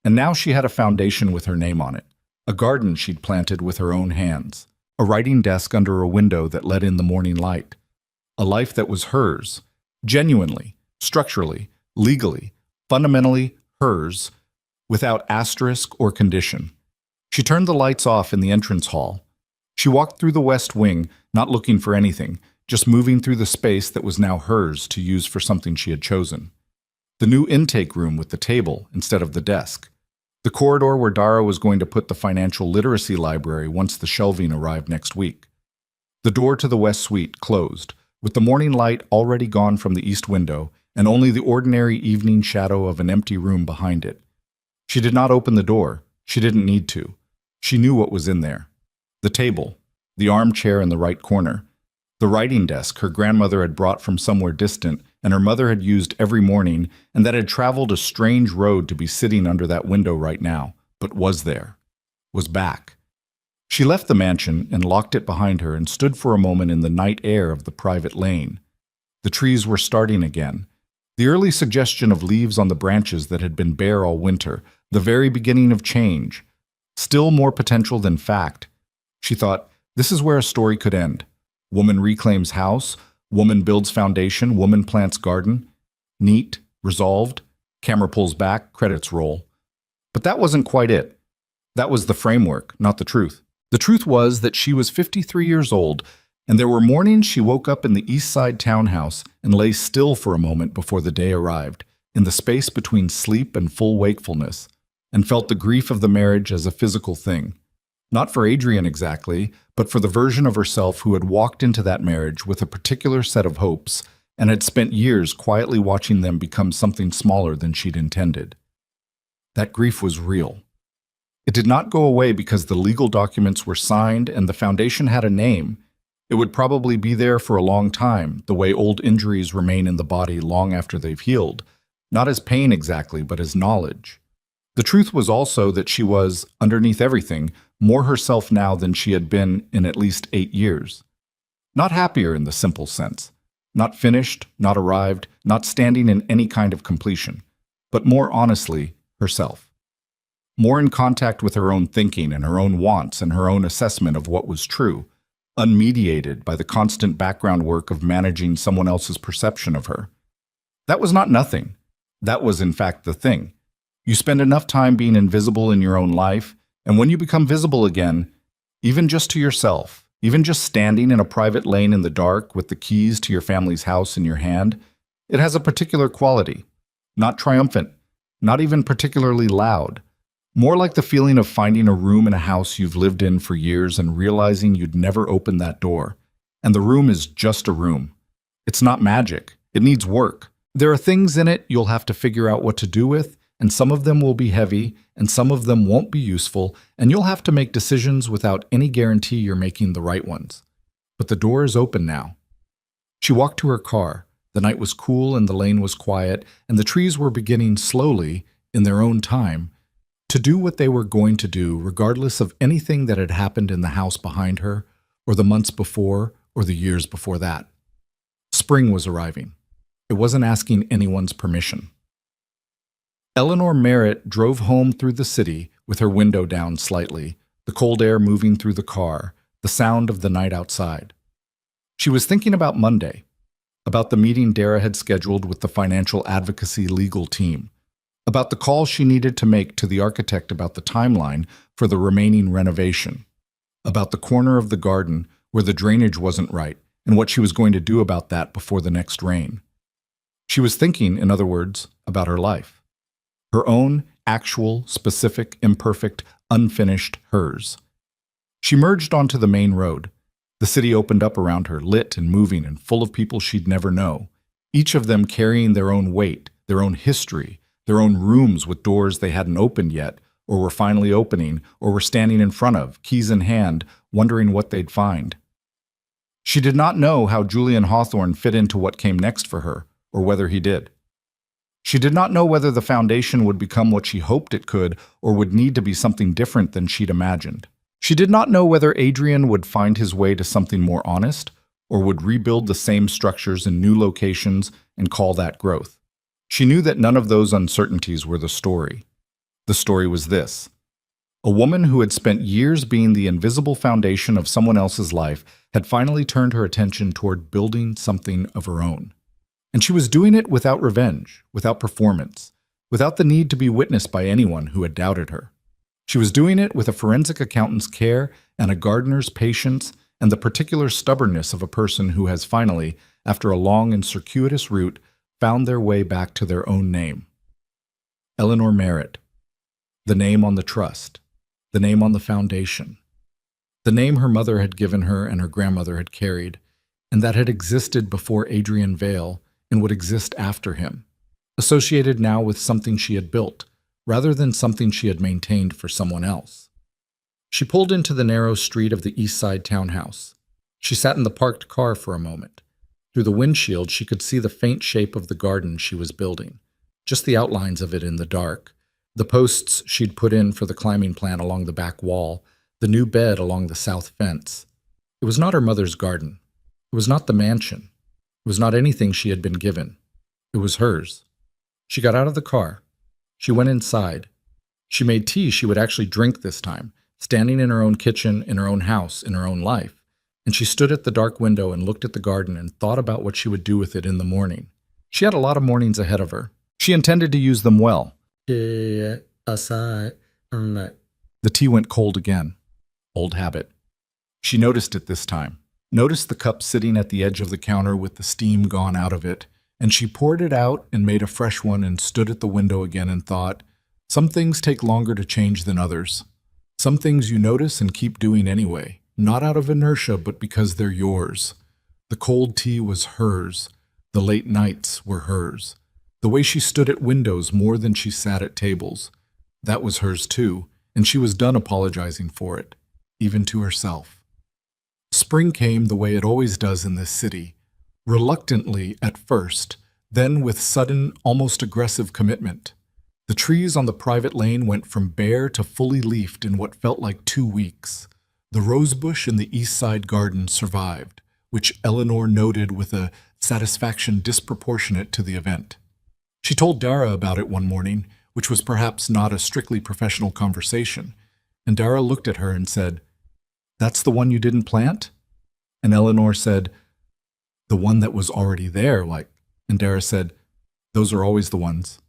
And now she had a foundation with her name on it, a garden she'd planted with her own hands, a writing desk under a window that let in the morning light, a life that was hers, genuinely, structurally, legally, fundamentally hers, without asterisk or condition. She turned the lights off in the entrance hall. She walked through the west wing, not looking for anything, just moving through the space that was now hers to use for something she had chosen. The new intake room with the table instead of the desk. The corridor where Dara was going to put the financial literacy library once the shelving arrived next week. The door to the west suite closed, with the morning light already gone from the east window and only the ordinary evening shadow of an empty room behind it. She did not open the door. She didn't need to. She knew what was in there. The table, the armchair in the right corner, the writing desk her grandmother had brought from somewhere distant and her mother had used every morning and that had traveled a strange road to be sitting under that window right now, but was there, was back. She left the mansion and locked it behind her and stood for a moment in the night air of the private lane. The trees were starting again. The early suggestion of leaves on the branches that had been bare all winter, the very beginning of change. Still more potential than fact. She thought, this is where a story could end. Woman reclaims house, woman builds foundation, woman plants garden. Neat, resolved, camera pulls back, credits roll. But that wasn't quite it. That was the framework, not the truth. The truth was that she was 53 years old, and there were mornings she woke up in the East Side townhouse and lay still for a moment before the day arrived, in the space between sleep and full wakefulness, and felt the grief of the marriage as a physical thing. Not for Adrian exactly, but for the version of herself who had walked into that marriage with a particular set of hopes and had spent years quietly watching them become something smaller than she'd intended. That grief was real. It did not go away because the legal documents were signed and the foundation had a name. It would probably be there for a long time, the way old injuries remain in the body long after they've healed, not as pain exactly, but as knowledge. The truth was also that she was, underneath everything, more herself now than she had been in at least 8 years. Not happier in the simple sense, not finished, not arrived, not standing in any kind of completion, but more honestly, herself. More in contact with her own thinking and her own wants and her own assessment of what was true, unmediated by the constant background work of managing someone else's perception of her. That was not nothing. That was, in fact, the thing. You spend enough time being invisible in your own life, and when you become visible again, even just to yourself, even just standing in a private lane in the dark with the keys to your family's house in your hand, it has a particular quality. Not triumphant, not even particularly loud. More like the feeling of finding a room in a house you've lived in for years and realizing you'd never open that door. And the room is just a room. It's not magic. It needs work. There are things in it you'll have to figure out what to do with, and some of them will be heavy, and some of them won't be useful, and you'll have to make decisions without any guarantee you're making the right ones. But the door is open now. She walked to her car. The night was cool and the lane was quiet, and the trees were beginning slowly, in their own time, to do what they were going to do regardless of anything that had happened in the house behind her, or the months before, or the years before that. Spring was arriving. It wasn't asking anyone's permission. Eleanor Merritt drove home through the city with her window down slightly, the cold air moving through the car, the sound of the night outside. She was thinking about Monday, about the meeting Dara had scheduled with the financial advocacy legal team, about the call she needed to make to the architect about the timeline for the remaining renovation, about the corner of the garden where the drainage wasn't right and what she was going to do about that before the next rain. She was thinking, in other words, about her life. Her own, actual, specific, imperfect, unfinished hers. She merged onto the main road. The city opened up around her, lit and moving and full of people she'd never know, each of them carrying their own weight, their own history, their own rooms with doors they hadn't opened yet, or were finally opening, or were standing in front of, keys in hand, wondering what they'd find. She did not know how Julian Hawthorne fit into what came next for her, or whether he did. She did not know whether the foundation would become what she hoped it could, or would need to be something different than she'd imagined. She did not know whether Adrian would find his way to something more honest, or would rebuild the same structures in new locations and call that growth. She knew that none of those uncertainties were the story. The story was this. A woman who had spent years being the invisible foundation of someone else's life had finally turned her attention toward building something of her own. And she was doing it without revenge, without performance, without the need to be witnessed by anyone who had doubted her. She was doing it with a forensic accountant's care and a gardener's patience and the particular stubbornness of a person who has finally, after a long and circuitous route, found their way back to their own name. Eleanor Merritt. The name on the trust. The name on the foundation. The name her mother had given her and her grandmother had carried, and that had existed before Adrian Vale and would exist after him, associated now with something she had built, rather than something she had maintained for someone else. She pulled into the narrow street of the East Side townhouse. She sat in the parked car for a moment. Through the windshield, she could see the faint shape of the garden she was building, just the outlines of it in the dark, the posts she'd put in for the climbing plan along the back wall, the new bed along the south fence. It was not her mother's garden. It was not the mansion. It was not anything she had been given. It was hers. She got out of the car. She went inside. She made tea she would actually drink this time, standing in her own kitchen, in her own house, in her own life. And she stood at the dark window and looked at the garden and thought about what she would do with it in the morning. She had a lot of mornings ahead of her. She intended to use them well. The tea went cold again. Old habit. She noticed it this time. Noticed the cup sitting at the edge of the counter with the steam gone out of it, and she poured it out and made a fresh one and stood at the window again and thought, some things take longer to change than others. Some things you notice and keep doing anyway, not out of inertia but because they're yours. The cold tea was hers. The late nights were hers. The way she stood at windows more than she sat at tables. That was hers too, and she was done apologizing for it, even to herself. Spring came the way it always does in this city, reluctantly at first, then with sudden, almost aggressive commitment. The trees on the private lane went from bare to fully leafed in what felt like 2 weeks. The rosebush in the east side garden survived, which Eleanor noted with a satisfaction disproportionate to the event. She told Dara about it one morning, which was perhaps not a strictly professional conversation, and Dara looked at her and said, "That's the one you didn't plant?" And Eleanor said, "The one that was already there, like," and Dara said, "Those are always the ones,"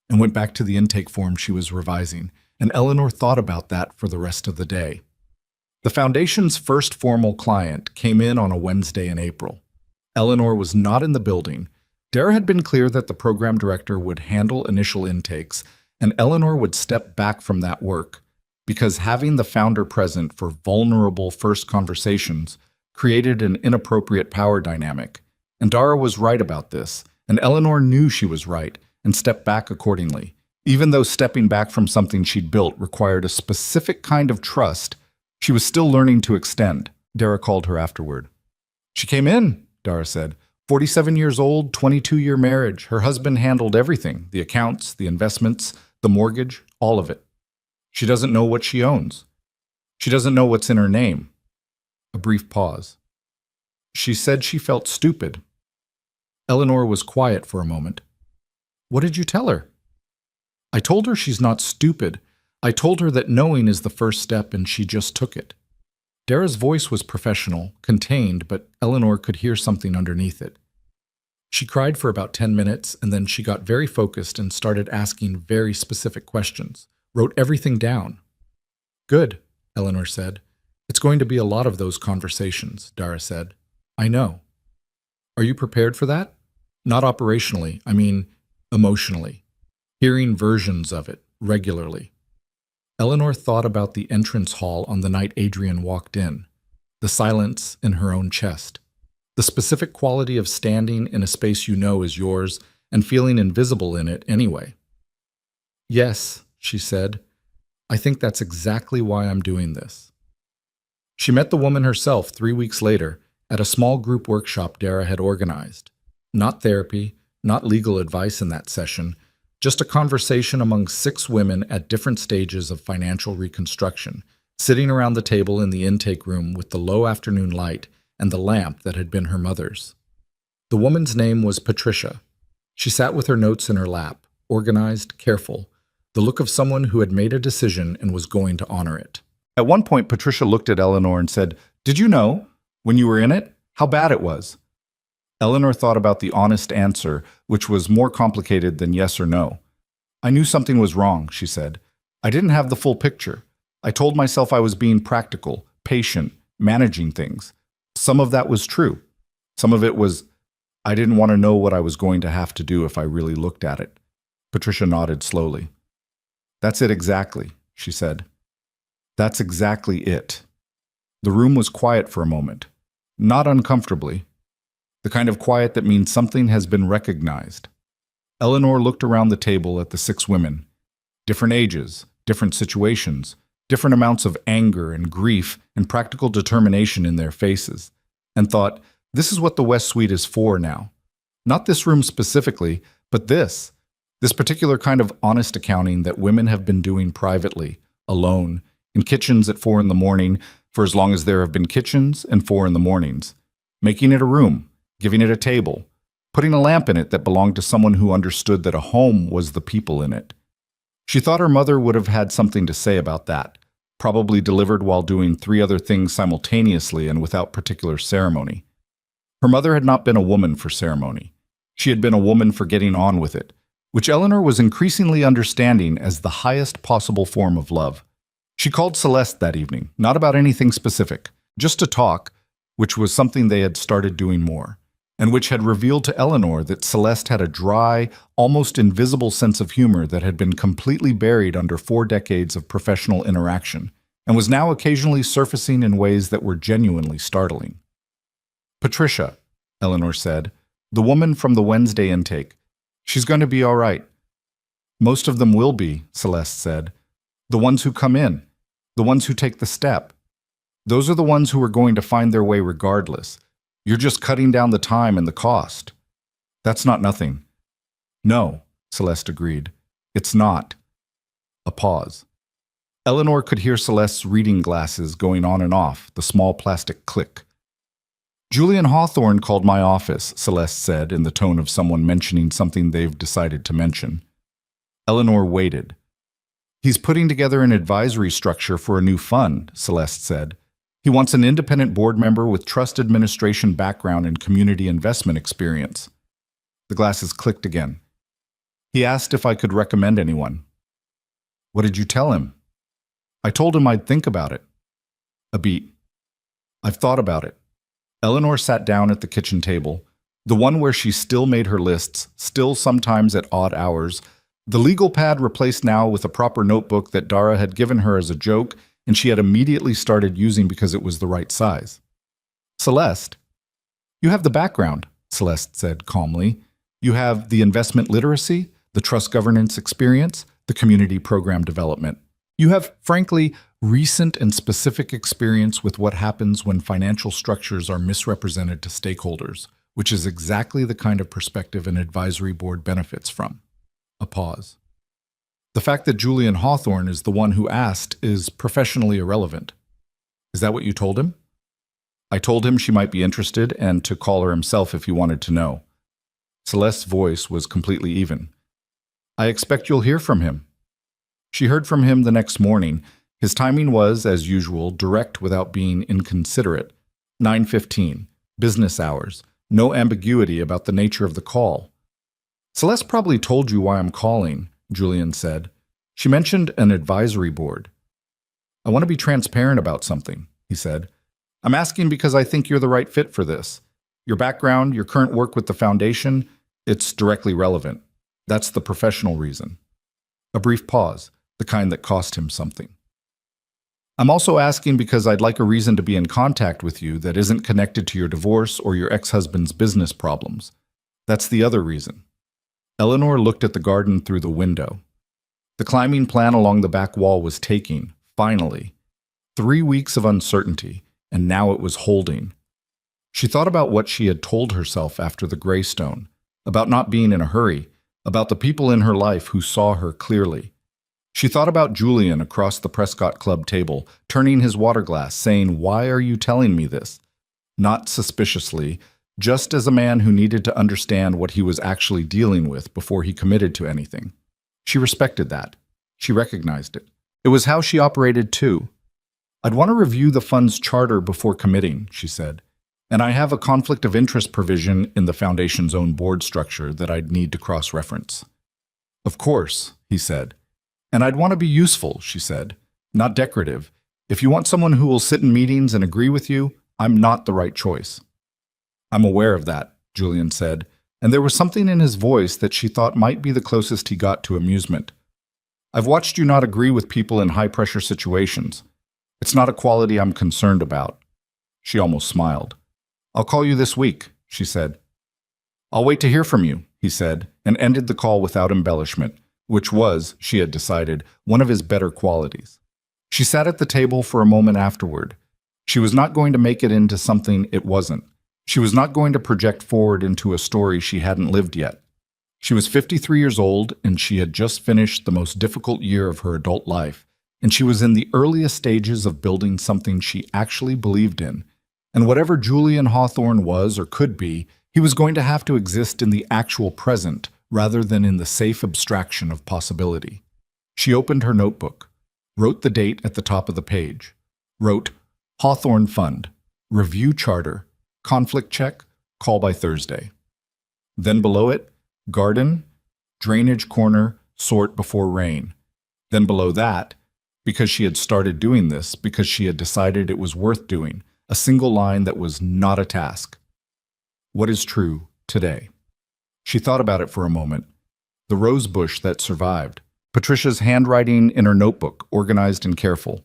and went back to the intake form she was revising, and Eleanor thought about that for the rest of the day. The Foundation's first formal client came in on a Wednesday in April. Eleanor was not in the building. Dara had been clear that the program director would handle initial intakes, and Eleanor would step back from that work, because having the founder present for vulnerable first conversations created an inappropriate power dynamic. And Dara was right about this, and Eleanor knew she was right, and stepped back accordingly. Even though stepping back from something she'd built required a specific kind of trust, she was still learning to extend. Dara called her afterward. "She came in," Dara said. 47 years old, 22-year marriage. Her husband handled everything, the accounts, the investments, the mortgage, all of it. She doesn't know what she owns. She doesn't know what's in her name. A brief pause. She said she felt stupid. Eleanor was quiet for a moment. "What did you tell her?" "I told her she's not stupid. I told her that knowing is the first step and she just took it." Dara's voice was professional, contained, but Eleanor could hear something underneath it. She cried for about 10 minutes, and then she got very focused and started asking very specific questions. Wrote everything down. "Good," Eleanor said. "It's going to be a lot of those conversations," Dara said. "I know." "Are you prepared for that?" "Not operationally, I mean emotionally. Hearing versions of it regularly." Eleanor thought about the entrance hall on the night Adrian walked in, the silence in her own chest, the specific quality of standing in a space you know is yours and feeling invisible in it anyway. "Yes," she said, "I think that's exactly why I'm doing this." She met the woman herself 3 weeks later at a small group workshop Dara had organized. Not therapy, not legal advice in that session, just a conversation among 6 women at different stages of financial reconstruction, sitting around the table in the intake room with the low afternoon light and the lamp that had been her mother's. The woman's name was Patricia. She sat with her notes in her lap, organized, careful, the look of someone who had made a decision and was going to honor it. At one point, Patricia looked at Eleanor and said, "Did you know, when you were in it, how bad it was?" Eleanor thought about the honest answer, which was more complicated than yes or no. "I knew something was wrong," she said. "I didn't have the full picture. I told myself I was being practical, patient, managing things. Some of that was true. Some of it was, I didn't want to know what I was going to have to do if I really looked at it." Patricia nodded slowly. "That's it exactly," she said. "That's exactly it." The room was quiet for a moment. Not uncomfortably. The kind of quiet that means something has been recognized. Eleanor looked around the table at the 6 women. Different ages, different situations, different amounts of anger and grief and practical determination in their faces, and thought, this is what the West Suite is for now. Not this room specifically, but this particular kind of honest accounting that women have been doing privately, alone, in kitchens at 4 in the morning, for as long as there have been kitchens and 4 in the mornings. Making it a room, giving it a table, putting a lamp in it that belonged to someone who understood that a home was the people in it. She thought her mother would have had something to say about that, probably delivered while doing 3 other things simultaneously and without particular ceremony. Her mother had not been a woman for ceremony. She had been a woman for getting on with it, which Eleanor was increasingly understanding as the highest possible form of love. She called Celeste that evening, not about anything specific, just to talk, which was something they had started doing more, and which had revealed to Eleanor that Celeste had a dry, almost invisible sense of humor that had been completely buried under 4 decades of professional interaction, and was now occasionally surfacing in ways that were genuinely startling. "Patricia," Eleanor said, "the woman from the Wednesday intake. She's going to be all right." "Most of them will be," Celeste said. "The ones who come in, the ones who take the step." Those are the ones who are going to find their way regardless. You're just cutting down the time and the cost. That's not nothing. No, Celeste agreed. It's not. A pause. Eleanor could hear Celeste's reading glasses going on and off, the small plastic click. Julian Hawthorne called my office, Celeste said in the tone of someone mentioning something they've decided to mention. Eleanor waited. He's putting together an advisory structure for a new fund, Celeste said. He wants an independent board member with trust administration background and community investment experience. The glasses clicked again. He asked if I could recommend anyone. What did you tell him? I told him I'd think about it. A beat. I've thought about it. Eleanor sat down at the kitchen table, the one where she still made her lists, still sometimes at odd hours, the legal pad replaced now with a proper notebook that Dara had given her as a joke and she had immediately started using because it was the right size. Celeste, you have the background, Celeste said calmly. You have the investment literacy, the trust governance experience, the community program development. You have, frankly, recent and specific experience with what happens when financial structures are misrepresented to stakeholders, which is exactly the kind of perspective an advisory board benefits from. A pause. The fact that Julian Hawthorne is the one who asked is professionally irrelevant. Is that what you told him? I told him she might be interested and to call her himself if he wanted to know. Celeste's voice was completely even. I expect you'll hear from him. She heard from him the next morning. His timing was, as usual, direct without being inconsiderate. 9:15, business hours, no ambiguity about the nature of the call. Celeste probably told you why I'm calling, Julian said. She mentioned an advisory board. I want to be transparent about something, he said. I'm asking because I think you're the right fit for this. Your background, your current work with the foundation, it's directly relevant. That's the professional reason. A brief pause, the kind that cost him something. I'm also asking because I'd like a reason to be in contact with you that isn't connected to your divorce or your ex-husband's business problems. That's the other reason. Eleanor looked at the garden through the window. The climbing plan along the back wall was taking, finally. 3 weeks of uncertainty, and now it was holding. She thought about what she had told herself after the Greystone, about not being in a hurry, about the people in her life who saw her clearly. She thought about Julian across the Prescott Club table, turning his water glass, saying, "Why are you telling me this?" Not suspiciously, just as a man who needed to understand what he was actually dealing with before he committed to anything. She respected that. She recognized it. It was how she operated too. I'd want to review the fund's charter before committing, she said, and I have a conflict of interest provision in the foundation's own board structure that I'd need to cross-reference. Of course, he said. And I'd want to be useful, she said, not decorative. If you want someone who will sit in meetings and agree with you, I'm not the right choice. I'm aware of that, Julian said, and there was something in his voice that she thought might be the closest he got to amusement. I've watched you not agree with people in high-pressure situations. It's not a quality I'm concerned about. She almost smiled. I'll call you this week, she said. I'll wait to hear from you, he said, and ended the call without embellishment, which was, she had decided, one of his better qualities. She sat at the table for a moment afterward. She was not going to make it into something it wasn't. She was not going to project forward into a story she hadn't lived yet. She was 53 years old, and she had just finished the most difficult year of her adult life, and she was in the earliest stages of building something she actually believed in. And whatever Julian Hawthorne was or could be, he was going to have to exist in the actual present rather than in the safe abstraction of possibility. She opened her notebook, wrote the date at the top of the page, wrote Hawthorne Fund, Review Charter, Conflict check, call by Thursday. Then below it, garden, drainage corner, sort before rain. Then below that, because she had started doing this, because she had decided it was worth doing, a single line that was not a task. What is true today? She thought about it for a moment. The rose bush that survived. Patricia's handwriting in her notebook, organized and careful.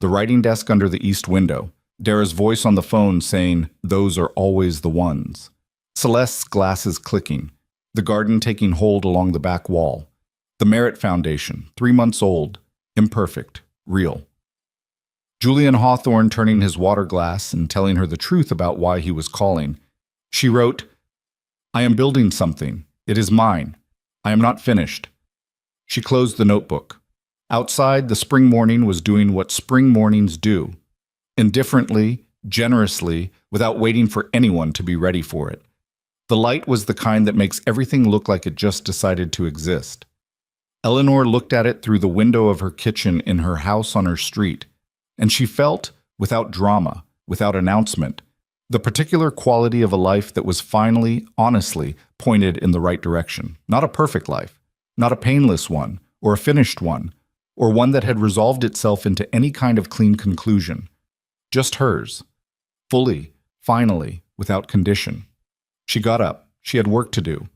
The writing desk under the east window. Dara's voice on the phone saying, "Those are always the ones." Celeste's glasses clicking. The garden taking hold along the back wall. The Merit Foundation, 3 months old, imperfect, real. Julian Hawthorne turning his water glass and telling her the truth about why he was calling. She wrote, "I am building something. It is mine. I am not finished." She closed the notebook. Outside, the spring morning was doing what spring mornings do. Indifferently, generously, without waiting for anyone to be ready for it. The light was the kind that makes everything look like it just decided to exist. Eleanor looked at it through the window of her kitchen in her house on her street, and she felt, without drama, without announcement, the particular quality of a life that was finally, honestly, pointed in the right direction. Not a perfect life, not a painless one, or a finished one, or one that had resolved itself into any kind of clean conclusion. Just hers. Fully, finally, without condition. She got up. She had work to do.